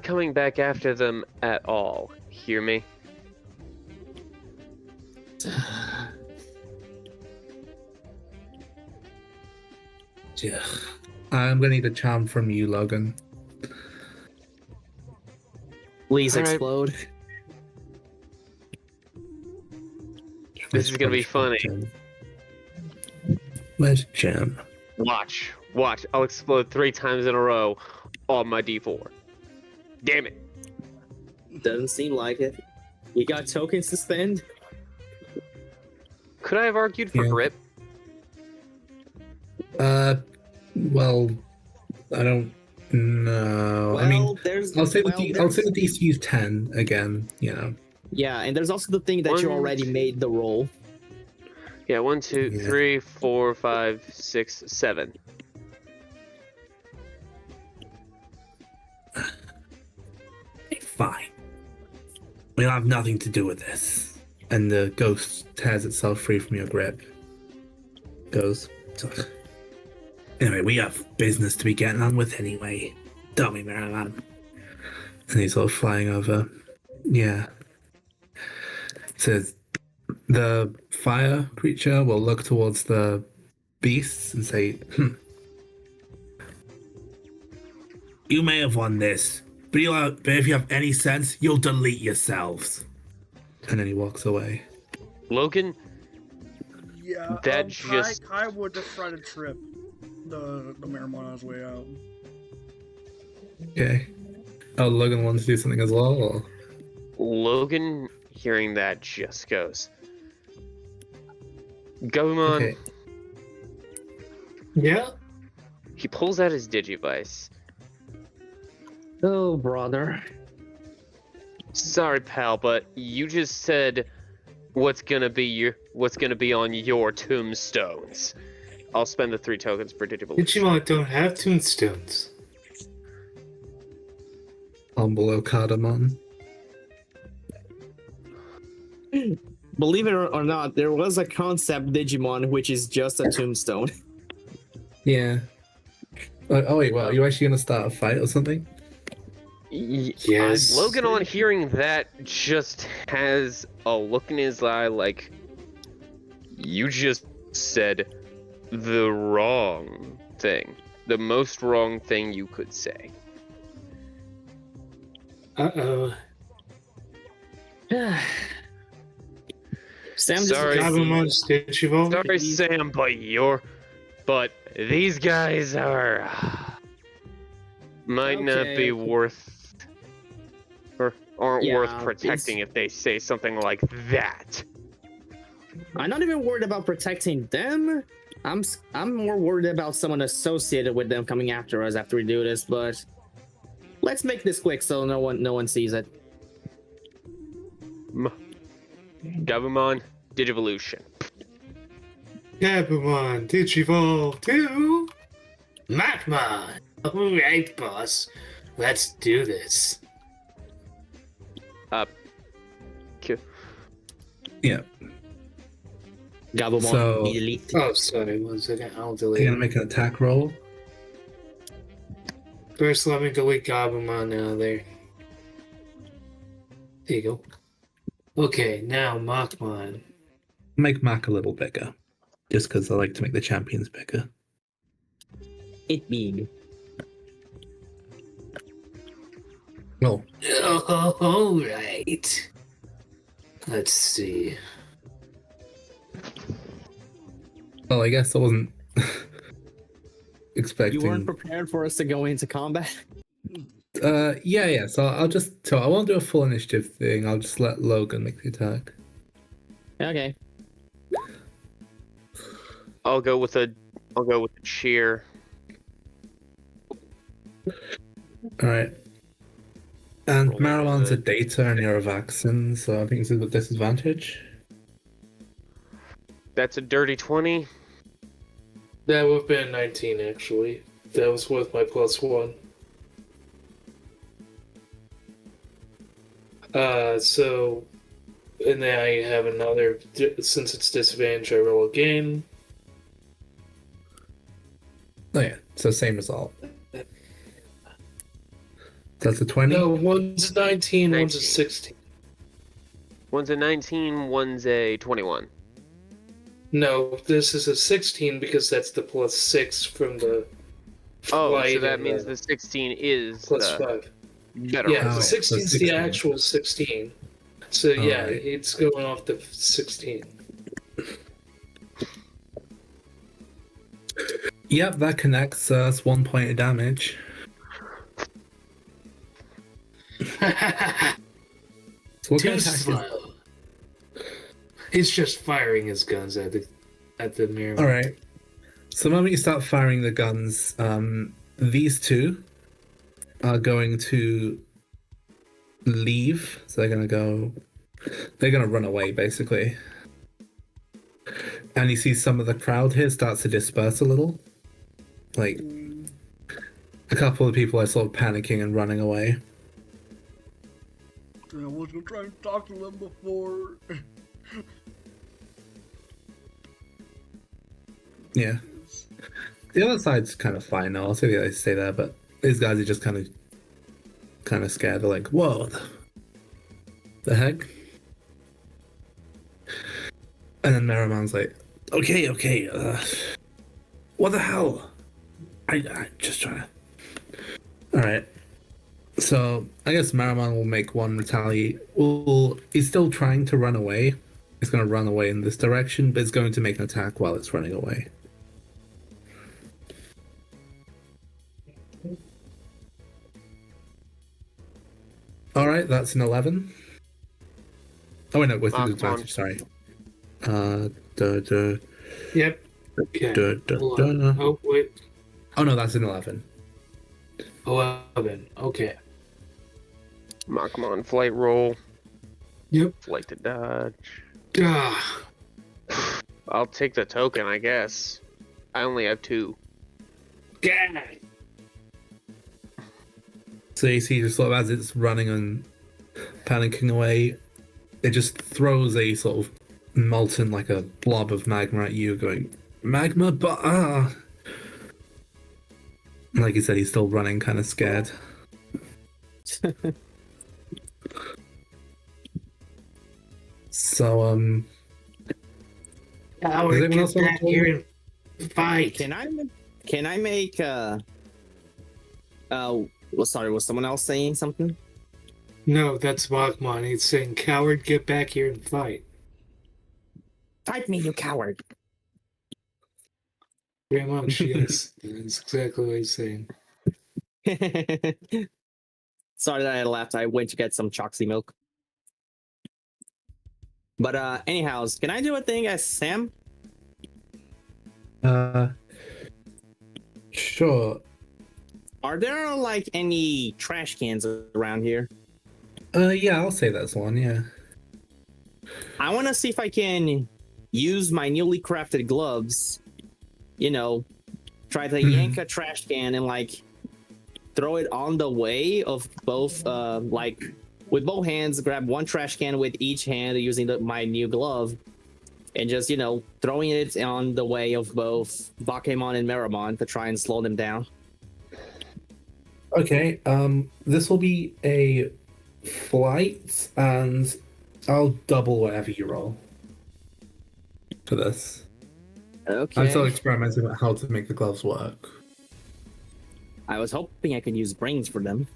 coming back after them at all. Hear me? Yeah. I'm gonna need a charm from you, Logan. Please All right. explode. This is gonna be funny. Where's Gem? Watch. I'll explode 3 times in a row on my D4. Damn it. Doesn't seem like it. You got tokens to spend? Could I have argued for Yeah. grip? Well, I don't know. I mean, I'll say the DC is 10 again. You know. Yeah, and there's also the thing that you already made the roll. Yeah, 1, 2, 3, 4, 5, 6, 7. Fine. We'll have nothing to do with this. And the ghost tears itself free from your grip. Goes. Anyway, we have business to be getting on with anyway. Don't we, Mariman? And he's sort of flying over. Yeah. Says the fire creature will look towards the beasts and say, You may have won this, but if you have any sense, you'll delete yourselves. And then he walks away. Logan? Yeah, That just... Kai would just try to trip the Miramon on his way out. Okay. Oh, Logan wants to do something as well? Or? Logan, hearing that, just goes, Gabumon. Okay. Yeah? He pulls out his Digivice. Oh, brother. Sorry, pal, but you just said what's gonna be on your tombstones. I'll spend the 3 tokens per Digivolution. Digimon don't have tombstones. Humble Okadamon. Believe it or not, there was a concept Digimon which is just a tombstone. Yeah. Oh wait, well, are you actually gonna start a fight or something? Yes. Logan, on hearing that, just has a look in his eye like, you just said the wrong thing. The most wrong thing you could say. Uh-oh. Sam just Sorry. Gabumon's Digivolve. Sorry, Sam, but these guys might not be worth or aren't worth protecting if they say something like that. I'm not even worried about protecting them. I'm more worried about someone associated with them coming after us after we do this, but let's make this quick so no one sees it. Gabumon, Digivolution. Gabumon, Digivolve to Matmon. Alright, boss. Let's do this. Yeah. Gabumon, So- delete. Oh, sorry. 1 second. I'll Are you delete. gonna make an attack roll? First, let me delete Gabumon out of there. There you go. Okay, now Machmon. Make Mac a little bigger. Just because I like to make the champions bigger. It big. Well, Oh, alright. Let's see. I guess I wasn't expecting. You weren't prepared for us to go into combat? Yeah. So I won't do a full initiative thing. I'll just let Logan make the attack. Okay. I'll go with a cheer. All right. And Roll Marijuana's with a data and you're a vaccine, so I think this is a disadvantage. That's a dirty 20. That would have been 19, actually. That was with my +1. So, and then I have another, since it's disadvantage, I roll again. Oh yeah, so same result. That's a 20? No, one's a 19, one's a 19. 16. One's a 19, one's a 21. No, this is a 16 because that's the +6 from the Oh, flight so that and means the 16 is +5. better Yeah, Oh, the result. 16 is so the 16. actual 16. So yeah, Alright. it's going off the 16. Yep, that connects. That's 1 point of damage. So what kind Too of attack is... slow. He's just firing his guns at the mirror. All right. So the moment you start firing the guns, these two are going to leave. So they're going to run away, basically. And you see some of the crowd here starts to disperse a little. Like, a couple of people are sort of panicking and running away. I was gonna try and talk to them before. Yeah. The other side's kind of fine now. I'll say they stay there, but these guys are just kind of scared. They're like, whoa, the heck? And then Merriman's like, okay, what the hell? I just trying to... Alright. So, I guess Merriman will make one retaliate. Well, he's still trying to run away. It's going to run away in this direction, but it's going to make an attack while it's running away. Alright, that's an 11. Oh, wait, no, with the advantage, sorry. Yep. Okay. Oh, wait. Oh, no, that's an 11. 11. Okay. Come on, flight roll. Yep. Flight to dodge. Ah. I'll take the token, I guess. I only have 2. God. So you see, just sort of as it's running and panicking away, it just throws a sort of molten, like a blob of magma at you, going, magma, but like you said, he's still running, kind of scared. So, Howard, get back here and fight. Can I make sorry, was someone else saying something? No, that's Bachman. He's saying, coward, get back here and fight. Fight me, you coward. Very much, yes. That's exactly what he's saying. Sorry that I left. I went to get some Choxy milk. But anyhow, can I do a thing as Sam? Sure. Are there like any trash cans around here? Yeah, I'll say that's one, yeah. I want to see if I can use my newly crafted gloves, try to yank a trash can and like throw it on the way of both, like with both hands, grab one trash can with each hand using my new glove and just, throwing it on the way of both Bakemon and Meramon to try and slow them down. Okay, this will be a flight, and I'll double whatever you roll for this. Okay. I'm still experimenting with how to make the gloves work. I was hoping I could use brains for them.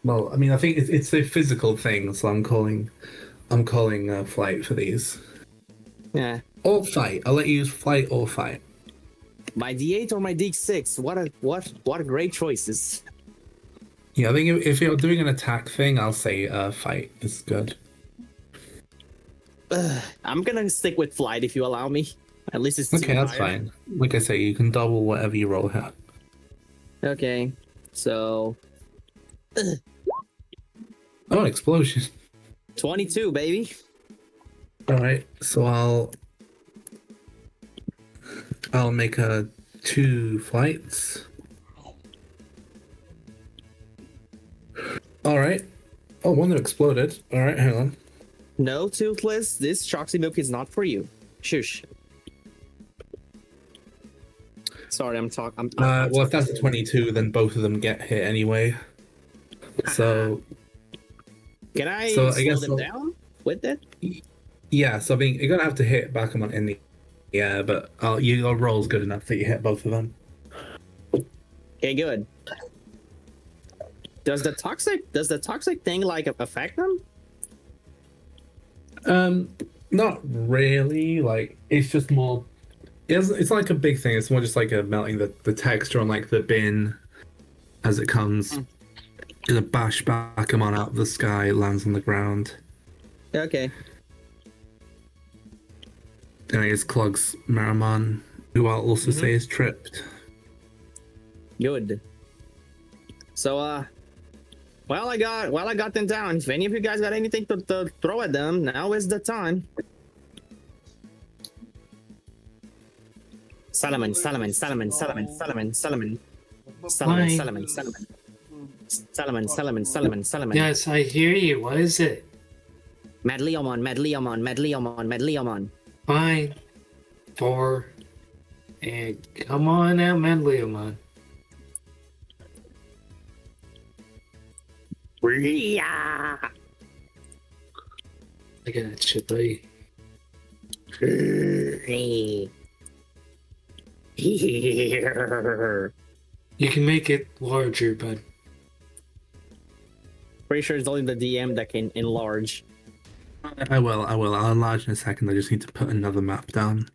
Well, I mean, I think it's a physical thing, so I'm calling flight for these. Yeah. Or fight. I'll let you use flight or fight. My D8 or my D6? What a great choices. Yeah, I think if you're doing an attack thing, I'll say fight is good. I'm gonna stick with flight if you allow me. At least it's okay. That's fine. Like I say, you can double whatever you roll here. Okay, so. Oh, explosion! 22, baby. All right, so I'll make 2 flights. All right. Oh, one that exploded. All right, hang on. No, Toothless, this Choxy milk is not for you. Shush. Sorry, I'm talking. Well, if that's a 22, then both of them get hit anyway. So. Can I slow them down with it? Yeah, so I mean, you're gonna have to hit Bakamon in the air, but your roll's good enough that you hit both of them. Okay, good. Does the toxic thing like affect them? Not really. Like, it's just more It's like a big thing. It's more just like a melting the texture on like the bin as it comes. Gonna bash back him on out of the sky, lands on the ground. Okay. And I guess clogs Maramon, who I'll also say is tripped. Good. So, while I got them down, if any of you guys got anything to throw at them, now is the time. Solomon. Yes, I hear you. What is it? Mad Leomon. Fine. 4. And come on out, Medleomon. Yeah. Look at that shit, buddy. You can make it larger, bud. Pretty sure it's only the DM that can enlarge. I will. I'll enlarge in a second. I just need to put another map down.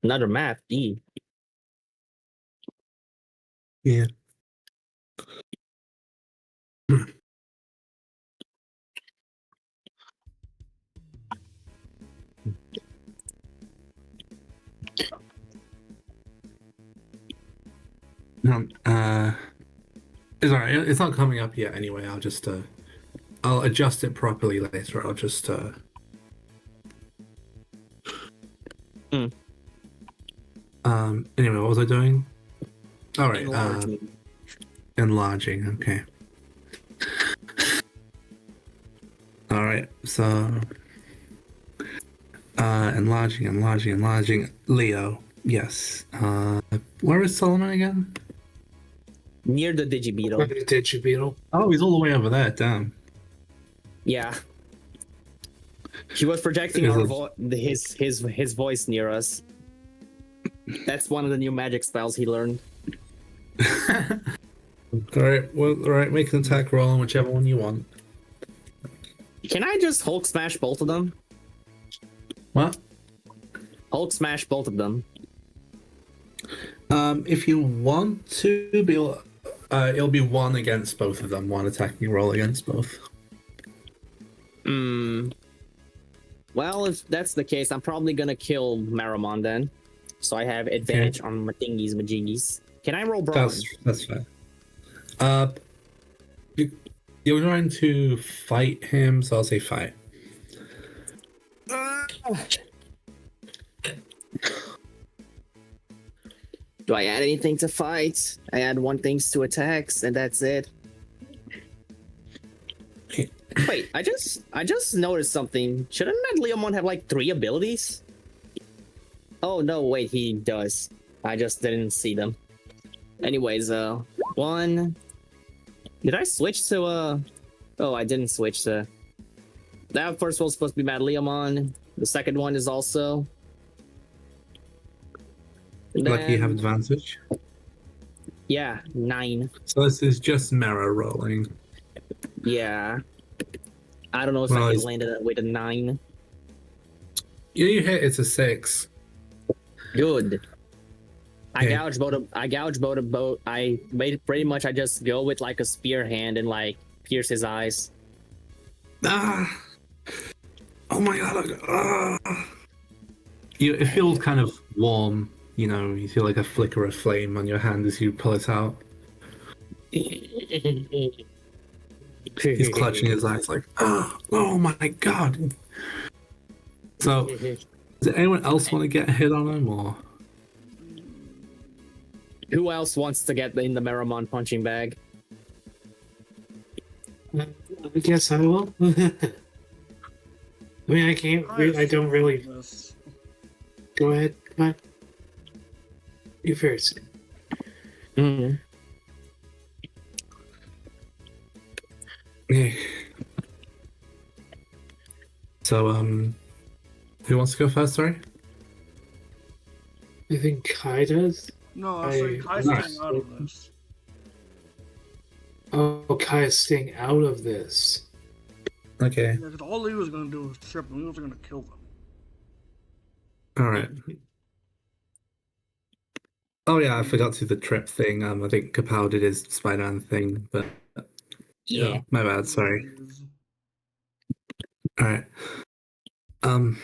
Another map, E. Yeah. It's alright. It's not coming up yet anyway. I'll adjust it properly later. I'll just Anyway, what was I doing? Alright, enlarging, okay. Alright, so enlarging. Leo, yes. Where is Solomon again? Near the Digibeetle. Digibeetle. Oh, he's all the way over there, damn. Yeah. He was projecting his voice near us. That's one of the new magic spells he learned. Alright, make an attack roll on whichever one you want. Can I just Hulk smash both of them? What? Hulk smash both of them. If you want to, it'll be one against both of them, one attacking roll against both. Well, if that's the case, I'm probably gonna kill Maramon then. So I have advantage on my thingies, majiggies. Can I roll brawn? That's fine. You're trying to fight him, so I'll say fight. Do I add anything to fight? I add one things to attacks, and that's it. Wait, I just noticed something. Shouldn't Medleomon have like 3 abilities? Oh no, wait, he does. I just didn't see them. Anyways, 1. Did I switch to Oh, I didn't switch to. That first one was supposed to be Medleomon. The second one is also. Lucky you have advantage. Yeah, 9. So this is just mirror rolling. Yeah. I don't know if I can land it with a 9. You hit, it's a 6. Good. Okay. I gouge both. I made pretty much. I just go with like a spear hand and like pierce his eyes. Ah! Oh my god! It feels kind of warm. You know, you feel like a flicker of flame on your hand as you pull it out. He's clutching his eyes like, oh my god! So, does anyone else want to get a hit on him, or? Who else wants to get in the Maramon punching bag? I guess I will. I mean, I can't. I don't really. Go ahead. Come on. You first. Yeah. So, who wants to go first? Sorry. I think Kai does. No, I was saying Kai's staying out of this. Oh, Kai is staying out of this. Okay. Yeah, because all he was going to do was trip them. He wasn't going to kill them. All right. Oh yeah, I forgot to do the trip thing. I think Kapow did his Spider-Man thing, but Yeah. my bad. Sorry. All right. I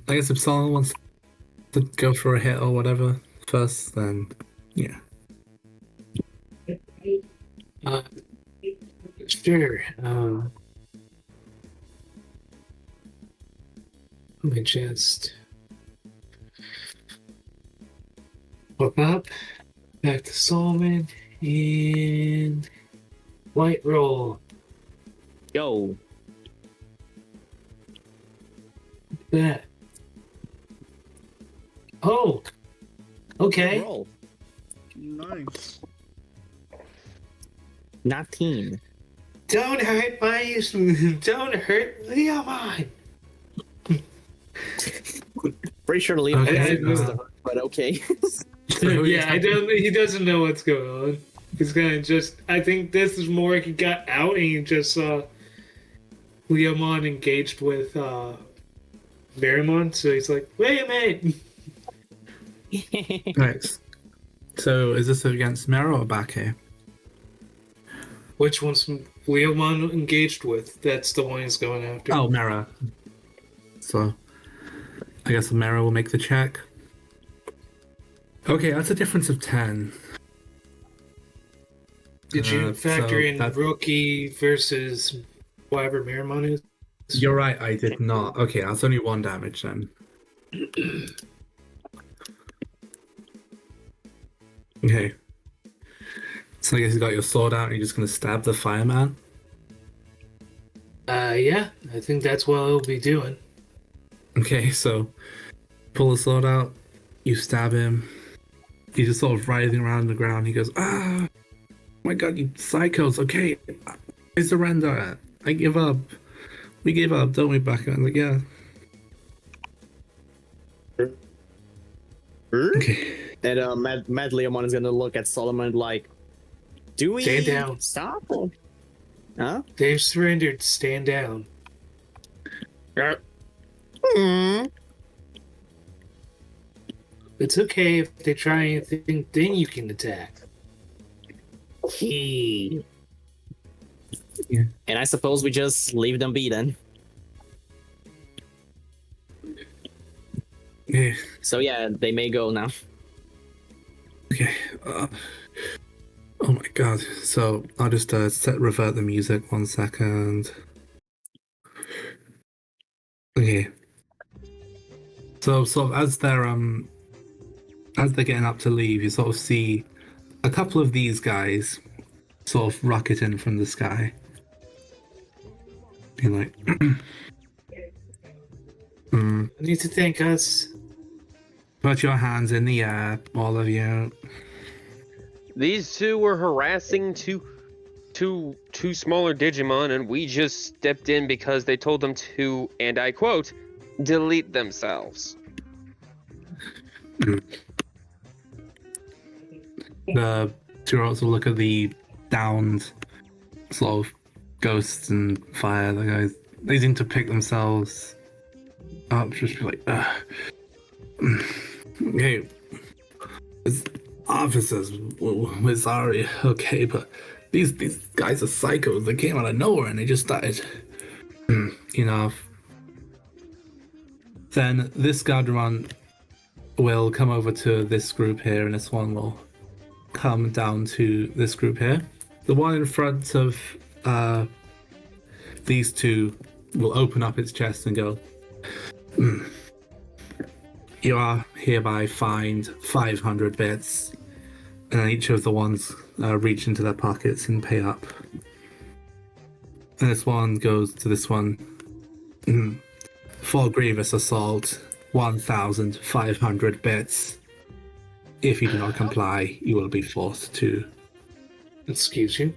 guess if someone wants to go for a hit or whatever first, then yeah. Sure. Let me just flip up, back to Solomon, and white roll. Yo. That. Oh. Okay. Roll. Nice. 19. Don't hurt my. Don't hurt Leomon. Pretty sure Leo Okay, missed the hook, but okay. Yeah, I don't. He doesn't know what's going on. He's gonna just. I think this is more. He got out and he just saw Leomon engaged with Verimon, so he's like, "Wait a minute." Nice. So is this against Mero or Bake? Which one's Leomon engaged with? That's the one he's going after. Oh, Mero. So I guess Mero will make the check. Okay, that's a difference of 10. Did you factor so in that- rookie versus whatever Verimon is? You're right, I did not. Okay, that's only 1 damage then. Okay. So I guess you got your sword out and you're just gonna stab the fireman? Yeah, I think that's what I'll be doing. Okay, so pull the sword out, you stab him. He's just sort of writhing around the ground. He goes, "Ah, oh my god, you psychos! Okay, I surrender. I give up. We gave up, don't we, Becca?" I'm like, "Yeah." Okay. And Mad Leomon is gonna look at Solomon like, "Do we Stand down. stop? Or... Huh? They've surrendered. Stand down." Hmm. It's okay if they try anything, then you can attack. Yeah. Yeah. And I suppose we just leave them be then. Yeah. So yeah, they may go now. Okay. Oh my god. So I'll just revert the music 1 second. Okay. So sort of as they're getting up to leave, you sort of see a couple of these guys sort of rocket in from the sky. You're like, I need to thank us. put your hands in the air, all of you. These two were harassing two smaller Digimon, and we just stepped in because they told them to, and I quote, delete themselves. The two also look at the downed sort of ghosts and fire. The guys, they seem to pick themselves up, just be like, "Hey, it's officers, we're sorry, okay, but these guys are psychos. They came out of nowhere and they just started, Then this Guardian will come over to this group here, and this one will come down to this group here. The one in front of these two will open up its chest and go, "You are hereby fined 500 bits." And then each of the ones reach into their pockets and pay up. And this one goes to this one. For grievous assault, 1,500 bits. If you do not comply, you will be forced to. Excuse you.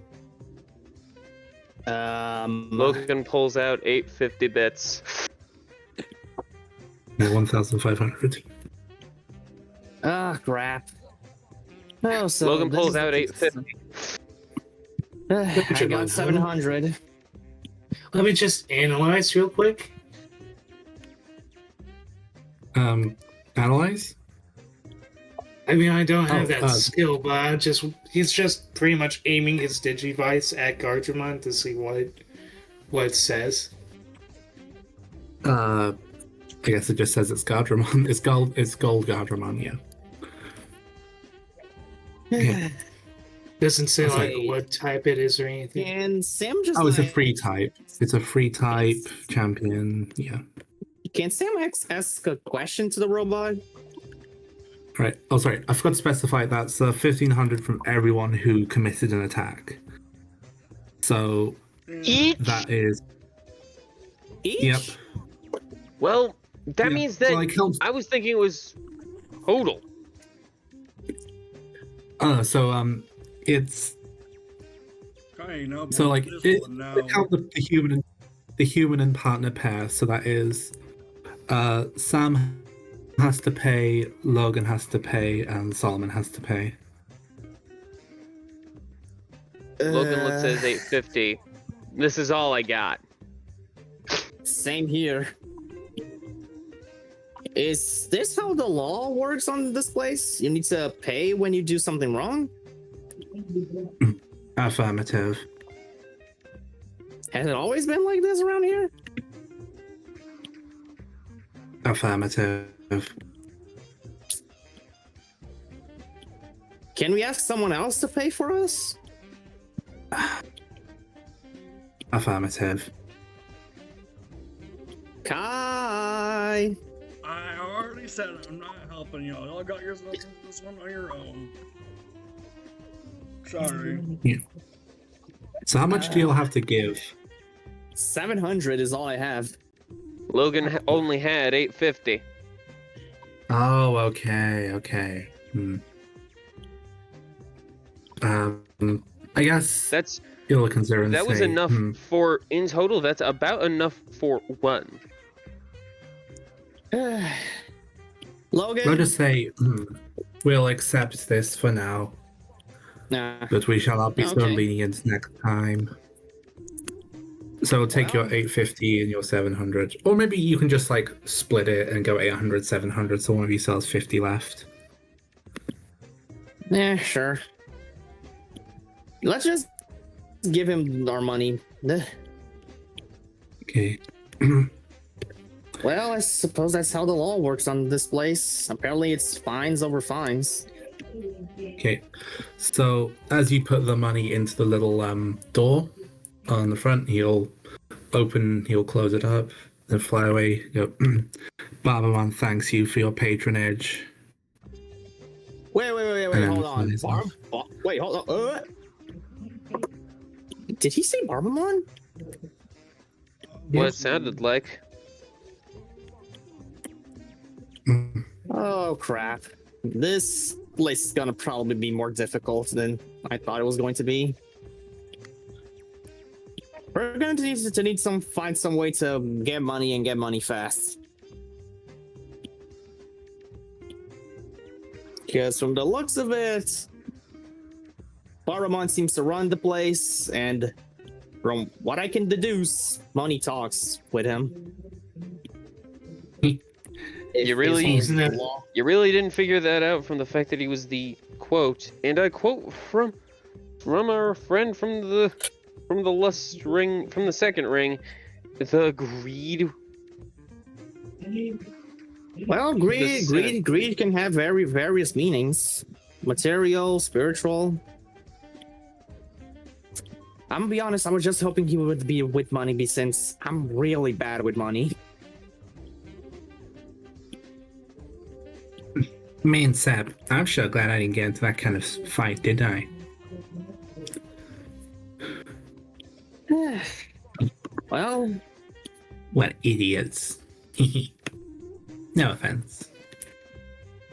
Logan pulls out 850 bits. No, 1,500. Ah, crap. Oh, so Logan this pulls is- out 850. I got 700. Let me just analyze real quick. Analyze? I mean, I don't have Oh, that skill, but he's just pretty much aiming his Digivice at Gargemon to see what it says. I guess it just says it's Gardramon. It's gold Gardramon, yeah. Okay. Doesn't say Okay. like what type it is or anything. Can Sam just Oh, it's a like, free type. It's a free type champion, yeah. can Sam ask a question to the robot? Right. Oh, sorry. I forgot to specify that's 1,500 from everyone who committed an attack. So Each? that is. Each? Yep. Well, that Yeah, means that well, it counts- I was thinking it was total. It's Okay, now so like this it, one now. it count the human and partner pair. So that is, Sam has to pay, Logan has to pay, and Solomon has to pay. Logan looks at his 850. This is all I got. Same here. Is this how the law works on this place? You need to pay when you do something wrong? Affirmative. Has it always been like this around here? Affirmative. Can we ask someone else to pay for us? Affirmative. Kai! I already said I'm not helping y'all. Y'all got yourself this one on your own. Sorry. So how much do you all have to give? 700 is all I have. Logan only had 850. Oh, okay. I guess That's you'll consider and that was say, enough for in total. That's about enough for one. Logan? We'll just say we'll accept this for now, Nah. but we shall not be so Okay. lenient next time. So take your 850 and your 700, or maybe you can just like split it and go 800, 700. So one of you sells 50 left. Yeah, sure. Let's just give him our money. Okay. Well, I suppose that's how the law works on this place. Apparently it's fines over fines. Okay. So as you put the money into the little door on the front, he'll close it up, then fly away. Go, Barberman thanks you for your patronage. Wait, And then hold on. flies off. Wait, hold on. Did he say Barbamon? What it sounded like. Mm. Oh, crap. This place is gonna probably be more difficult than I thought it was going to be. We're going to find some way to get money and get money fast. Because from the looks of it, Baramon seems to run the place, and from what I can deduce, money talks with him. You really- Isn't it- You really didn't figure that out from the fact that he was the quote, and I quote from our friend from the last ring, from the second ring, the greed. Well, greed The greed can have various meanings. Material, spiritual. I'm gonna be honest, I was just hoping he would be with money since I'm really bad with money. Me and Seb, I'm sure glad I didn't get into that kind of fight, did I? Well, What idiots. No offense.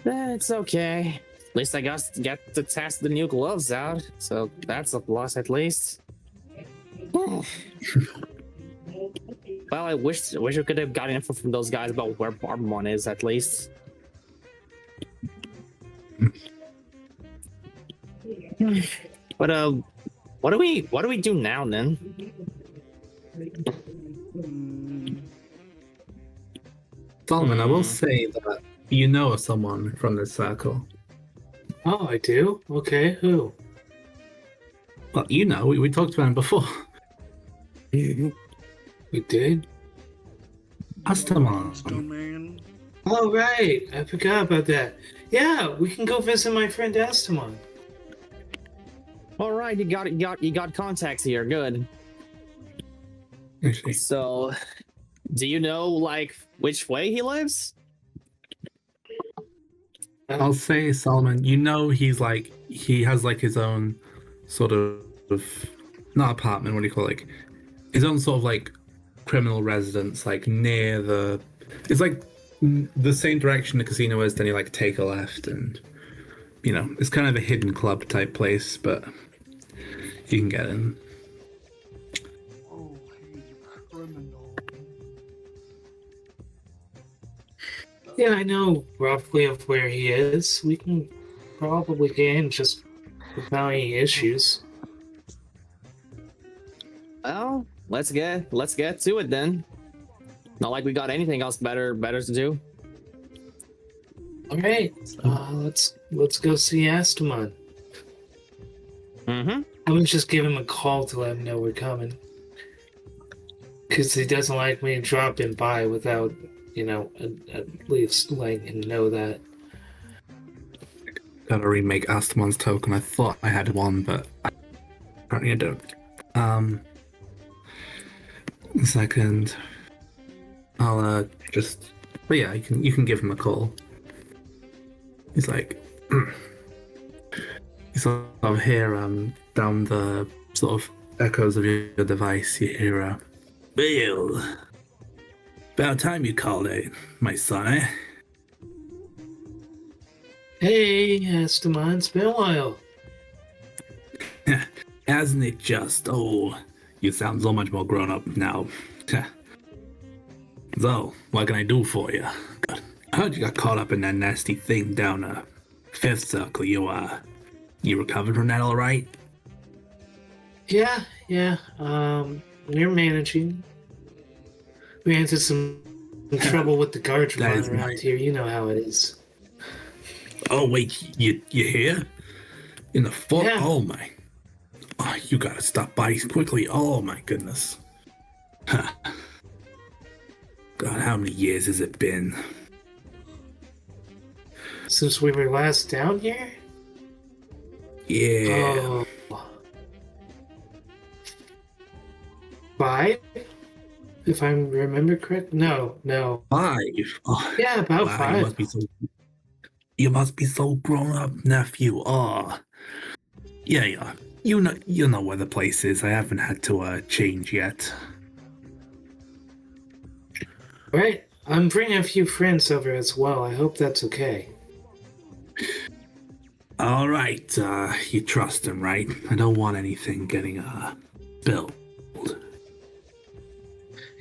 it's okay. At least I got to test the new gloves out, so that's a plus at least. Well, I wish we could have gotten info from those guys about where Barbamon is at least. But what do we do now then? Solomon, I will say that you know someone from this circle. Oh, I do? Okay, who? Well, you know, we talked about him before. We did? Astamon. Monster man. Oh, right. I forgot about that. Yeah, we can go visit my friend Estamon. All right, you got contacts here. Good. Actually, So, do you know like which way he lives? I'll say Solomon. You know, he has like his own sort of not apartment. What do you call it? Like his own sort of like criminal residence, like near the. It's like the same direction the casino is. Then you like take a left, and you know it's kind of a hidden club type place, but you can get in. Oh, he's a criminal. Yeah, I know roughly of where he is. We can probably get in just without any issues. Well, let's get to it then. Not like we got anything else better to do. All right, let's go see Astamon. Mm-hmm. I would just give him a call to let him know we're coming, because he doesn't like me dropping by without, you know, at least letting him know that. Gotta remake Astamon's token. I thought I had one, but apparently I don't. A second. I'll just. But yeah, you can give him a call. He's like, you sort of hear down the sort of echoes of your device. You hear Bill. About time you called it, my son. Eh? Hey, Astamon, it's been a while. Hasn't it just? Oh, you sound so much more grown up now. So, what can I do for you? I heard you got caught up in that nasty thing down Fifth Circle. You recovered from that all right? Yeah. We're managing. We ran into some trouble with the guards That is around nice. here. You know how it is. Oh wait, you here? In the fort? Yeah. Oh my! Oh, you gotta stop by quickly. Oh my goodness! Huh. God, how many years has it been? Since we were last down here? Yeah. Oh. 5? If I remember correct? No. 5. Oh, Yeah, about wow, 5. you must be so grown up, nephew. Oh, yeah. You know where the place is. I haven't had to change yet. Right. I'm bringing a few friends over as well. I hope that's okay. All right, you trust him, right? I don't want anything getting spilled.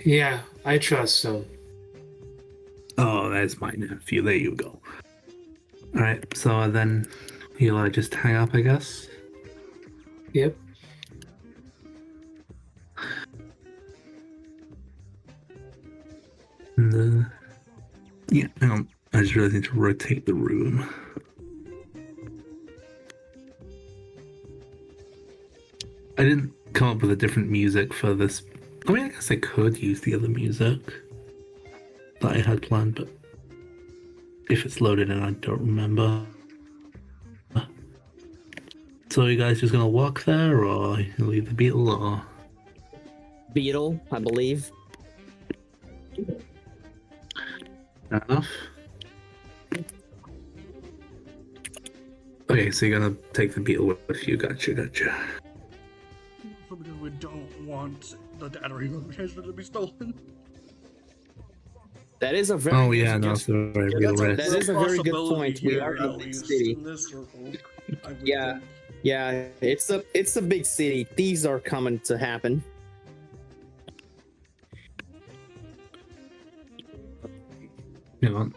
Yeah, I trust them. Oh, that's my nephew. There you go. All right, so then you'll just hang up, I guess. Yep. And yeah, hang on. I just really need to rotate the room. I didn't come up with a different music for this. I mean, I guess I could use the other music that I had planned, but if it's loaded in, I don't remember. So you guys just gonna walk there, or you leave the Beetle, or? Beetle, I believe. Fair enough. Okay, so you're gonna take the Beetle with you. Gotcha. Because we don't want the data relocation to be stolen. That is a very Oh good yeah, no, it's a very real that risk. is a very good Possibility point. We here, are in a at big least, city. in this circle, I would Yeah. think. Yeah, it's a big city. Thieves are coming to happen. Hang on.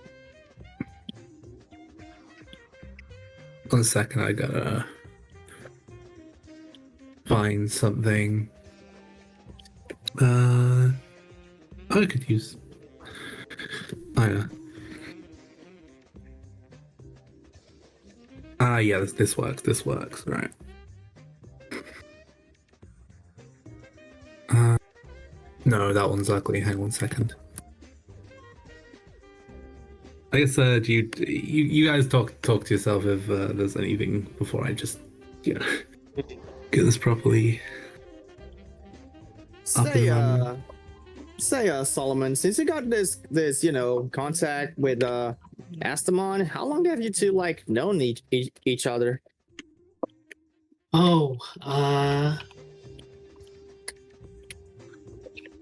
1 second, I gotta find something. I could use. Yeah, this works. This works. Right. No, that one's ugly. Hang on a second. I guess do you guys talk to yourself if there's anything before I just get this properly up and running. Say, Solomon, since you got this contact with Astamon, how long have you two like known each other? Oh,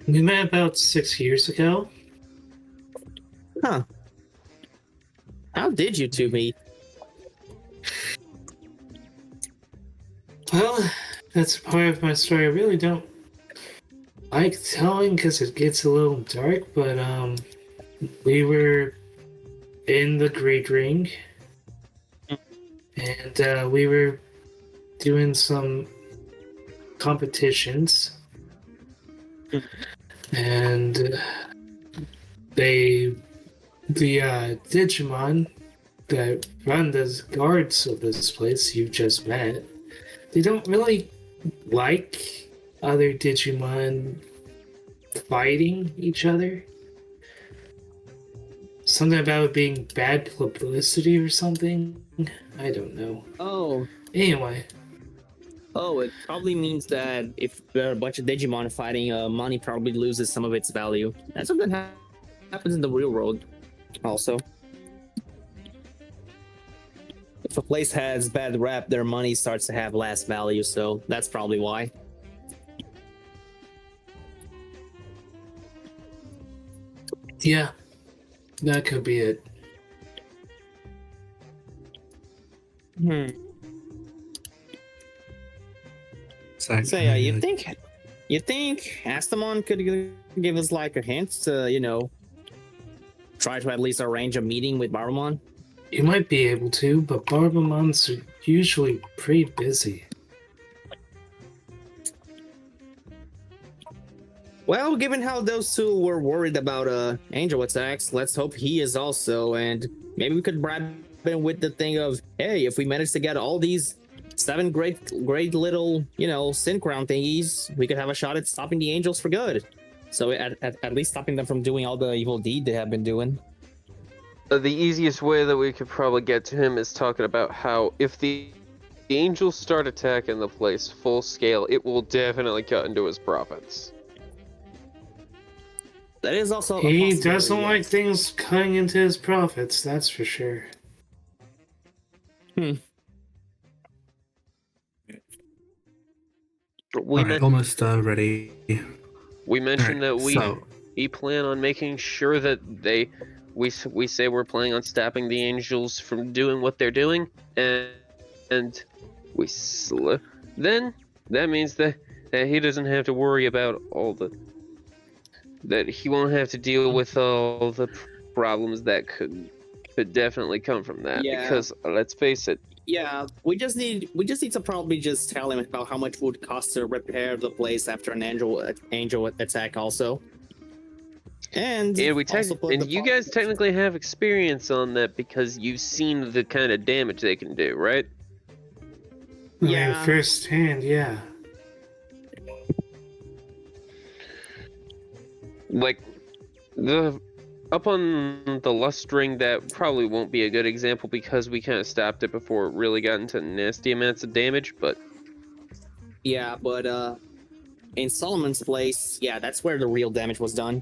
we met about 6 years ago. Huh. How did you two meet? Well, that's a part of my story I really don't like telling because it gets a little dark, but we were in the Great Ring and we were doing some competitions and the Digimon that run the guards of this place you just met, they don't really like other Digimon fighting each other. Something about it being bad publicity or something. I don't know. Oh. Anyway. Oh, it probably means that if there are a bunch of Digimon fighting, money probably loses some of its value. That's something that happens in the real world also. If a place has bad rep, their money starts to have less value, so that's probably why. Yeah, that could be it. So you think Astamon could give us like a hint to, try to at least arrange a meeting with Barbamon? You might be able to, but Barbamons are usually pretty busy. Well, given how those two were worried about angel attacks, let's hope he is also, and maybe we could bribe him with the thing of, hey, if we manage to get all these 7 great little, sin crown thingies, we could have a shot at stopping the angels for good. So at least stopping them from doing all the evil deed they have been doing. The easiest way that we could probably get to him is talking about how if the angels start attacking the place full scale, it will definitely cut into his profits. That is also he doesn't like things cutting into his profits, that's for sure. Almost ready. We mentioned that we plan on making sure that we say we're planning on stopping the angels from doing what they're doing, and then that means that he doesn't have to worry about that he won't have to deal with all the problems that could definitely come from that. Yeah. Because let's face it. Yeah, we just need to probably just tell him about how much it would cost to repair the place after an angel attack also. And you guys technically have experience on that because you've seen the kind of damage they can do, right? Yeah, firsthand, yeah. Like up on the lust ring, that probably won't be a good example because we kind of stopped it before it really got into nasty amounts of damage, but yeah, but in Solomon's place, yeah, that's where the real damage was done.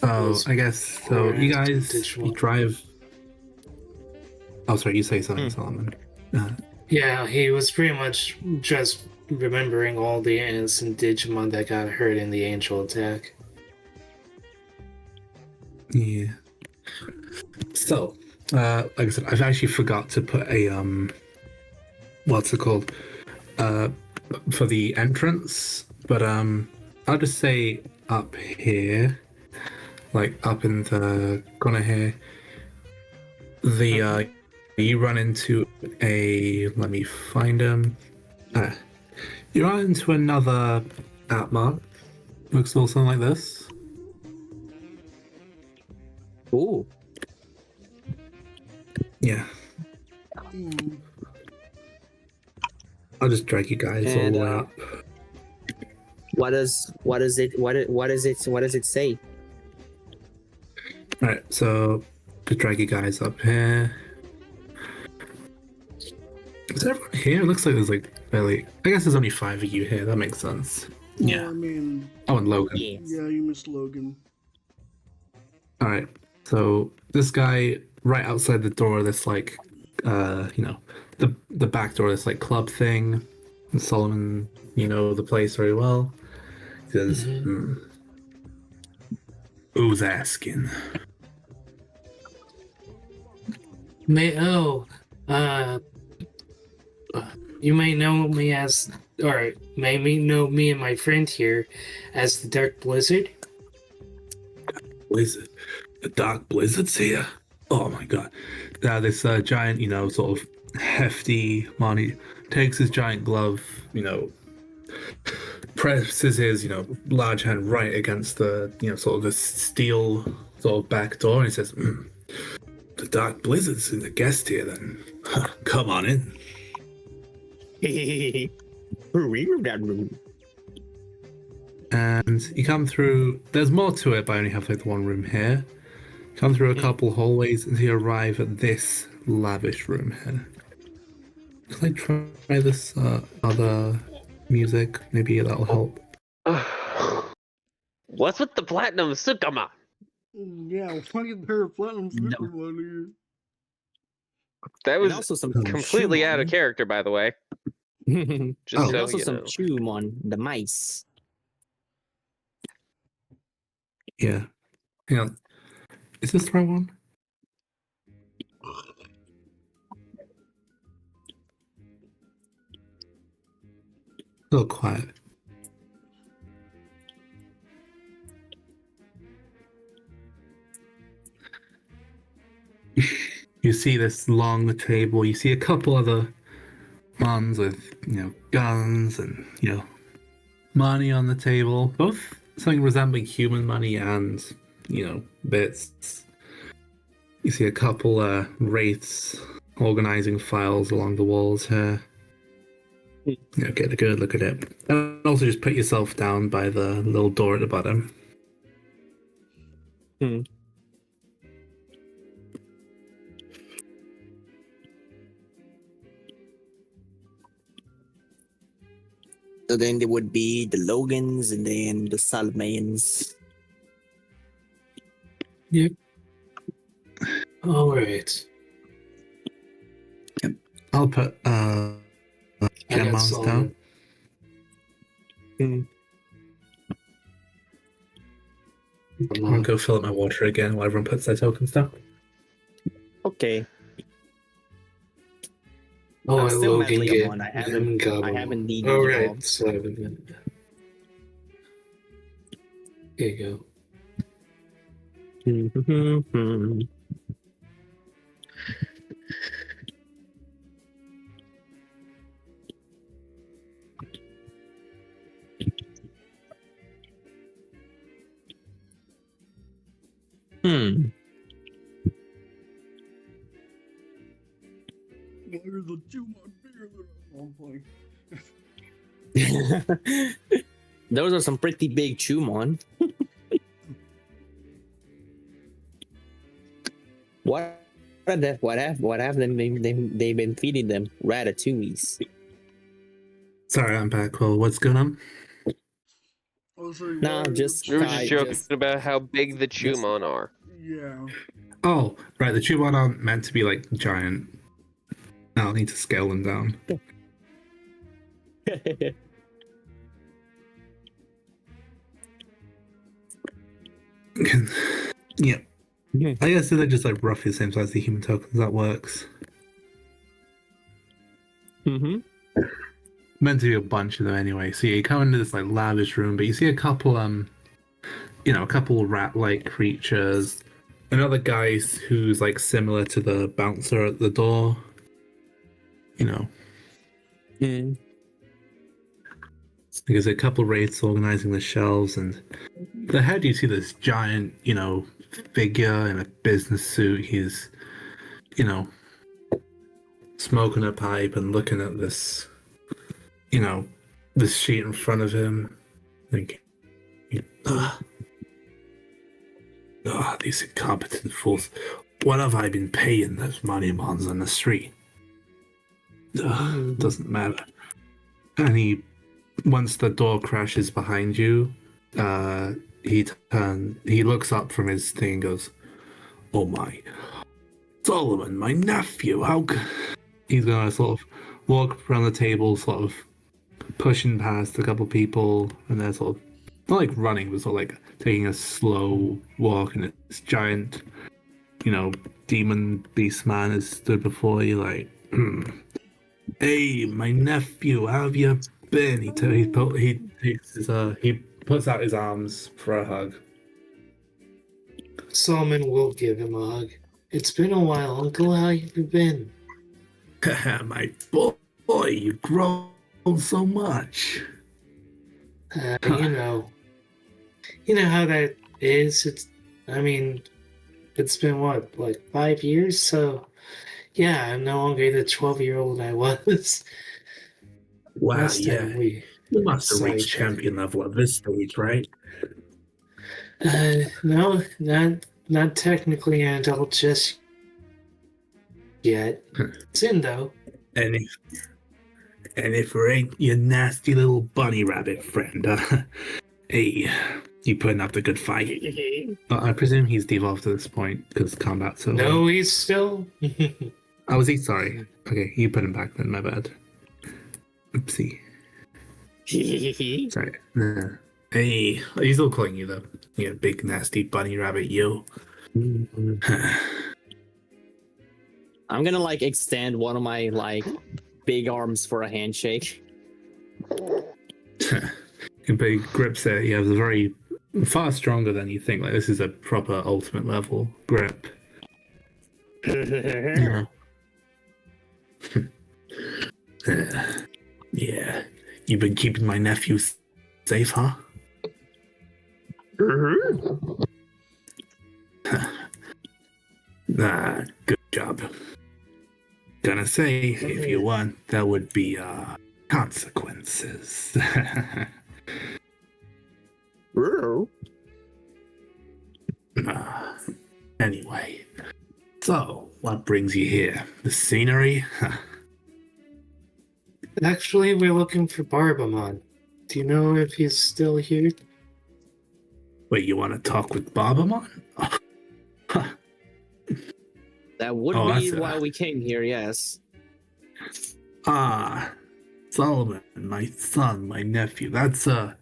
Oh, I guess so. You guys drive. Oh, sorry. You say something, Solomon. Yeah, he was pretty much just remembering all the innocent Digimon that got hurt in the angel attack. Yeah. So, like I said, I've actually forgot to put a what's it called? For the entrance, but I'll just say up here, like up in the corner here. You run into let me find him. You run into another app mark. Looks something like this. Ooh. Yeah, Mm. I'll just drag you guys all And, the way up. what does it say? All right, so just drag you guys up here. Is everyone here? It looks like there's like barely. I guess there's only 5 of you here. That makes sense. Well, Yeah. I mean, Oh, and Logan. Yes. yeah, you missed Logan. All right. So this guy right outside the door, this like, the back door, this like club thing. And Solomon, you know the place very well. He says, "Who's asking?" You may know me as, or maybe know me and my friend here as the Dark Blizzard. Blizzard, the Dark Blizzard's here. Oh my god! This giant, sort of hefty man. He takes his giant glove, presses his, large hand right against the, sort of the steel sort of back door, and he says, "The Dark Blizzard's the guest here. Then, come on in." And you come through. There's more to it, but I only have like the one room here. Come through a couple hallways until you arrive at this lavish room here. Can I try this other music? Maybe that'll help. What's with the platinum Sukama? Yeah, why is there a platinum super money? That And was also some completely out of character, by the way. Just and so also you some know. Chumon, the mice. Yeah. Hang on. Is this the right one? A little quiet. You see this long table. You see a couple other ones with, guns and, money on the table. Both something resembling human money and, bits. You see a couple wraiths organizing files along the walls here. Get a good look at it. And also just put yourself down by the little door at the bottom. So then there would be the Logans and then the Salmans. Yep. All right. I'll put I got Gemmon's down. I'll go fill up my water again while everyone puts their tokens down. Okay. Oh, I'm I still Logan mentally get on. I Gobble. haven't needed All it right, all. so there you go. Why are the Digimon bigger than I'm playing? Those are some pretty big Chumon. What have they been feeding them? Ratatouilles. Sorry, I'm back. Well, what's going on? Oh, sorry, No, why are just- the We were I just joking just- about how big the Chumon are. Yeah. Oh, right. The Chubon aren't meant to be like giant. I'll need to scale them down. Yeah. I guess they're just like roughly the same size as the human tokens. That works. Meant to be a bunch of them anyway. So yeah, you come into this like lavish room, but you see a couple a couple rat-like creatures. Another guy who's like similar to the bouncer at the door. There's a couple wraiths organizing the shelves, and the head you see this giant, figure in a business suit. He's, you know, smoking a pipe and looking at this, you know, this sheet in front of him, thinking, these incompetent fools. What have I been paying those money mons on the street? Doesn't matter. And once the door crashes behind you, he looks up from his thing and goes, "Oh my, Solomon, my nephew, how he's gonna sort of walk around the table, sort of pushing past a couple people, and they're sort of not like running, but sort of like taking a slow walk, and this giant, you know, demon beast man has stood before you like, "Hey, my nephew, how have you been?" He puts out his arms for a hug. Solomon will give him a hug. It's been a while, Uncle. How have you been? My boy, you've grown so much. You know how that is. It's been what, like 5 years? So, yeah, I'm no longer the 12-year-old I was. Wow, Last yeah. time we You must have saw reached each other. champion level at this stage, right? No, not technically an adult just yet. Soon though. And if it ain't your nasty little bunny rabbit friend, hey, you putting up the good fight. I presume he's devolved at this point because combat's over. No, he's still. Oh, was he? Sorry. Okay, you put him back then. My bad. Oopsie. Sorry. Hey, he's still calling you though. You big nasty bunny rabbit, you. I'm gonna like extend one of my like big arms for a handshake. But he grips it. He has a very far stronger than you think. Like this is a proper ultimate level grip. Yeah. Yeah. You've been keeping my nephew safe, huh? Good job. Gonna say, if you want, there would be consequences. Anyway, so what brings you here? The scenery? Actually, we're looking for Barbamon. Do you know if he's still here? Wait, you want to talk with Barbamon? That would be why we came here, yes. Solomon, my son, my nephew. That's a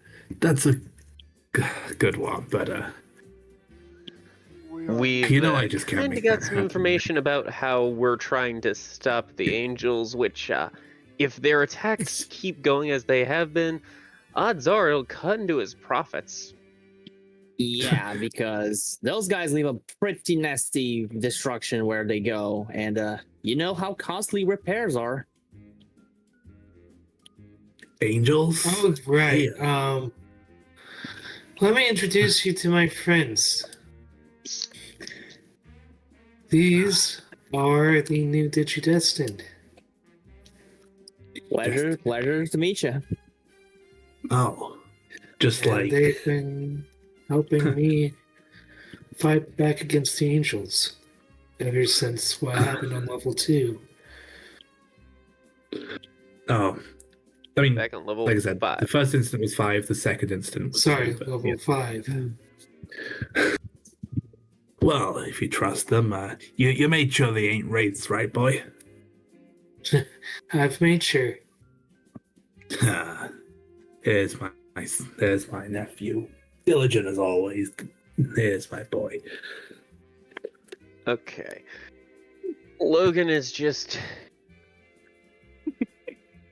good one, but We've I just can't kind of make got that some happen. information about how we're trying to stop the Angels, which, if their attacks keep going as they have been, odds are it'll cut into his profits. Yeah, because those guys leave a pretty nasty destruction where they go, and you know how costly repairs are. Angels? Oh, right. Let me introduce you to my friends. These are the new Digidestined. Pleasure to meet you. Oh, just And like they've been helping me fight back against the Angels ever since what happened on level 2. oh, I mean, Back on level like I said, 5. the first instant was 5, the second instant was Sorry, 2, but, level yeah. 5. Well, if you trust them, you made sure they ain't wraiths, right, boy? I've made sure. There's my nephew, diligent as always. There's my boy. Okay. Logan is just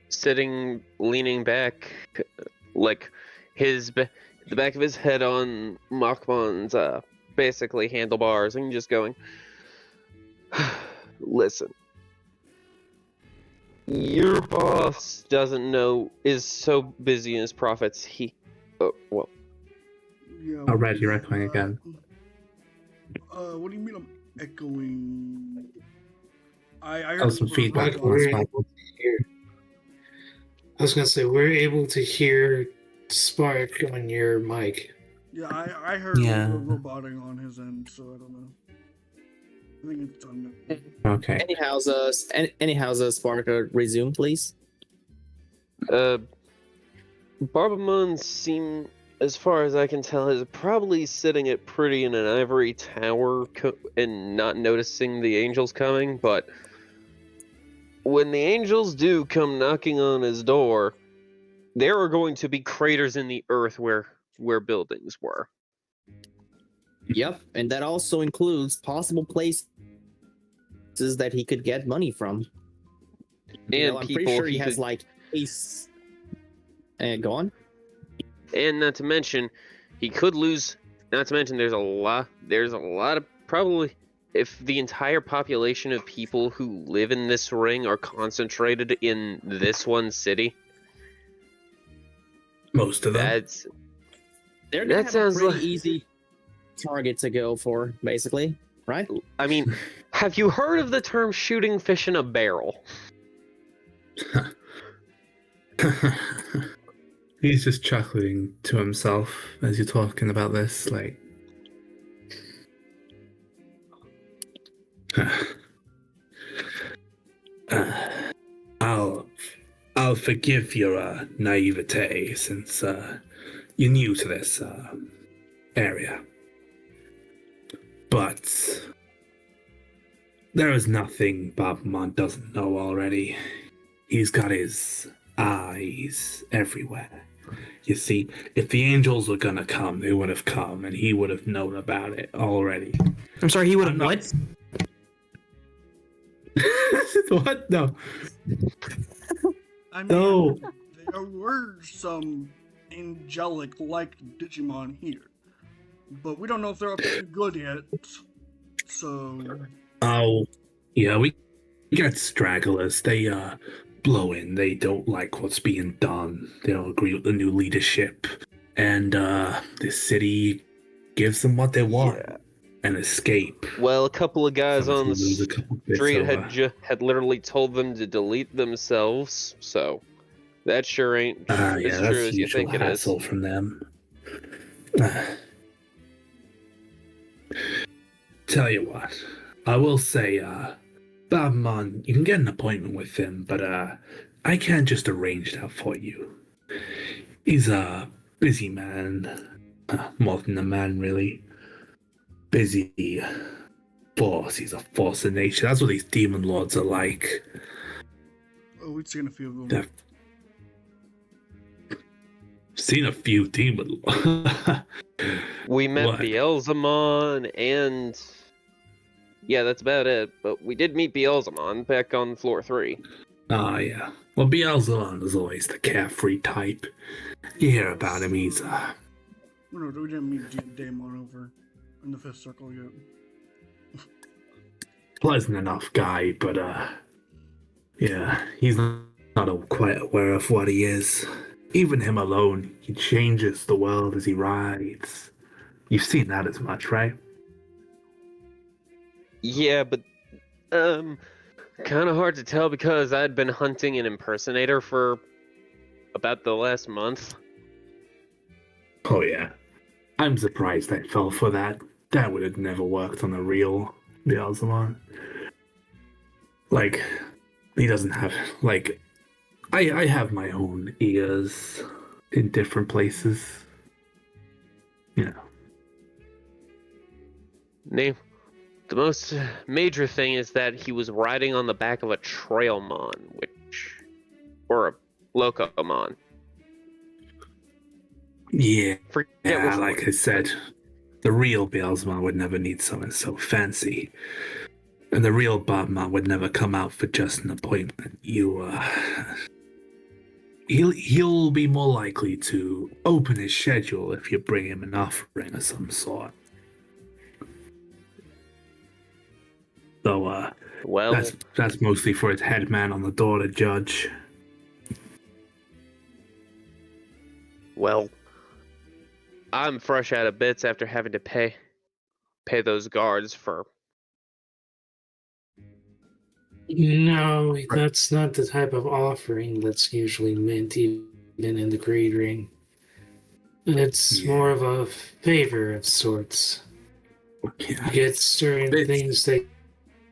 sitting, leaning back, like the back of his head on Machmon's basically handlebars, and just going, "Listen, your boss is so busy in his profits. Yeah, Red, you're echoing again. What do you mean I'm echoing? I That heard was some sort of feedback robot. from We're us, able Michael. to hear. I was gonna say we're able to hear Spark on your mic. Yeah, I heard Yeah. a little robotic on his end, so I don't know. I think it's done now. Okay. Anyhow, Spark, resume, please. Barbamon seem, as far as I can tell, is probably sitting at pretty in an ivory tower and not noticing the angels coming, but when the angels do come knocking on his door, there are going to be craters in the earth where buildings were. Yep, and that also includes possible places that he could get money from. And I'm people pretty sure he he has could- like go on. And not to mention, he could lose. Not to mention, there's a lot of probably, if the entire population of people who live in this ring are concentrated in this one city. Most of them. They're gonna That have sounds a pretty like- easy target to go for, basically, right? I mean, have you heard of the term shooting fish in a barrel? He's just chuckling to himself as you're talking about this, like. I'll forgive your naivete since you're new to this area, but there is nothing Barbamon doesn't know already. He's got his eyes everywhere. You see, if the angels were gonna come, they would have come, and he would have known about it already. I'm sorry, he would have I'm not- what? What? No. I mean, No. there were some angelic-like Digimon here, but we don't know if they're up to good yet. So, Oh, yeah, we got stragglers. They blow in. They don't like what's being done. They don't agree with the new leadership, and the city gives them what they want: an escape. Well, a couple of guys Some on the lose a couple bits street over. had literally told them to delete themselves, so that sure ain't Yeah, as that's true as you usual think it is. hassle from them. Tell you what, I will say, Barbamon, you can get an appointment with him, but I can't just arrange that for you. He's a busy man, more than a man, really. Busy force. He's a force of nature. That's what these demon lords are like. oh, we've seen a few of them. They're seen a few demon. We met What? Beelzemon and yeah, that's about it. But we did meet Beelzemon back on floor 3. Ah, yeah. Well, Beelzebub is always the carefree type. You hear about him, he's, No, we didn't meet Daemon over in the 5th circle yet. pleasant enough guy, but, yeah, he's not quite aware of what he is. Even him alone, he changes the world as he rides. You've seen that as much, right? Yeah, but kind of hard to tell because I'd been hunting an impersonator for about the last month. Oh, yeah. I'm surprised I fell for that. That would have never worked on a real Beelzebub. Like, he doesn't have, like, I have my own ears in different places. You know. Name. The most major thing is that he was riding on the back of a Trailmon, or a Locomon. Yeah, Forget which like one. I said, the real Beelzebub would never need something so fancy. And the real Bobman would never come out for just an appointment. He'll be more likely to open his schedule if you bring him an offering of some sort. So, Well, that's mostly for his head man on the door to judge. well, I'm fresh out of bits after having to pay pay those guards for. No, that's not the type of offering that's usually meant even in the Greed Ring. It's more of a favor of sorts. You get certain things that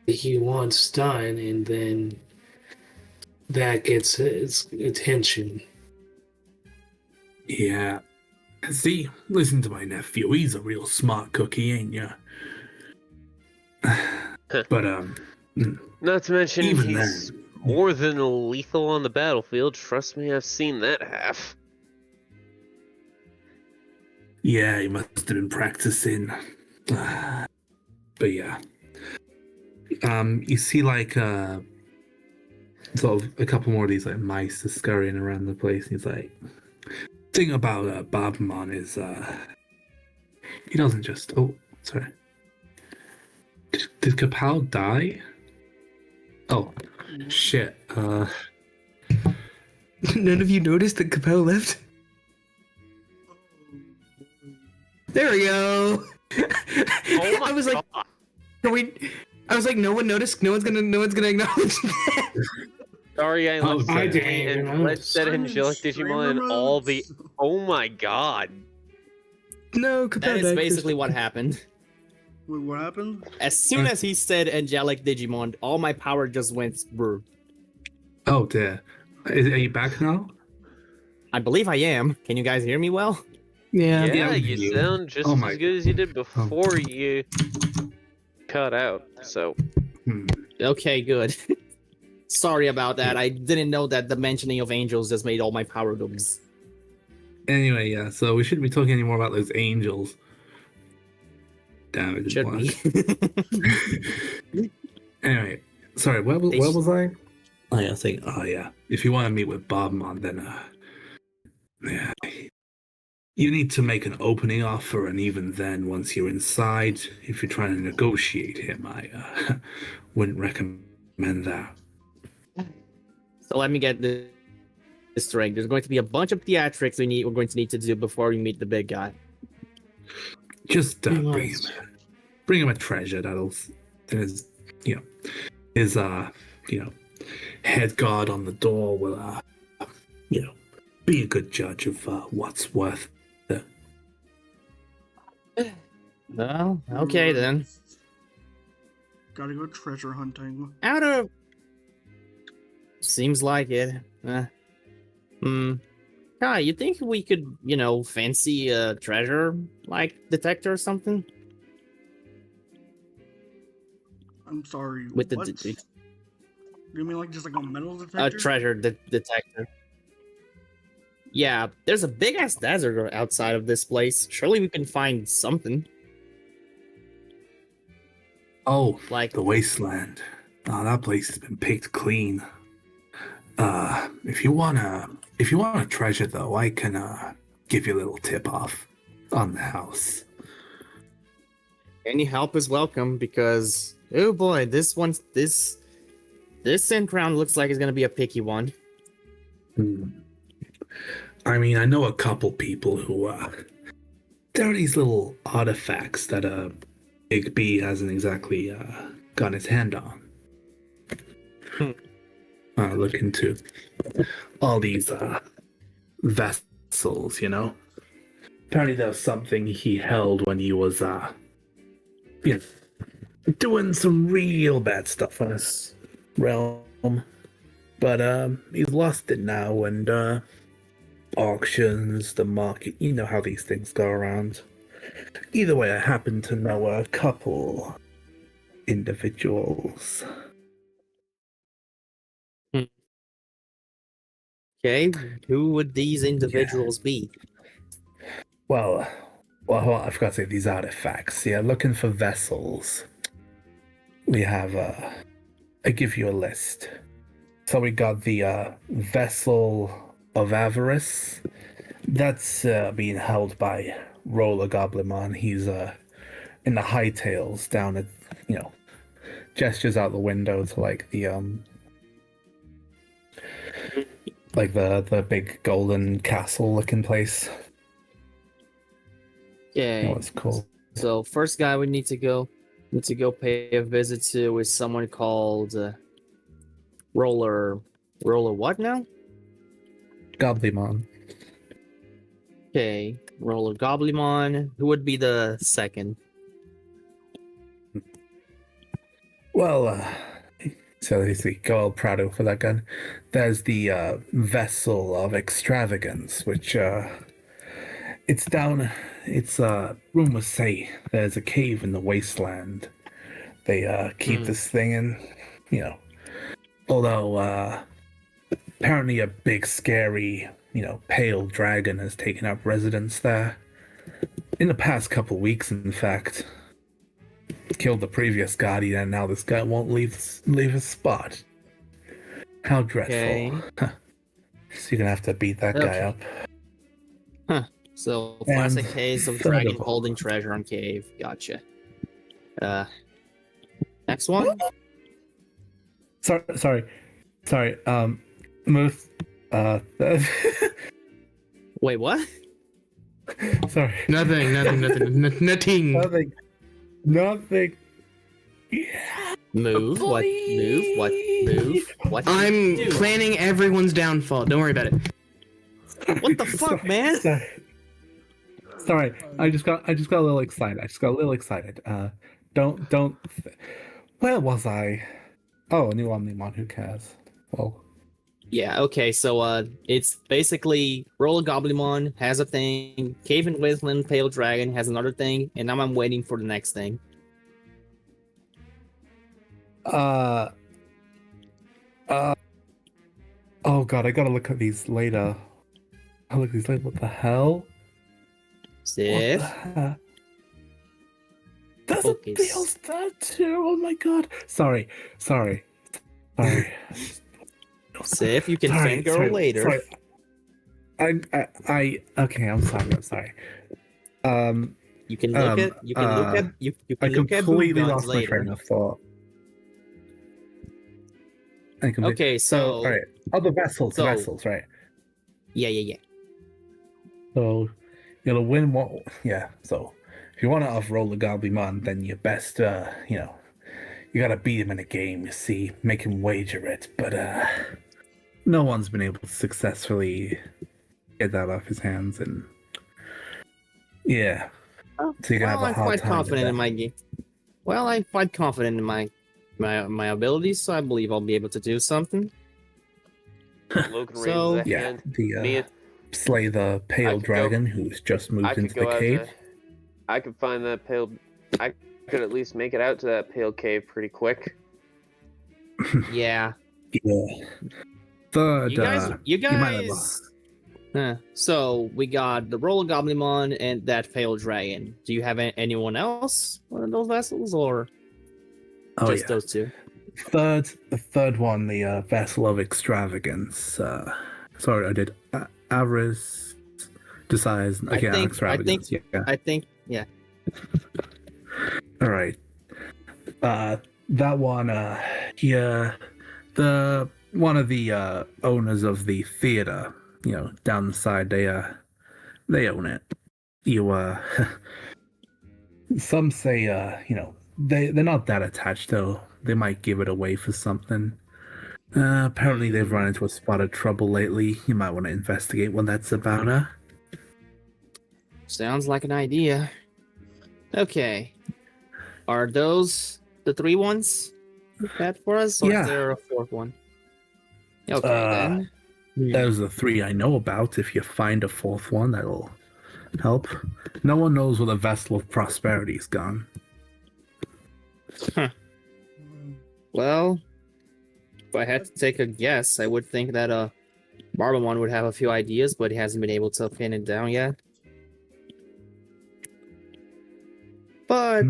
he wants done, and then that gets his attention. Yeah. See, listen to my nephew. He's a real smart cookie, ain't ya? But, Not to mention, even he's then, more than lethal on the battlefield. Trust me, I've seen that half. yeah, he must have been practicing. But yeah. You see, like, sort of a couple more of these, like, mice are scurrying around the place. And he's like, thing about Babamon is, he doesn't just... Oh, sorry. Did Kapow die? Oh, shit. None of you noticed that Capel left? There we go. Oh my I was like, God. can we? I was like, no one noticed. No one's gonna acknowledge that. Sorry, I left I that didn't even and let notice. that I'm angelic in Digimon and streamer all mode. the. Oh my God. No, Capel That is died basically first. what happened. Wait, what happened? As soon as he said angelic Digimon, all my power just went brr. Oh, dear. Are you back now? I believe I am. Can you guys hear me well? Yeah. Yeah, we you do. sound just Oh my as good as you did before you cut out. So, Okay, good. Sorry about that. I didn't know that the mentioning of angels just made all my power go bzz. Anyway, yeah, so we shouldn't be talking anymore about those angels. Damn it. Should be. Anyway, sorry, where was I? Oh, yeah, saying, oh, yeah. If you want to meet with Bobmon, then, yeah. You need to make an opening offer, and even then, once you're inside, if you're trying to negotiate him, I wouldn't recommend that. So let me get this straight. There's going to be a bunch of theatrics we're going to need to do before we meet the big guy. Just Be bring nice. him a treasure that'll, his, his head guard on the door will, be a good judge of what's worth it. Well, okay then. Gotta go treasure hunting. Out of... Seems like it. Kai, you think we could, fancy a treasure, like, detector or something? I'm sorry. With the what? You mean like just like a metal detector? a treasure detector. Yeah, there's a big ass desert outside of this place. Surely we can find something. Oh, Like, the wasteland. Oh, that place has been picked clean. If you want a treasure though, I can give you a little tip off on the house. any help is welcome because oh boy, this Scent Crown looks like it's gonna be a picky one. I mean, I know a couple people who there are these little artifacts that Big B hasn't exactly got his hand on. Look into all these vessels, Apparently there was something he held when he was doing some real bad stuff on his realm. But he's lost it now, and auctions, the market, you know how these things go around. Either way, I happen to know a couple individuals. Okay, who would these individuals be? Well, I forgot to say these artifacts. Yeah, looking for vessels. We have I give you a list. So we got the Vessel of Avarice. That's being held by Roller Goblimon. He's in the hightails down at, gestures out the window to like the the big golden castle looking place. Yeah. You know what it's called? So first guy we need to go pay a visit to is someone called Roller what now? Goblimon. Okay, Roller Goblimon. Who would be the second? Well, so let's see, go El Prado for that gun. There's the Vessel of Extravagance, which it's rumors say there's a cave in the wasteland. They keep this thing in, although apparently a big scary, pale dragon has taken up residence there. In the past couple weeks, in fact. Killed the previous guardian, and now this guy won't leave his spot. How dreadful. Okay. Huh. So you're gonna have to beat that guy up. Huh. So classic case of dragon holding treasure on cave. Gotcha. Next one. Sorry. Muth. Wait, what? Sorry. Nothing. Nothing. Yeah. Move. What? Move. What? Move. What? I'm planning everyone's downfall. Don't worry about it. What the fuck, man? Sorry. I just got a little excited. Don't. Where was I? Oh, a new Omnimon. Who cares? Well. Yeah, okay, so it's basically Roller Goblimon has a thing, Cave and Wasteland Pale Dragon has another thing, and now I'm waiting for the next thing. Oh god, I gotta look at these later. What the hell? Sif? There's a Beals there too, oh my god. Sorry. Sif, you can fangirl later. Sorry. Okay, I'm sorry. You can look at you can look at I completely lost later. my train of thought. Okay, so all right. Oh, the vessels, right? Yeah. So you're gonna win what? Yeah. So if you want to off-roll the Goblimon, then you best, you gotta beat him in a game. You see, make him wager it. But no one's been able to successfully get that off his hands, and yeah. So you're gonna have a hard time. I'm quite confident in my game. Well, I'm quite confident in my abilities, so I believe I'll be able to do something. Logan So- raises a Yeah, hand. slay the pale dragon who's just moved into the cave. I could find that pale. I could at least make it out to that pale cave pretty quick. Yeah. Yeah. Third, You might have guys. So we got the Roller Goblimon and that pale dragon. Do you have anyone else? One of those vessels, or just those two? The third one, the Vessel of Extravagance. Sorry, I did Avarice, Desires. Okay, Extravagance. Yeah. All right. That one. The one of the owners of the theater, down the side. They own it. Some say, they're not that attached though. They might give it away for something. Apparently they've run into a spot of trouble lately. You might want to investigate what that's about, Sounds like an idea. Okay. Are those the three ones that for us, or is there a fourth one? Okay, then. Those are the three I know about. If you find a fourth one, that'll help. No one knows where the Vessel of Prosperity's gone. Huh. Well, if I had to take a guess, I would think that Barbamon would have a few ideas, but he hasn't been able to pin it down yet. But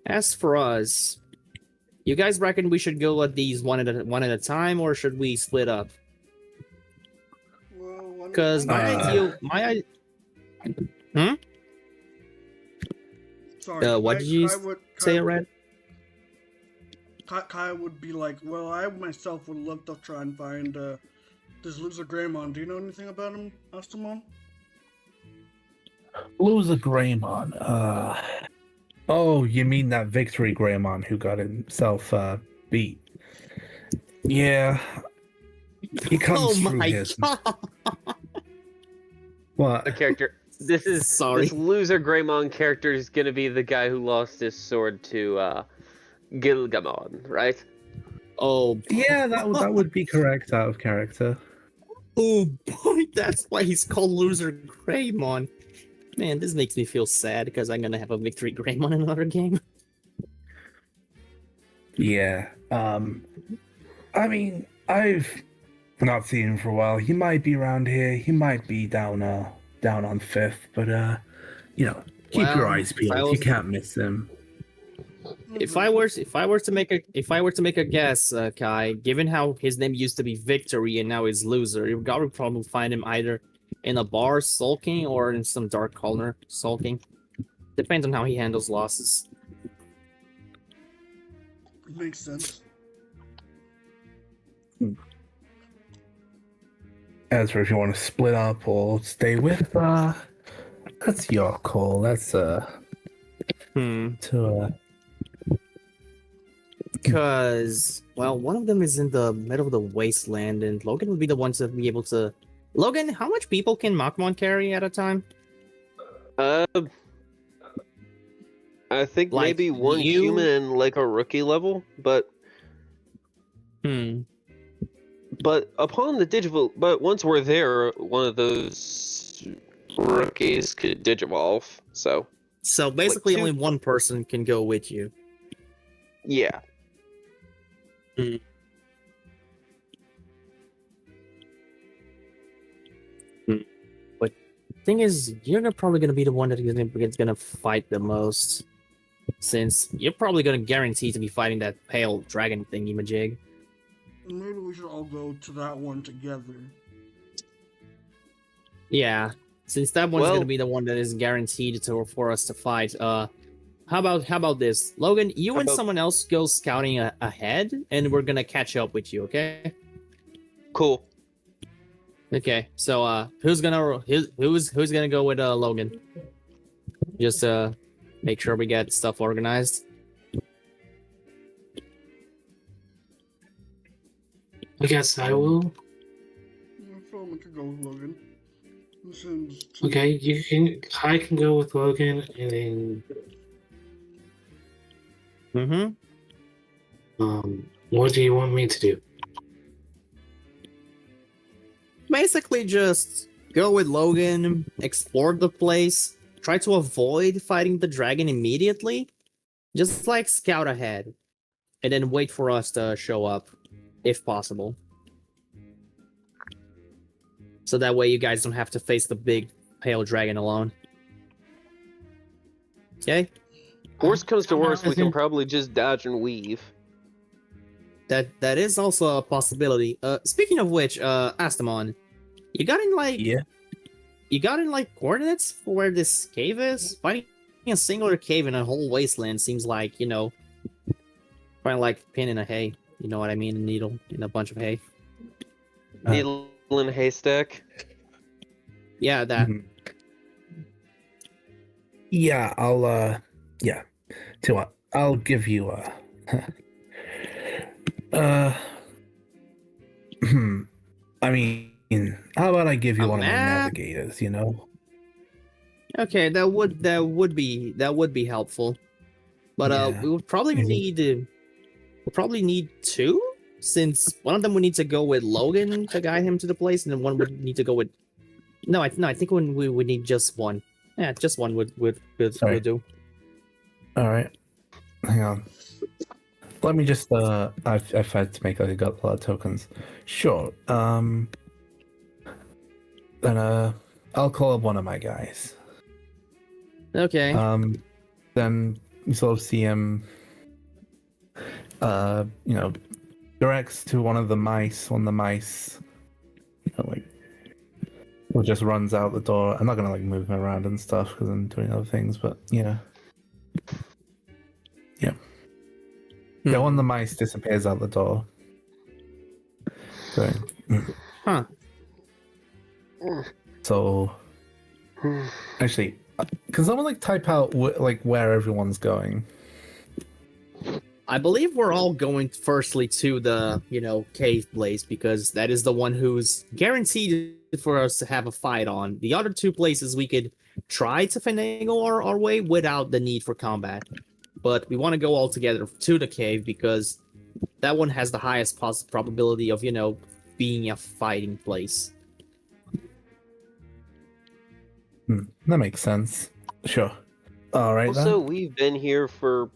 as for us, you guys reckon we should go at these one at a time, or should we split up? Because my idea. Sorry. What did you say, Red? Kai would be like, well, I myself would love to try and find this loser Greymon. Do you know anything about him, Astamon? Loser Greymon. Oh, you mean that Victory Greymon who got himself beat? Yeah, he comes Oh through my his. god! What? The character. Sorry. This loser Greymon character is gonna be the guy who lost his sword to Gilgamon, right? Oh, Yeah, that would be correct out of character. oh boy, that's why he's called Loser Greymon. Man, this makes me feel sad because I'm gonna have a Victory Greymon in another game. Yeah. I mean, I've not seen him for a while. He might be around here. He might be down on Fifth, but you know, keep your Well, eyes if I peeled. You was- can't miss him. If I were to make a guess, Kai, given how his name used to be Victory and now is Loser, you would probably find him either in a bar sulking or in some dark corner sulking. Depends on how he handles losses. Makes sense. As for if you want to split up or stay with, that's your call. That's to Because, well, one of them is in the middle of the wasteland, and Logan would be the one to be able to. Logan, how much people can Makmon carry at a time? I think Like, maybe one you- human in like a rookie level, but upon the digital, but once we're there, one of those rookies could digivolve. So So basically, two- only one person can go with you. yeah, Thing is, probably gonna be the one that is gonna fight the most, since you're probably gonna guarantee to be fighting that pale dragon thingy majig. Maybe we should all go to that one together. Yeah, since that one's Well- gonna be the one that is guaranteed for us to fight. How about this, Logan? You How and about- someone else go scouting ahead, and we're gonna catch up with you. Okay. cool. Okay. So who's gonna go with Logan? Just make sure we get stuff organized. I guess I will. I feel we could go with Logan. This seems Okay, I can go with Logan, and then Mm-hmm. what do you want me to do? Basically, just go with Logan, explore the place, try to avoid fighting the dragon immediately. Just like scout ahead, and then wait for us to show up, if possible. So that way you guys don't have to face the big pale dragon alone. Okay? Worst comes to I worst, we can think- probably just dodge and weave. That is also a possibility. Speaking of which, Astamon, you got in coordinates for where this cave is? Finding a singular cave in a whole wasteland seems like, finding like a pin in a hay. You know what I mean? A needle in a bunch of hay. Needle in a haystack. Yeah, that. Mhm. Yeah, yeah. Tell you what, I'll give you I mean, how about I give you A one of my map? navigators, you know? Okay, that would be helpful. But Yeah. we would probably Mhm. need two, since one of them would need to go with Logan to guide him to the place, and then one would need to go with. No, I think we would need just one. Yeah, just one would Sorry. do. All right. Hang on. Let me just I've had to make like a lot of tokens. Sure. Then I'll call up one of my guys. Okay. Then you sort of see him directs to one of the mice. One of the mice or just runs out the door. I'm not gonna move him around and stuff because I'm doing other things, but yeah. Yeah, one of the mice disappears out the door. So, Huh. So, actually, Can someone like type out like where everyone's going? I believe we're all going firstly to the, cave place because that is the one who's guaranteed for us to have a fight on. The other two places we could try to finagle our way without the need for combat. But we want to go all together to the cave because that one has the highest probability of, being a fighting place. That makes sense. Sure. All right. Also, then. we've been here for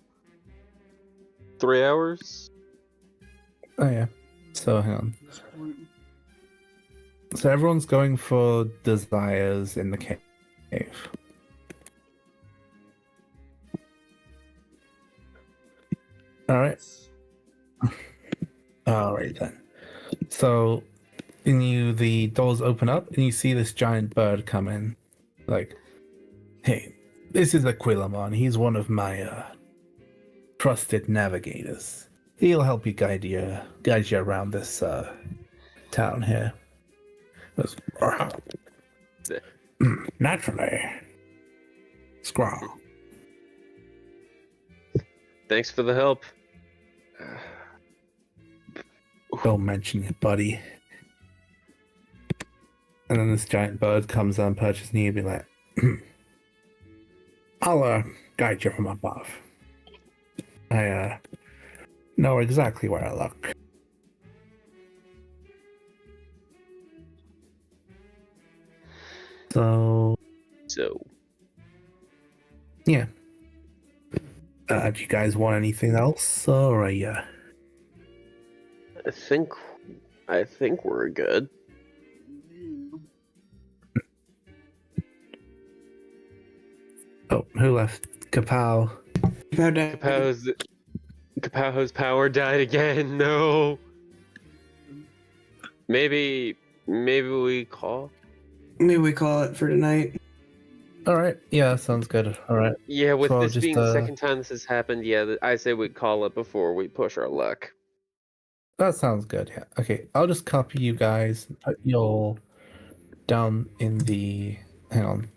3 hours. Oh yeah. So hang on. So everyone's going for desires in the cave. All right. All right then. So, the doors open up and you see this giant bird come in. Like, hey, this is Aquilamon. He's one of my trusted navigators. He'll help you guide you around this town here. Naturally. Scrawl. Thanks for the help. Don't mention it, buddy. And then this giant bird comes and perches near you, be like, I'll guide you from above. I know exactly where I look. So yeah. Do you guys want anything else, or I think we're good. Oh, who left? Kapow. Kapow's power died again. No. Maybe we call. Maybe we call it for tonight. All right. Yeah, sounds good. All right. Yeah, with So this just, being the second time this has happened, yeah, I say we call it before we push our luck. That sounds good. Yeah. Okay. I'll just copy you guys. Put you all down in the. Hang on.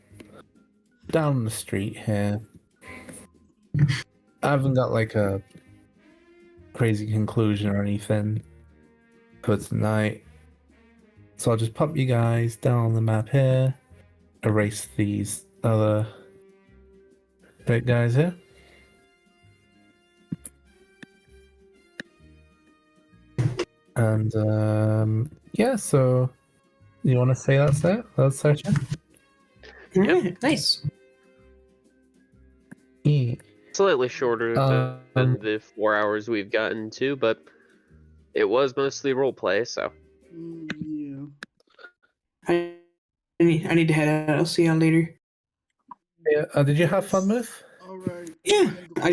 Down the street here. I haven't got like a crazy conclusion or anything for tonight. So I'll just pop you guys down on the map here. Erase these other big guys here. And yeah, so you want to say that's it? That's searching? Alright, nice. Yeah. Slightly shorter than the 4 hours we've gotten to, but it was mostly roleplay, so. Yeah. I need to head out. I'll see y'all later. Yeah. Did you have fun with? All right. Yeah, I